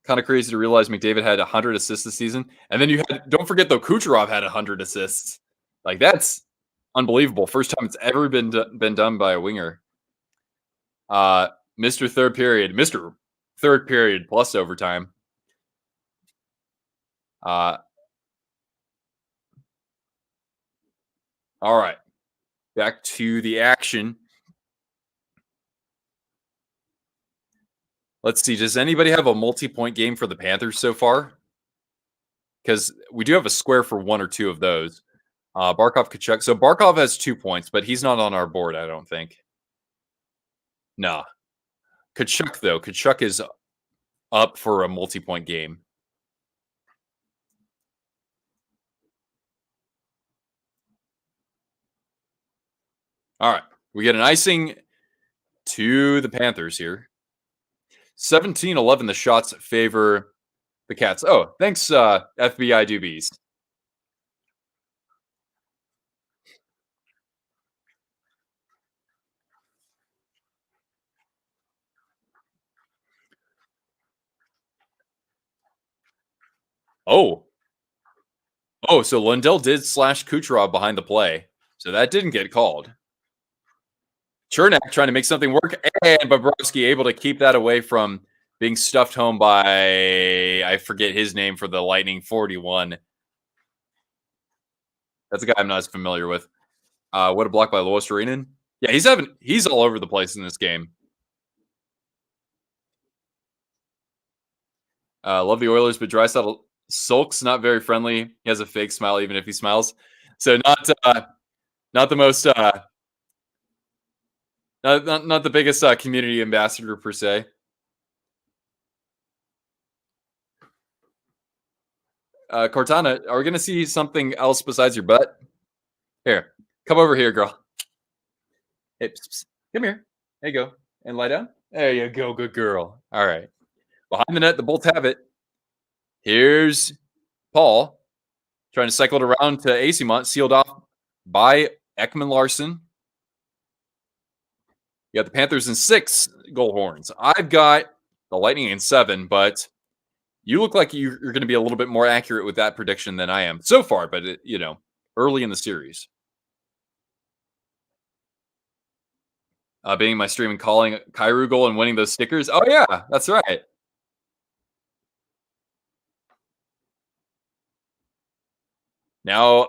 Kind of crazy to realize McDavid had 100 assists this season. And then don't forget though, Kucherov had 100 assists. Like that's unbelievable. First time it's ever been done by a winger. Mr. Third Period plus overtime. All right. Back to the action. Let's see. Does anybody have a multi-point game for the Panthers so far? Because we do have a square for one or two of those. Barkov Kachuk. So Barkov has 2 points, but he's not on our board, I don't think. No. Kachuk, though. Kachuk is up for a multi-point game. All right. We get an icing to the Panthers here. 17-11, the shots favor the Cats. Oh, thanks, FBI Doobies. Oh, so Lundell did slash Kucherov behind the play. So that didn't get called. Chernak trying to make something work, and Bobrovsky able to keep that away from being stuffed home by, I forget his name for the Lightning, 41. That's a guy I'm not as familiar with. What a block by Lois Arenen. Yeah, he's all over the place in this game. Love the Oilers, but Draisaitl sulks, not very friendly. He has a fake smile even if he smiles. So not the most not the biggest community ambassador per se. Cortana, are we going to see something else besides your butt? Here, come over here, girl. Hey, psst, psst. Come here. There you go. And lie down. There you go. Good girl. All right. Behind the net, the Bolts have it. Here's Paul trying to cycle it around to Asimont, sealed off by Ekman Larson. You got the Panthers in 6 goal horns. I've got the Lightning in 7, but you look like you're going to be a little bit more accurate with that prediction than I am so far, but early in the series. Being my stream and calling Kyrou goal and winning those stickers. Oh, yeah, that's right. Now,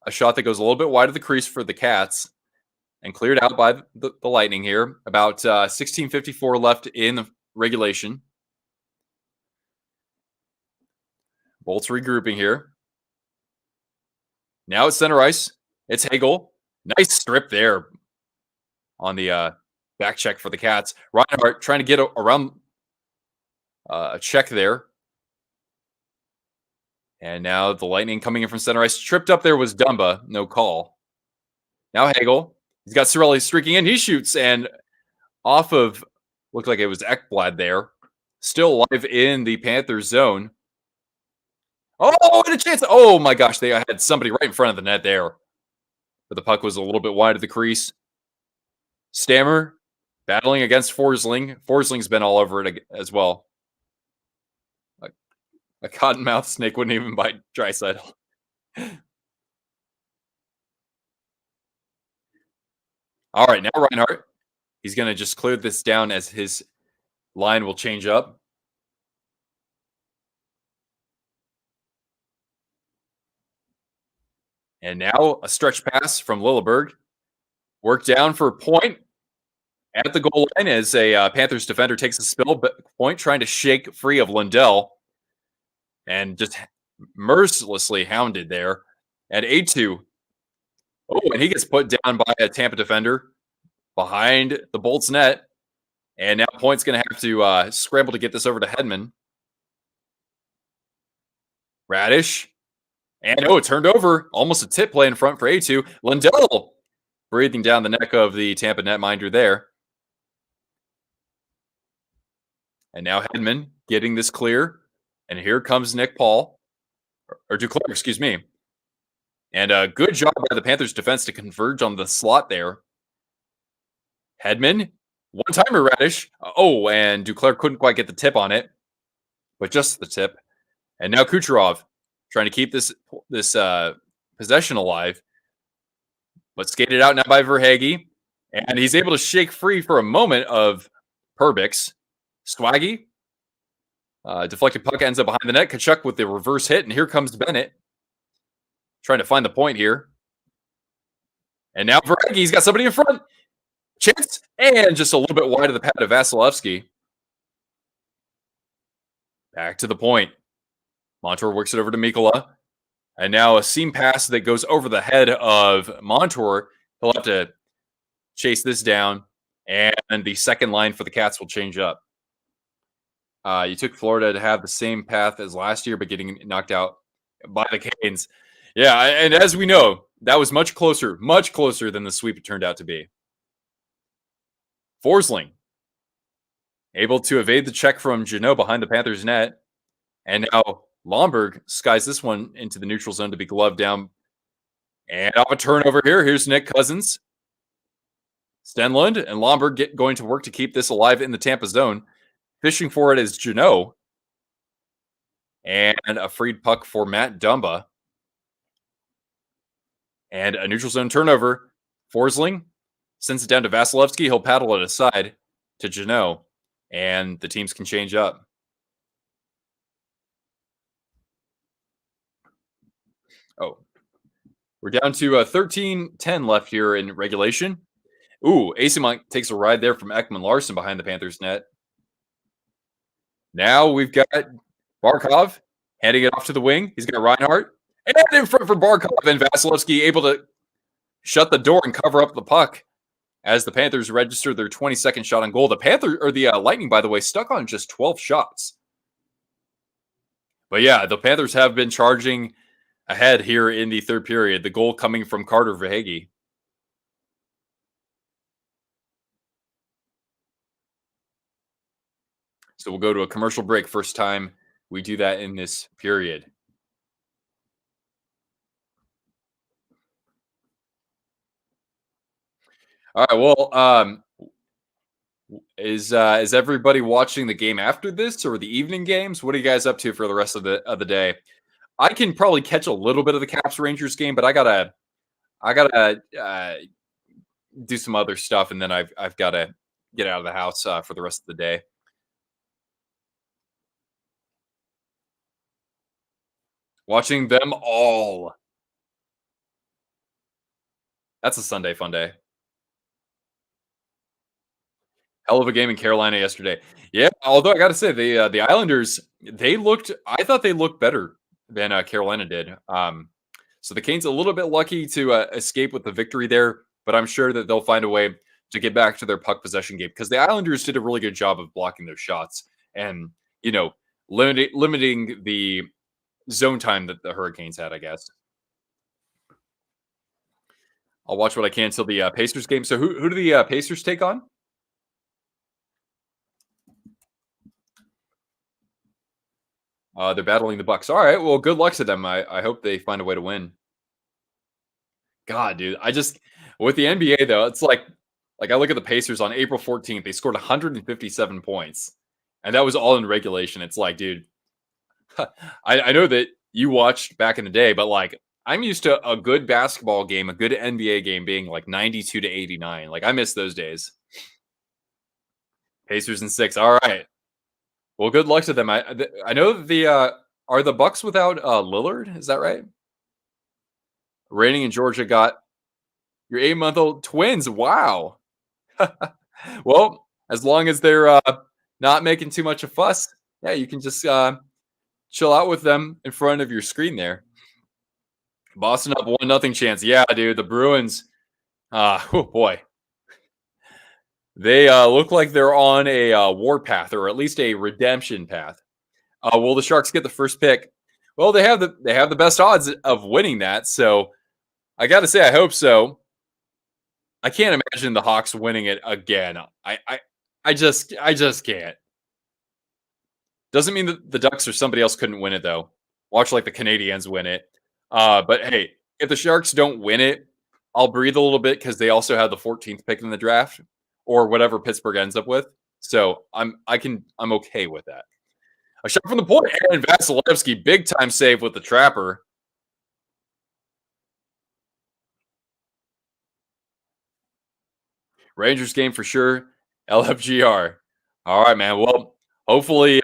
a shot that goes a little bit wide of the crease for the Cats and cleared out by the Lightning here. About 16:54 left in the regulation. Bolts regrouping here. Now it's center ice. It's Hagel. Nice strip there on the back check for the Cats. Reinhart trying to get around a check there. And now the Lightning coming in from center ice. Tripped up there was Dumba. No call. Now Hagel. He's got Cirelli streaking in. He shoots and off of, looked like it was Ekblad there. Still alive in the Panthers zone. Oh, and a chance. Oh my gosh, they had somebody right in front of the net there. But the puck was a little bit wide of the crease. Stammer battling against Forsling. Forsling's been all over it as well. A cottonmouth snake wouldn't even bite Draisaitl. All right, now Reinhart. He's going to just clear this down as his line will change up. And now a stretch pass from Lilleberg. Work down for a point at the goal line as a Panthers defender takes a spill point, trying to shake free of Lundell. And just mercilessly hounded there at 8-2. Oh, and he gets put down by a Tampa defender behind the Bolts net. And now Point's going to have to scramble to get this over to Hedman. Radish. And it turned over. Almost a tip play in front for A2. Lundell breathing down the neck of the Tampa netminder there. And now Hedman getting this clear. And here comes Nick Paul. Or Duclair, excuse me. And a good job by the Panthers defense to converge on the slot there. Hedman. One-timer Radish. Oh, and Duclair couldn't quite get the tip on it. But just the tip. And now Kucherov trying to keep this possession alive. But skated out now by Verhaeghe. And he's able to shake free for a moment of Perbix. Swaggy. Deflected puck ends up behind the net. Tkachuk with the reverse hit. And here comes Bennett. Trying to find the point here. And now Verhaeghe's got somebody in front. Chance. And just a little bit wide of the pad of Vasilevskiy. Back to the point. Montour works it over to Mikkola. And now a seam pass that goes over the head of Montour. He'll have to chase this down. And the second line for the Cats will change up. You took Florida to have the same path as last year, but getting knocked out by the Canes. Yeah, and as we know, that was much closer than the sweep it turned out to be. Forsling able to evade the check from Jeannot behind the Panthers net. And now Lomberg skies this one into the neutral zone to be gloved down. And off a turnover here. Here's Nick Cousins. Stenlund and Lomberg going to work to keep this alive in the Tampa zone. Fishing for it is Jeannot. And a freed puck for Matt Dumba. And a neutral zone turnover. Forsling sends it down to Vasilevskiy. He'll paddle it aside to Jeannot. And the teams can change up. Oh, we're down to 13-10 left here in regulation. Ooh, Asimont takes a ride there from Ekman Larson behind the Panthers net. Now we've got Barkov handing it off to the wing. He's got Reinhart. And in front for Barkov, and Vasilevskiy able to shut the door and cover up the puck as the Panthers register their 22nd shot on goal. The Lightning, by the way, stuck on just 12 shots. But yeah, the Panthers have been charging ahead here in the third period. The goal coming from Carter Verhaeghe. So we'll go to a commercial break. First time we do that in this period. All right. Well, is everybody watching the game after this or the evening games? What are you guys up to for the rest of the day? I can probably catch a little bit of the Caps Rangers game, but I gotta do some other stuff, and then I've got to get out of the house for the rest of the day. Watching them all. That's a Sunday fun day. Hell of a game in Carolina yesterday. Yeah, although I got to say the Islanders I thought they looked better than Carolina did. So the Canes a little bit lucky to escape with the victory there, but I'm sure that they'll find a way to get back to their puck possession game because the Islanders did a really good job of blocking those shots and you know limiting the zone time that the Hurricanes had. I guess I'll watch what I can till the Pacers game. So who do the Pacers take on? They're battling the Bucks. All right. Well, good luck to them. I hope they find a way to win. God, dude, I just with the NBA though, it's like I look at the Pacers on April 14th. They scored 157 points, and that was all in regulation. It's like, dude, I know that you watched back in the day, but like I'm used to a good basketball game, a good NBA game being like 92 to 89. Like I miss those days. Pacers in six. All right. Well, good luck to them. I know that the are the Bucks without Lillard. Is that right? Reigning in Georgia got your 8-month-old twins. Wow. Well, as long as they're not making too much of fuss, yeah, you can just chill out with them in front of your screen there. Boston up 1-0 chance. Yeah, dude, the Bruins. Oh boy, they look like they're on a war path or at least a redemption path. Will the Sharks get the first pick? Well, they have the best odds of winning that. So I got to say, I hope so. I can't imagine the Hawks winning it again. I just can't. Doesn't mean that the Ducks or somebody else couldn't win it though. Watch like the Canadians win it. But hey, if the Sharks don't win it, I'll breathe a little bit because they also have the 14th pick in the draft or whatever Pittsburgh ends up with. So I'm okay with that. A shot from the point, Aaron Vasilevskiy, big time save with the trapper. Rangers game for sure. LFGR. All right, man. Well, hopefully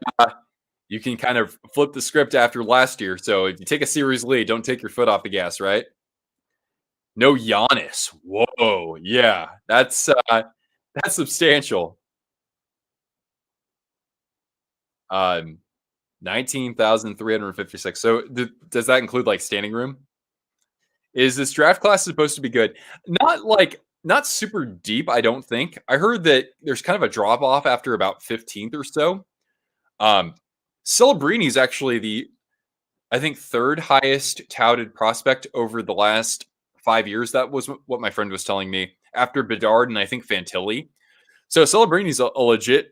you can kind of flip the script after last year. So if you take a series lead, don't take your foot off the gas, right? No Giannis. Whoa, yeah, that's substantial. 19,356. So does that include like standing room? Is this draft class supposed to be good? Not super deep, I don't think. I heard that there's kind of a drop off after about 15th or so. Um, Celebrini is actually the I think third highest touted prospect over the last 5 years. That was what my friend was telling me after Bedard and I think Fantilli. So Celebrini's a legit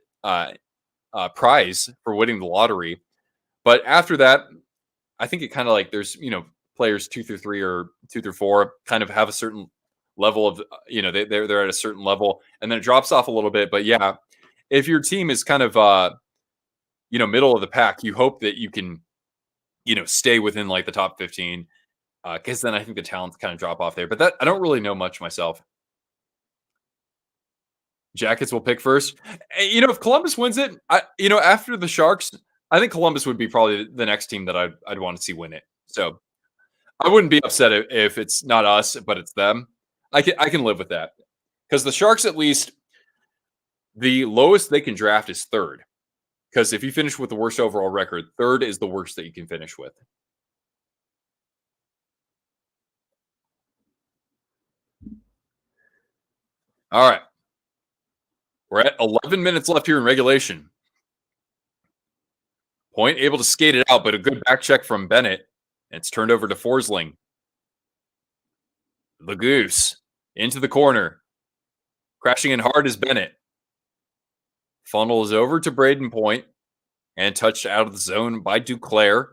prize for winning the lottery. But after that, I think it kind of like there's players 2 through 3 or 2 through 4 kind of have a certain level of they're at a certain level and then it drops off a little bit. But yeah, if your team is kind of middle of the pack, you hope that you can stay within like the top 15 because then I think the talents kind of drop off there. But that I don't really know much myself. Jackets will pick first. If Columbus wins it, after the Sharks, I think Columbus would be probably the next team that I'd want to see win it. So I wouldn't be upset if it's not us, but it's them. I can live with that because the Sharks at least the lowest they can draft is third. Because if you finish with the worst overall record, third is the worst that you can finish with. All right. We're at 11 minutes left here in regulation. Point able to skate it out, but a good back check from Bennett. And it's turned over to Forsling. The Goose into the corner. Crashing in hard is Bennett. Funnel is over to Braden Point and touched out of the zone by Duclair.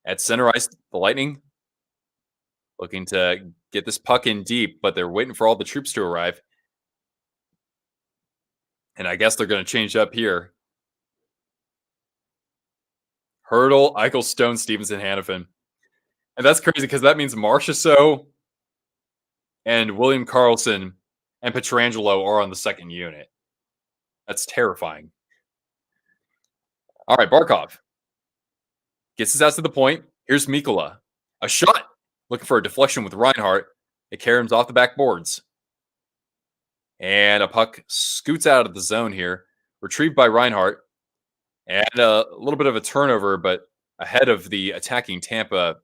At center ice, the Lightning looking to get this puck in deep, but they're waiting for all the troops to arrive. And I guess they're going to change up here. Hurdle, Eichel, Stone, Stevenson, Hannafin. And that's crazy because that means Marchessault and William Karlsson and Pietrangelo are on the second unit. That's terrifying. All right, Barkov gets his ass to the point. Here's Mikkola. A shot. Looking for a deflection with Reinhart. It carries off the backboards. And a puck scoots out of the zone here. Retrieved by Reinhart. And a little bit of a turnover, but ahead of the attacking Tampa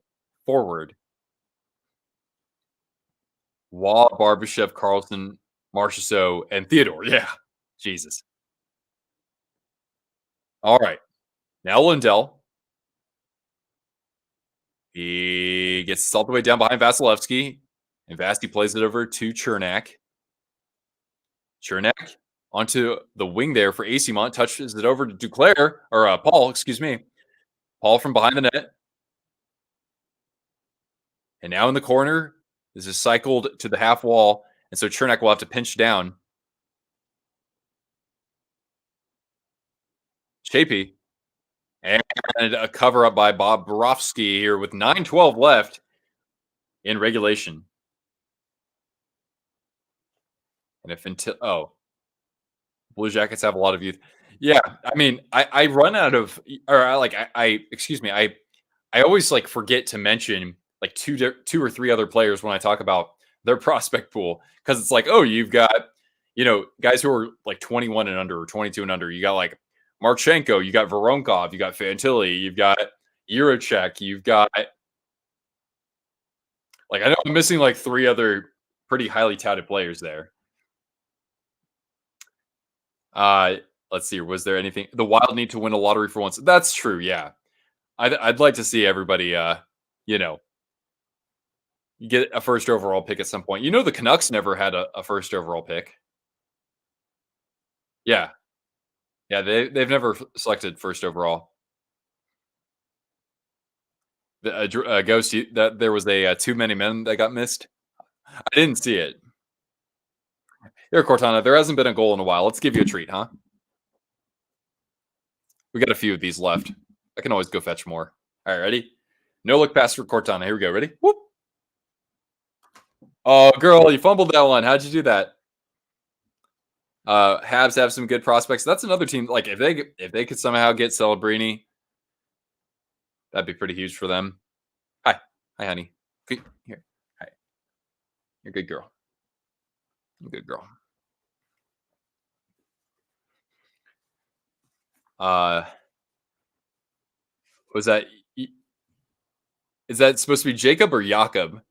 forward. Waugh, Barbashev, Karlsson, Marchessault, and Theodore. Yeah. Jesus. All right. Now Lindell. He gets all the way down behind Vasilevskiy. And Vasti plays it over to Chernak. Chernak onto the wing there for Asimont. Touches it over to Duclair. Or Paul, excuse me. Paul from behind the net. And now in the corner. This is cycled to the half wall. And so Chernak will have to pinch down. Chapey. And a cover up by Bob Borowski here with 9:12 left in regulation. And if until Blue Jackets have a lot of youth. Yeah, I mean, I run out of excuse me, I always like forget to mention like two or three other players when I talk about their prospect pool because it's like, oh, you've got guys who are like 21 and under or 22 and under. You got like Marchenko, you got Voronkov, you got Fantilli, you've got Jiricek, you've got like I know I'm missing like three other pretty highly touted players there. Let's see. Was there anything? The Wild need to win a lottery for once. That's true. Yeah, I'd like to see everybody. Get a first overall pick at some point. The Canucks never had a first overall pick. Yeah, they've never selected first overall. The Ghost that there was a too many men that got missed. I didn't see it. Here, Cortana, there hasn't been a goal in a while. Let's give you a treat, huh? We got a few of these left. I can always go fetch more. All right, ready? No look pass for Cortana. Here we go. Ready? Whoop. Oh, girl, you fumbled that one. How'd you do that? Habs have some good prospects. That's another team. Like if they could somehow get Celebrini, that'd be pretty huge for them. Hi, honey. Here, hi. You're a good girl. You're a good girl. Was that? Is that supposed to be Jacob or Jakob?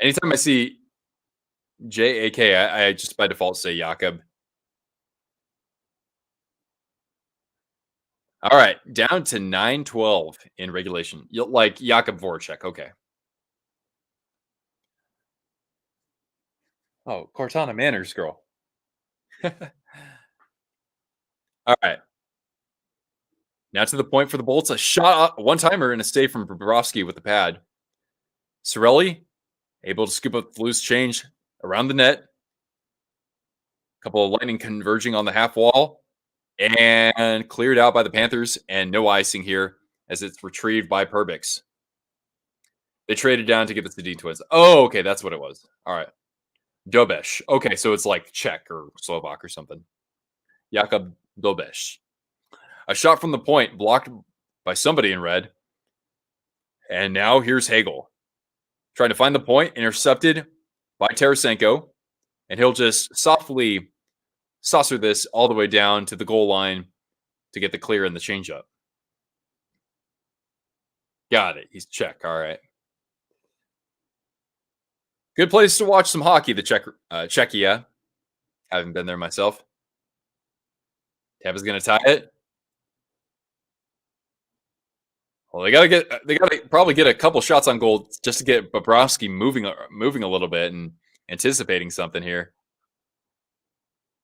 Anytime I see J-A-K, I just by default say Jakob. All right, down to 9:12 in regulation. Like Jakob Voracek, okay. Oh, Cortana Manners, girl. All right. Now to the point for the Bolts. A shot, one-timer, and a stay from Bobrovsky with the pad. Cirelli able to scoop up the loose change around the net. A couple of Lightning converging on the half wall. And cleared out by the Panthers. And no icing here as it's retrieved by Perbix. They traded down to get the Sedin twins. Oh, okay. That's what it was. All right. Dobesh. Okay, so it's like Czech or Slovak or something. Jakub Dobesh. A shot from the point blocked by somebody in red. And now here's Hagel. Trying to find the point, intercepted by Tarasenko. And he'll just softly saucer this all the way down to the goal line to get the clear and the changeup. Got it. He's Czech. All right. Good place to watch some hockey, the Czechia. Haven't been there myself. Tampa's going to tie it. Well, they gotta probably get a couple shots on goal just to get Bobrovsky moving a little bit and anticipating something here.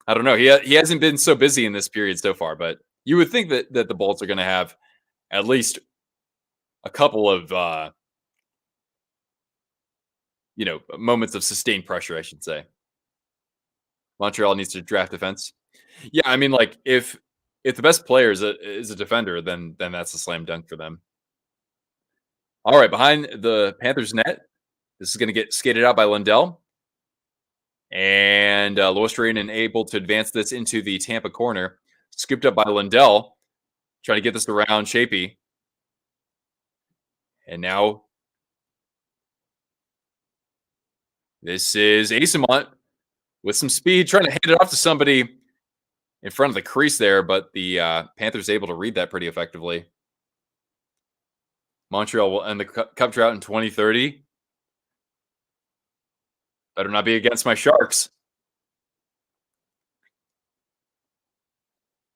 I don't know. He hasn't been so busy in this period so far, but you would think that the Bolts are going to have at least a couple of moments of sustained pressure, I should say. Montreal needs to draft defense. Yeah, I mean, like if the best player is a defender, then that's a slam dunk for them. All right, behind the Panthers net, this is going to get skated out by Lundell, and Luostarinen able to advance this into the Tampa corner, scooped up by Lundell, trying to get this around Shapey, and now this is Asimont with some speed, trying to hand it off to somebody in front of the crease there, but the Panthers able to read that pretty effectively. Montreal will end the cup drought in 2030. Better not be against my Sharks.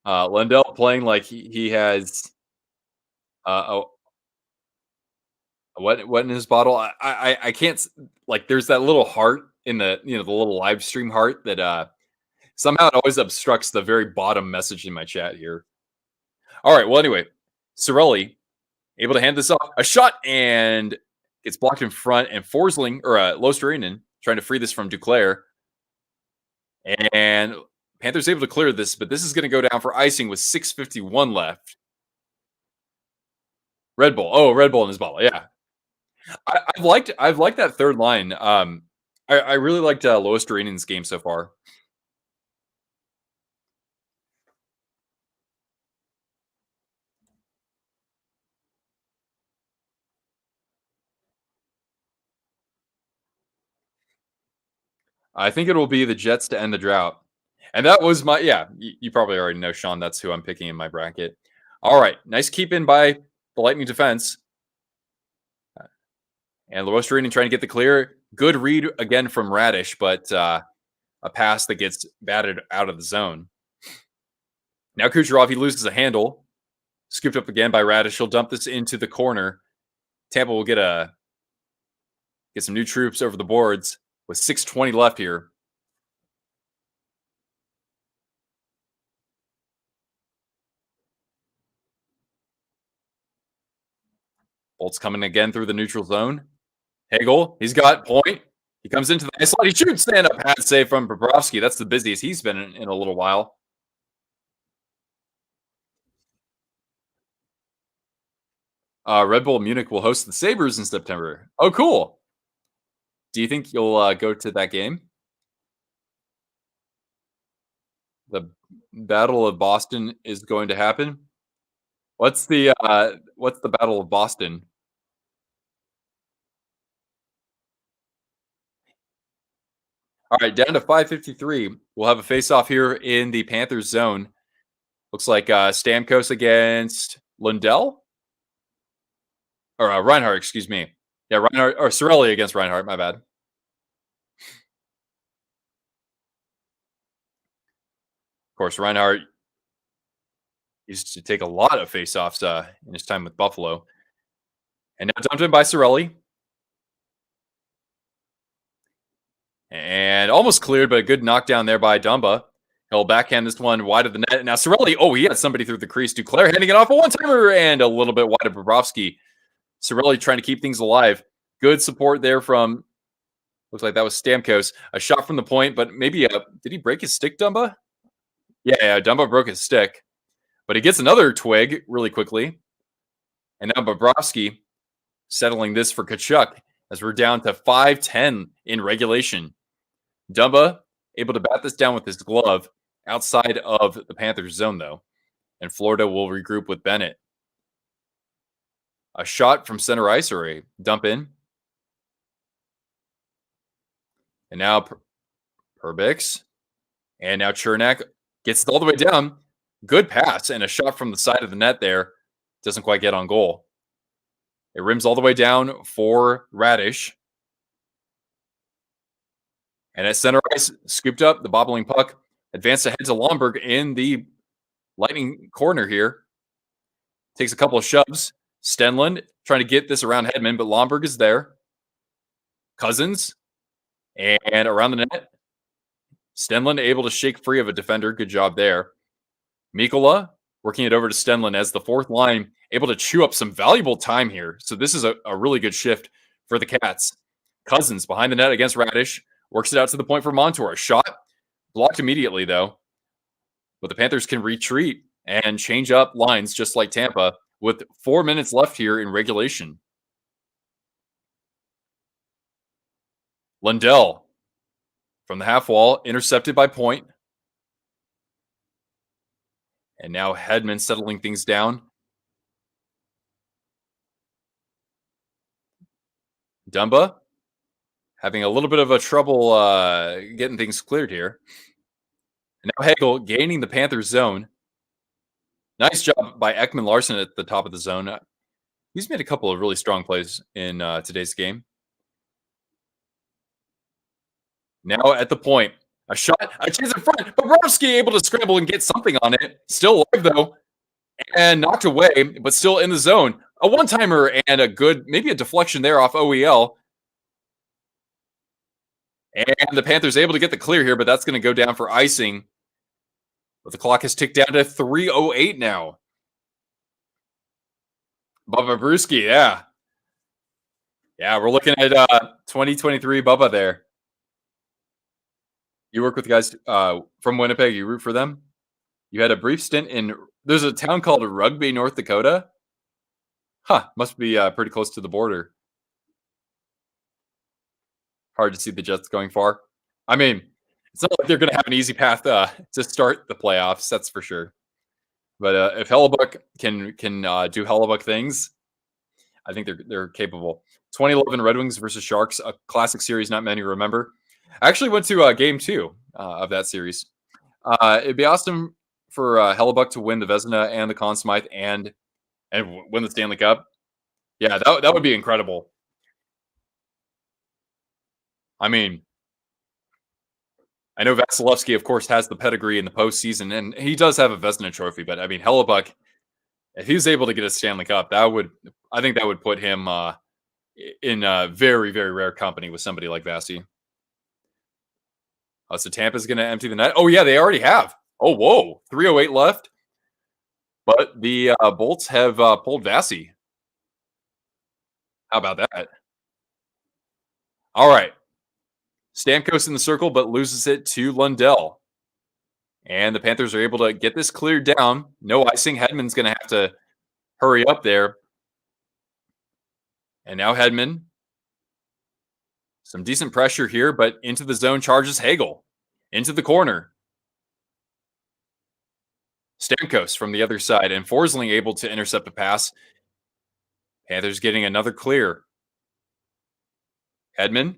Lundell playing like he has a what in his bottle. I can't like. There's that little heart in the little live stream heart that somehow it always obstructs the very bottom message in my chat here. All right. Well, anyway, Cirelli able to hand this off. A shot and gets blocked in front, and Forsling or Luostarinen trying to free this from Duclair. And Panthers able to clear this, but this is going to go down for icing with 6:51 left. Red Bull. Oh, Red Bull in his bottle. Yeah. I've liked that third line. I really liked Luostarinen's game so far. I think it will be the Jets to end the drought. And that was my you probably already know, Sean. That's who I'm picking in my bracket. All right, nice keep in by the Lightning defense. And Luostarinen trying to get the clear. Good read again from Radish, but a pass that gets batted out of the zone. Now Kucherov, he loses a handle. Scooped up again by Radish. He'll dump this into the corner. Tampa will get some new troops over the boards with 6:20 left here. Bolt's coming again through the neutral zone. Hagel, he's got point. He comes into the ice slot. He shoots stand-up pad save from Bobrovsky. That's the busiest he's been in a little while. Red Bull Munich will host the Sabres in September. Oh, cool. Do you think you'll go to that game? The Battle of Boston is going to happen. What's the Battle of Boston? All right, down to 5:53. We'll have a face-off here in the Panthers zone. Looks like Stamkos against Lundell or Reinhart. Excuse me. Yeah, Reinhart or Cirelli against Reinhart. My bad. Of course, Reinhart used to take a lot of face-offs in his time with Buffalo, and now dumped in by Cirelli. And almost cleared, but a good knockdown there by Dumba. He'll backhand this one wide of the net. Now Cirelli, he had somebody through the crease. Duclair handing it off a one-timer and a little bit wide of Bobrovsky. Cirelli trying to keep things alive. Good support there from, looks like that was Stamkos. A shot from the point, but maybe, did he break his stick, Dumba? Yeah, Dumba broke his stick. But he gets another twig really quickly. And now Bobrovsky settling this for Tkachuk as we're down to 5:10 in regulation. Dumba able to bat this down with his glove outside of the Panthers zone, though. And Florida will regroup with Bennett. A shot from center ice or a dump in. And now Perbix. And now Chernak gets it all the way down. Good pass and a shot from the side of the net there. Doesn't quite get on goal. It rims all the way down for Radish. And at center ice, scooped up the bobbling puck. Advanced ahead to Lomberg in the Lightning corner here. Takes a couple of shoves. Stenlund trying to get this around Hedman, but Lomberg is there. Cousins. And around the net. Stenlund able to shake free of a defender. Good job there. Mikkola working it over to Stenlin as the fourth line, able to chew up some valuable time here. So this is a really good shift for the Cats. Cousins behind the net against Radish, works it out to the point for Montour. A shot blocked immediately, though. But the Panthers can retreat and change up lines just like Tampa with 4 minutes left here in regulation. Lundell from the half wall, intercepted by Point. And now Hedman settling things down. Dumba having a little bit of a trouble getting things cleared here. And now Hagel gaining the Panthers zone. Nice job by Ekman Larson at the top of the zone. He's made a couple of really strong plays in today's game. Now at the point, a shot, a chance in front. Bobrovsky able to scramble and get something on it. Still alive though, and knocked away, but still in the zone. A one-timer and a good, maybe a deflection there off OEL. And the Panthers able to get the clear here, but that's going to go down for icing. But the clock has ticked down to 3:08 now. Bubba Brewski, yeah. Yeah, we're looking at 2023 Bubba there. You work with guys from Winnipeg. You root for them. You had a brief stint in, there's a town called Rugby, North Dakota. Huh, must be pretty close to the border. Hard to see the Jets going far. I mean, it's not like they're going to have an easy path to start the playoffs, that's for sure. But if Hellebuck can do Hellebuck things, I think they're capable. 2011 Red Wings versus Sharks, a classic series not many remember. I actually went to game 2 of that series. It'd be awesome for Hellebuck to win the Vezina and the Conn Smythe and win the Stanley Cup. Yeah, that would be incredible. I mean, I know Vasilevskiy, of course, has the pedigree in the postseason, and he does have a Vezina trophy. But I mean, Hellebuck, if he was able to get a Stanley Cup, I think that would put him in very, very rare company with somebody like Vasi. So Tampa's going to empty the net. Oh yeah, they already have. Oh whoa, 3:08 left. But the Bolts have pulled Vasi. How about that? All right. Stamkos in the circle, but loses it to Lundell. And the Panthers are able to get this cleared down. No icing. Hedman's going to have to hurry up there. And now Hedman. Some decent pressure here, but into the zone charges Hagel. Into the corner. Stamkos from the other side. And Forsling able to intercept a pass. Panthers getting another clear. Hedman.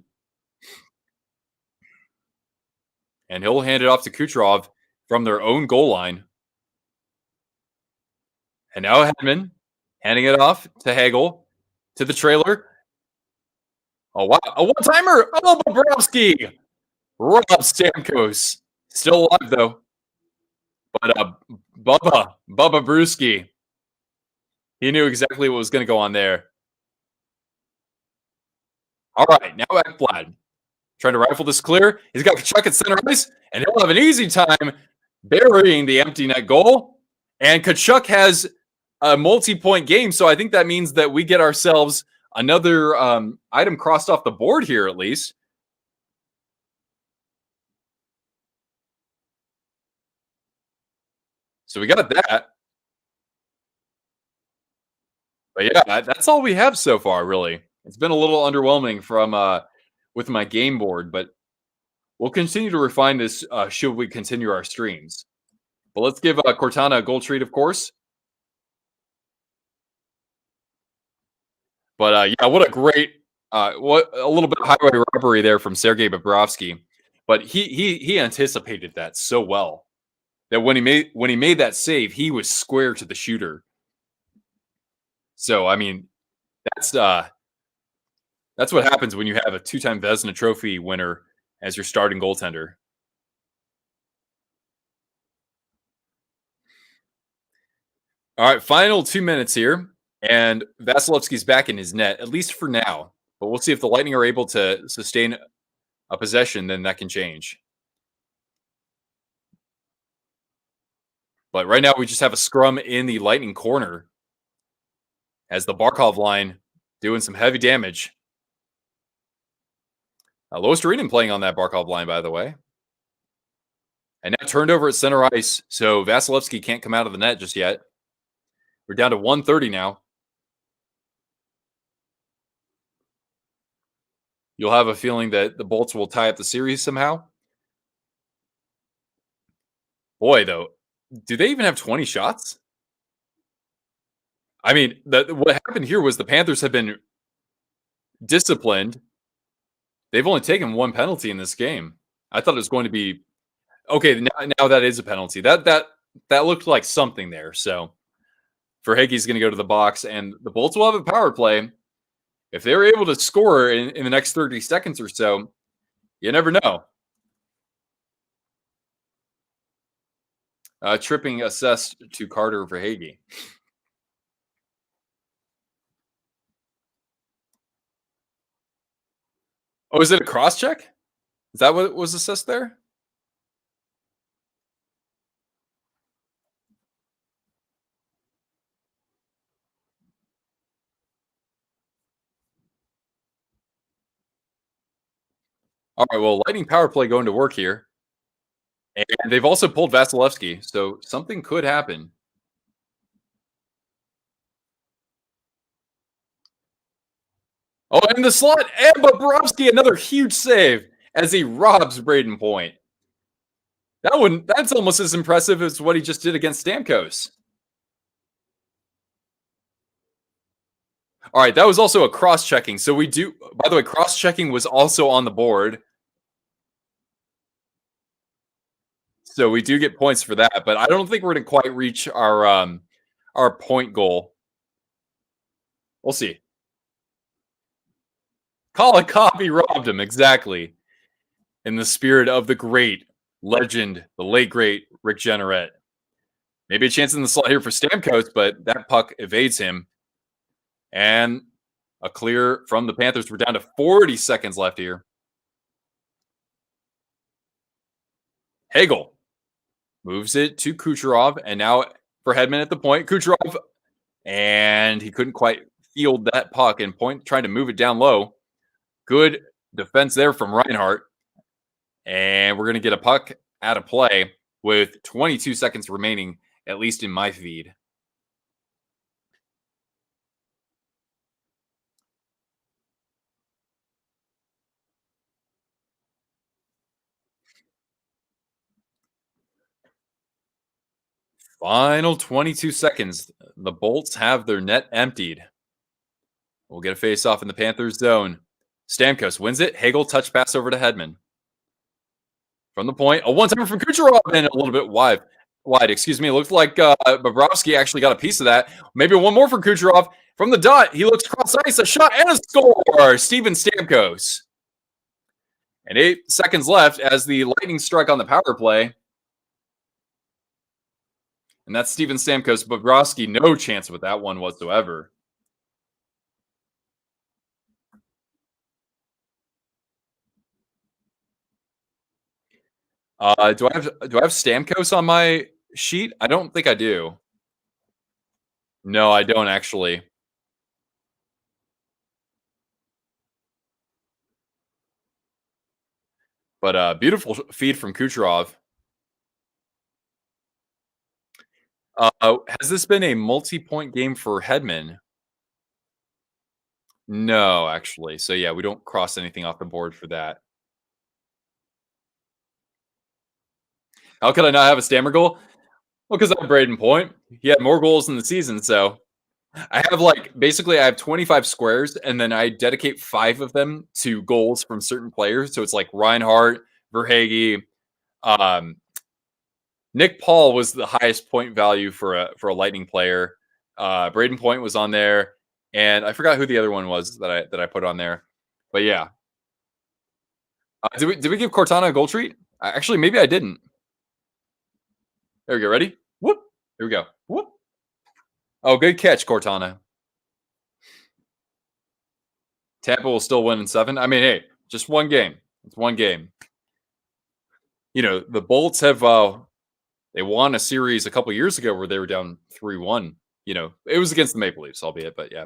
And he'll hand it off to Kucherov from their own goal line. And now Hedman handing it off to Hagel, to the trailer. Oh, wow. A one-timer. Oh, Bobrovsky. Rob Stamkos. Still alive, though. But Bubba Brewski. He knew exactly what was going to go on there. All right, now Ekblad. Trying to rifle this clear. He's got Kachuk at center ice, and he'll have an easy time burying the empty net goal. And Kachuk has a multi-point game, so I think that means that we get ourselves another item crossed off the board here, at least. So we got that. But yeah, that's all we have so far, really. It's been a little underwhelming from with my game board, but we'll continue to refine this should we continue our streams. But let's give Cortana a gold treat, of course. But yeah, what a great, what a little bit of highway robbery there from Sergei Bobrovsky. But he anticipated that so well that when he made that save, he was square to the shooter. So I mean, that's what happens when you have a 2-time Vezina Trophy winner as your starting goaltender. All right, final 2 minutes here, and Vasilevsky's back in his net, at least for now. But we'll see if the Lightning are able to sustain a possession, then that can change. But right now, we just have a scrum in the Lightning corner as the Barkov line doing some heavy damage. Lois Dorinen playing on that Barkov line, by the way. And now turned over at center ice, so Vasilevskiy can't come out of the net just yet. We're down to 130 now. You'll have a feeling that the Bolts will tie up the series somehow. Boy, though, do they even have 20 shots? I mean, what happened here was the Panthers have been disciplined. They've only taken one penalty in this game. I thought it was going to be okay. Now that is a penalty. That looked like something there. So Verhaeghe's going to go to the box, and the Bolts will have a power play. If they're able to score in the next 30 seconds or so, you never know. Tripping assessed to Carter Verhaeghe. Oh, is it a cross check? Is that what was assessed there? All right, well, Lightning power play going to work here. And they've also pulled Vasilevskiy, so something could happen. Oh, and the slot, and Bobrovsky, another huge save as he robs Braden Point. That's almost as impressive as what he just did against Stamkos. All right, that was also a cross-checking. So we do, by the way, cross-checking was also on the board. So we do get points for that, but I don't think we're going to quite reach our point goal. We'll see. Colin Coffey robbed him, exactly. In the spirit of the great legend, the late great Rick Jeanneret. Maybe a chance in the slot here for Stamkos, but that puck evades him. And a clear from the Panthers. We're down to 40 seconds left here. Hagel moves it to Kucherov, and now for Hedman at the point. Kucherov, and he couldn't quite field that puck, and Point trying to move it down low. Good defense there from Reinhart. And we're going to get a puck out of play with 22 seconds remaining, at least in my feed. Final 22 seconds. The Bolts have their net emptied. We'll get a face-off in the Panthers zone. Stamkos wins it. Hagel touch pass over to Hedman. From the point, a one-timer from Kucherov and a little bit wide. Excuse me. It looked like Bobrovsky actually got a piece of that. Maybe one more from Kucherov. From the dot, he looks cross ice, a shot and a score. Steven Stamkos. And 8 seconds left as the Lightning strike on the power play. And that's Steven Stamkos. Bobrovsky, no chance with that one whatsoever. Do I have Stamkos on my sheet? I don't think I do. No, I don't actually. But beautiful feed from Kucherov. Has this been a multi-point game for Hedman? No, actually. So yeah, we don't cross anything off the board for that. How could I not have a Stammer goal? Well, because I have Braden Point. He had more goals in the season, so I have basically I have 25 squares, and then I dedicate 5 of them to goals from certain players. So it's like Reinhart, Verhaeghe, Nick Paul was the highest point value for a Lightning player. Braden Point was on there, and I forgot who the other one was that I put on there. But yeah, did we give Cortana a goal treat? Actually, maybe I didn't. There we go. Ready? Whoop. Here we go. Whoop. Oh, good catch, Cortana. Tampa will still win in 7. I mean, hey, just one game. It's one game. You know, the Bolts have They won a series a couple years ago where they were down 3-1. It was against the Maple Leafs, albeit, but yeah.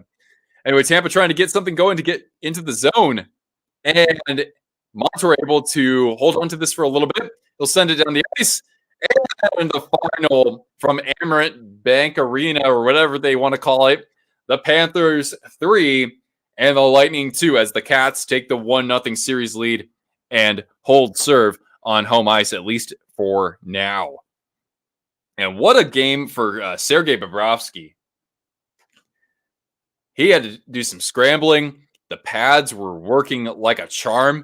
Anyway, Tampa trying to get something going to get into the zone. And Montour able to hold on to this for a little bit. He'll send it down the ice. And the final from Amerant Bank Arena or whatever they want to call it. The Panthers 3 and the Lightning 2 as the Cats take the 1-0 series lead and hold serve on home ice, at least for now. And what a game for Sergei Bobrovsky. He had to do some scrambling. The pads were working like a charm.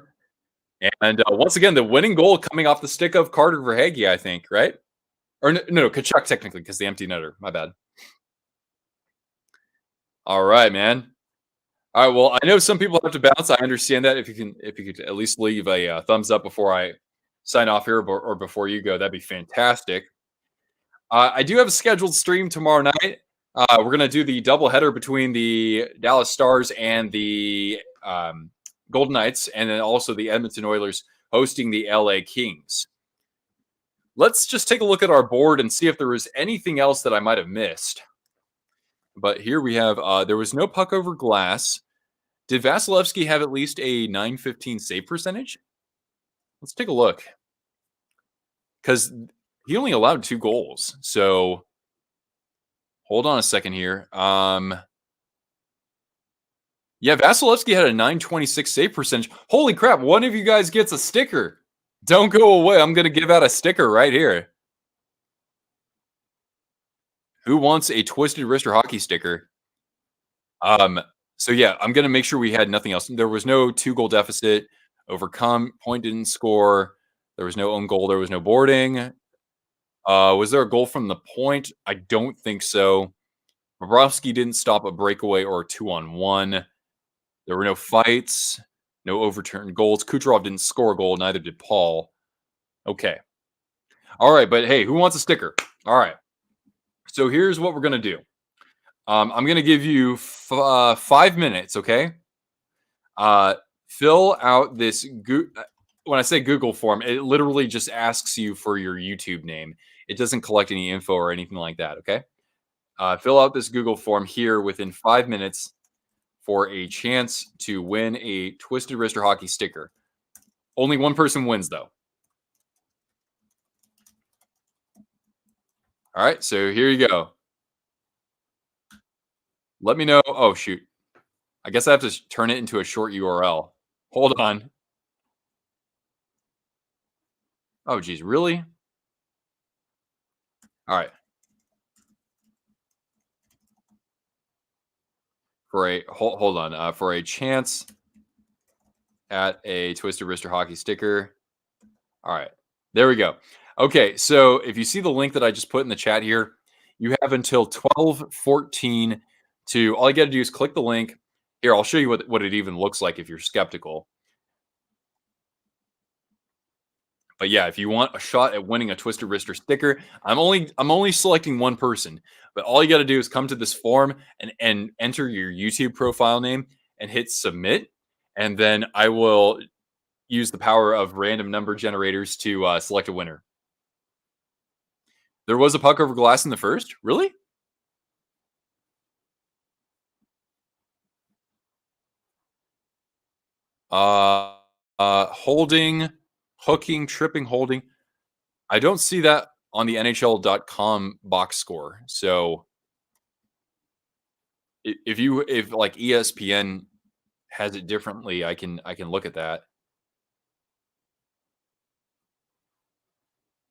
And once again, the winning goal coming off the stick of Carter Verhaeghe, I think, right? Or no, Kachuk technically, because the empty netter. My bad. All right, man. All right. Well, I know some people have to bounce. I understand that. If you could at least leave a thumbs up before I sign off here, or before you go, that'd be fantastic. I do have a scheduled stream tomorrow night. We're gonna do the doubleheader between the Dallas Stars and the Golden Knights, and then also the Edmonton Oilers hosting the LA Kings. Let's just take a look at our board and see if there was anything else that I might have missed. But here we have, there was no puck over glass. Did Vasilevskiy have at least a .915 save percentage? Let's take a look. Because he only allowed 2 goals. So hold on a second here. Yeah, Vasilevskiy had a .926 save percentage. Holy crap, one of you guys gets a sticker. Don't go away. I'm going to give out a sticker right here. Who wants a Twisted Wrister hockey sticker? So yeah, I'm going to make sure we had nothing else. There was no 2-goal deficit, overcome, point didn't score. There was no own goal. There was no boarding. Was there a goal from the point? I don't think so. Bobrovsky didn't stop a breakaway or a 2-on-1. There were no fights, no overturned goals. Kucherov didn't score a goal, neither did Paul. Okay. All right, but hey, who wants a sticker? All right. So here's what we're going to do. I'm going to give you 5 minutes, okay? Fill out this when I say Google form, it literally just asks you for your YouTube name. It doesn't collect any info or anything like that, okay? Fill out this Google form here within 5 minutes for a chance to win a Twisted Wrister hockey sticker. Only one person wins, though. All right, so here you go. Let me know. Oh, shoot. I guess I have to turn it into a short URL. Hold on. Oh, geez, really? All right. Hold on. For a chance at a Twisted Wrister hockey sticker. All right. There we go. Okay, so if you see the link that I just put in the chat here, you have until 12:14 to, all you got to do is click the link. Here, I'll show you what it even looks like if you're skeptical. But yeah, if you want a shot at winning a Twisted Wrister sticker, I'm only selecting one person. But all you got to do is come to this form and enter your YouTube profile name and hit submit, and then I will use the power of random number generators to select a winner. There was a puck over glass in the first? Really? Holding, hooking, tripping, holding. I don't see that on the NHL.com box score. So if like ESPN has it differently, I can look at that.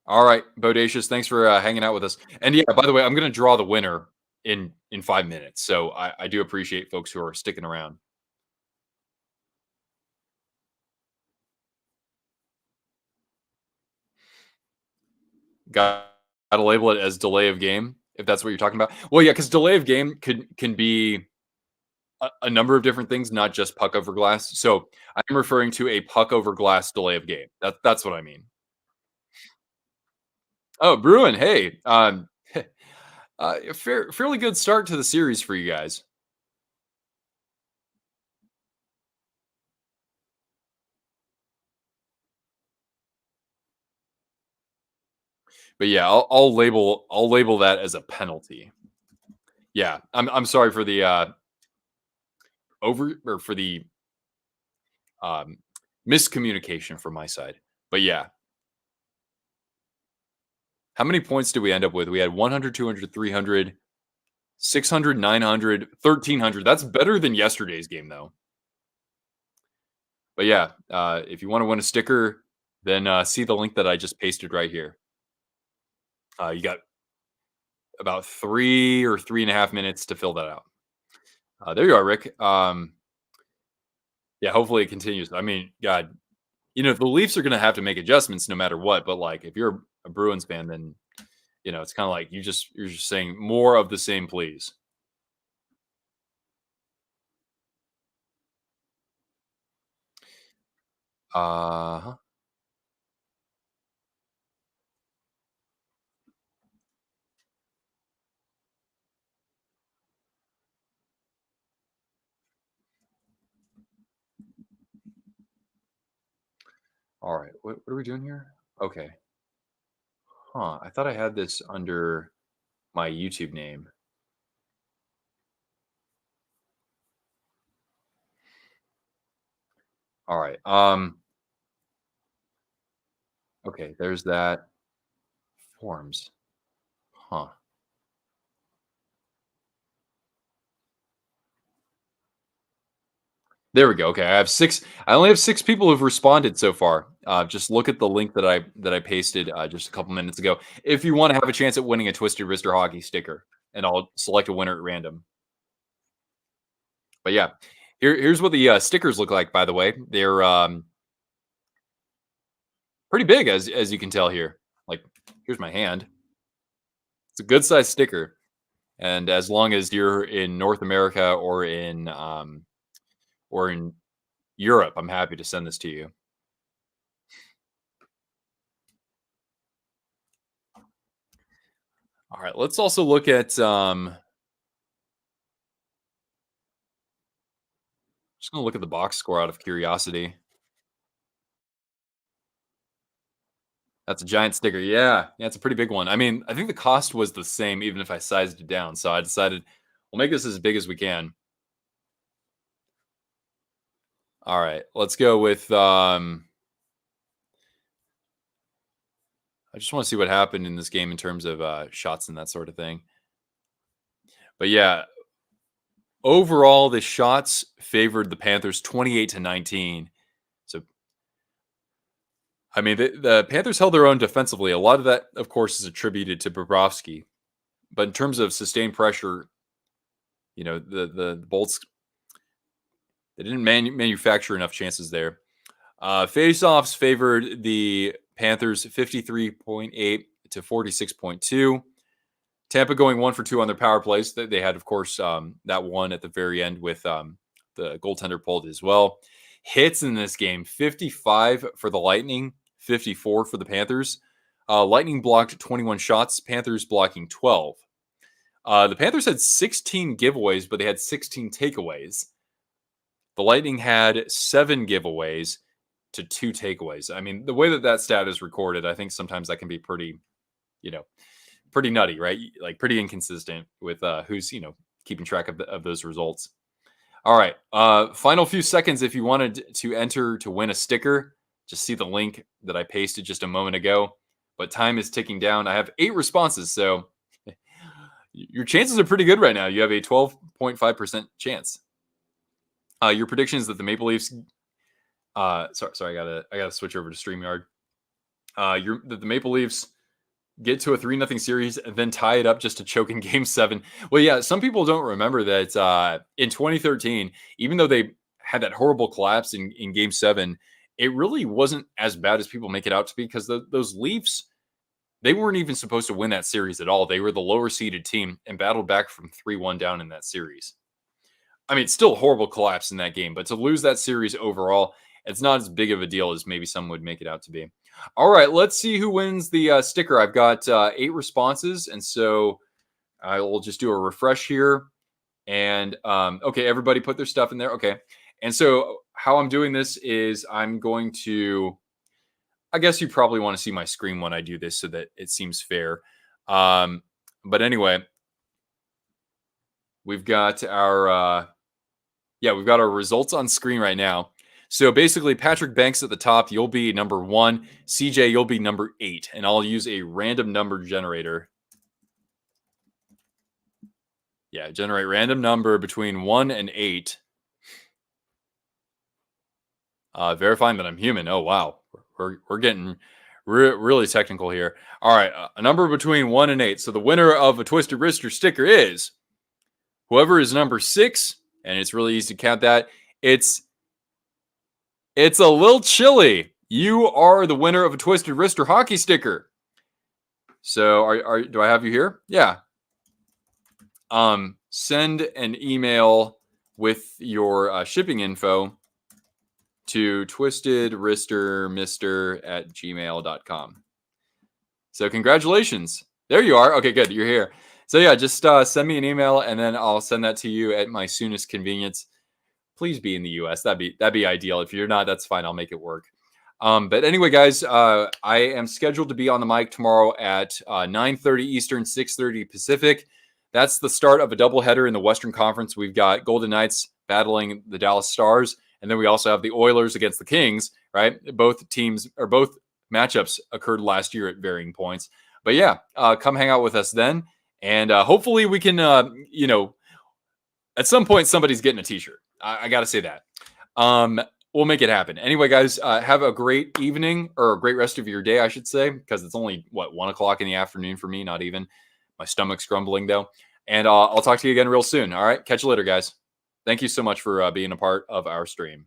All right, Bodacious, thanks for hanging out with us. And yeah, by the way, I'm going to draw the winner in 5 minutes. So I do appreciate folks who are sticking around. Got to label it as delay of game if that's what you're talking about. Well, yeah, because delay of game can be a number of different things, not just puck over glass. So I'm referring to a puck over glass delay of game. That's what I mean. Oh, Bruin, hey, fairly good start to the series for you guys. But yeah, I'll label that as a penalty. Yeah, I'm sorry for the over or for the um, miscommunication from my side. But yeah, how many points did we end up with? We had 100, 200, 300, 600, 900, 1300. That's better than yesterday's game, though. But yeah, if you want to win a sticker, then see the link that I just pasted right here. You got about 3 or 3.5 minutes to fill that out. There you are, Rick. Yeah, hopefully it continues. I mean, God, the Leafs are going to have to make adjustments no matter what. But like, if you're a Bruins fan, then it's kind of like you're just saying more of the same, please. Uh, all right. What are we doing here? Okay. Huh. I thought I had this under my YouTube name. All right. Okay. There's that forms. Huh. There we go. Okay, I have six. I only have six people who've responded so far. Just look at the link that I pasted just a couple minutes ago. If you want to have a chance at winning a Twisted Wrister hockey sticker, and I'll select a winner at random. But yeah, here's what the stickers look like. By the way, they're pretty big, as you can tell here. Like, here's my hand. It's a good size sticker, and as long as you're in North America or in Europe, I'm happy to send this to you. All right, let's also look at just gonna look at the box score out of curiosity. That's a giant sticker. Yeah, yeah, it's a pretty big one. I mean, I think the cost was the same, even if I sized it down. So I decided we'll make this as big as we can. All right, let's go with. I just want to see what happened in this game in terms of shots and that sort of thing. But yeah, overall, the shots favored the Panthers 28-19. So I mean, the Panthers held their own defensively. A lot of that, of course, is attributed to Bobrovsky. But in terms of sustained pressure, the Bolts, they didn't manufacture enough chances there. Face-offs favored the Panthers 53.8 to 46.2. Tampa going 1 for 2 on their power plays. They had, of course, that one at the very end with the goaltender pulled as well. Hits in this game, 55 for the Lightning, 54 for the Panthers. Lightning blocked 21 shots, Panthers blocking 12. The Panthers had 16 giveaways, but they had 16 takeaways. The Lightning had 7 giveaways to 2 takeaways. I mean, the way that stat is recorded, I think sometimes that can be pretty, pretty nutty, right? Like pretty inconsistent with who's, keeping track of those results. All right. Final few seconds. If you wanted to enter to win a sticker, just see the link that I pasted just a moment ago. But time is ticking down. I have 8 responses. So your chances are pretty good right now. You have a 12.5% chance. Your prediction is that the Maple Leafs. Sorry, I gotta switch over to StreamYard. The Maple Leafs get to a 3-0 series and then tie it up just to choke in Game 7. Well, yeah, some people don't remember that in 2013, even though they had that horrible collapse in Game 7, it really wasn't as bad as people make it out to be because those Leafs, they weren't even supposed to win that series at all. They were the lower seeded team and battled back from 3-1 down in that series. I mean, it's still a horrible collapse in that game, but to lose that series overall, it's not as big of a deal as maybe some would make it out to be. All right, let's see who wins the sticker. I've got 8 responses, and so I will just do a refresh here. And okay, everybody put their stuff in there. Okay, and so how I'm doing this is I'm going to. I guess you probably want to see my screen when I do this so that it seems fair. But anyway, we've got our we've got our results on screen right now. So basically, Patrick Banks at the top, you'll be number 1. CJ, you'll be number 8. And I'll use a random number generator. Yeah, generate random number between 1 and 8. Verifying that I'm human. Oh, wow. We're getting really technical here. All right, a number between 1 and 8. So the winner of a Twisted Wrister sticker is whoever is number 6, and it's really easy to count that. It's a little chilly. You are the winner of a Twisted Wrister hockey sticker. So do I have you here? Yeah. Send an email with your shipping info to twistedwristermister@gmail.com. So congratulations. There you are. Okay, good. You're here. So yeah, just send me an email and then I'll send that to you at my soonest convenience. Please be in the US. That'd be ideal. If you're not, that's fine. I'll make it work. But anyway, guys, I am scheduled to be on the mic tomorrow at 9:30 Eastern, 6:30 Pacific. That's the start of a doubleheader in the Western Conference. We've got Golden Knights battling the Dallas Stars, and then we also have the Oilers against the Kings, right? Both teams or both matchups occurred last year at varying points. But yeah, come hang out with us then. And hopefully we can, at some point, somebody's getting a t-shirt. I got to say that. We'll make it happen. Anyway, guys, have a great evening or a great rest of your day, I should say, because it's only, 1 o'clock in the afternoon for me, not even. My stomach's grumbling, though. And I'll talk to you again real soon. All right. Catch you later, guys. Thank you so much for being a part of our stream.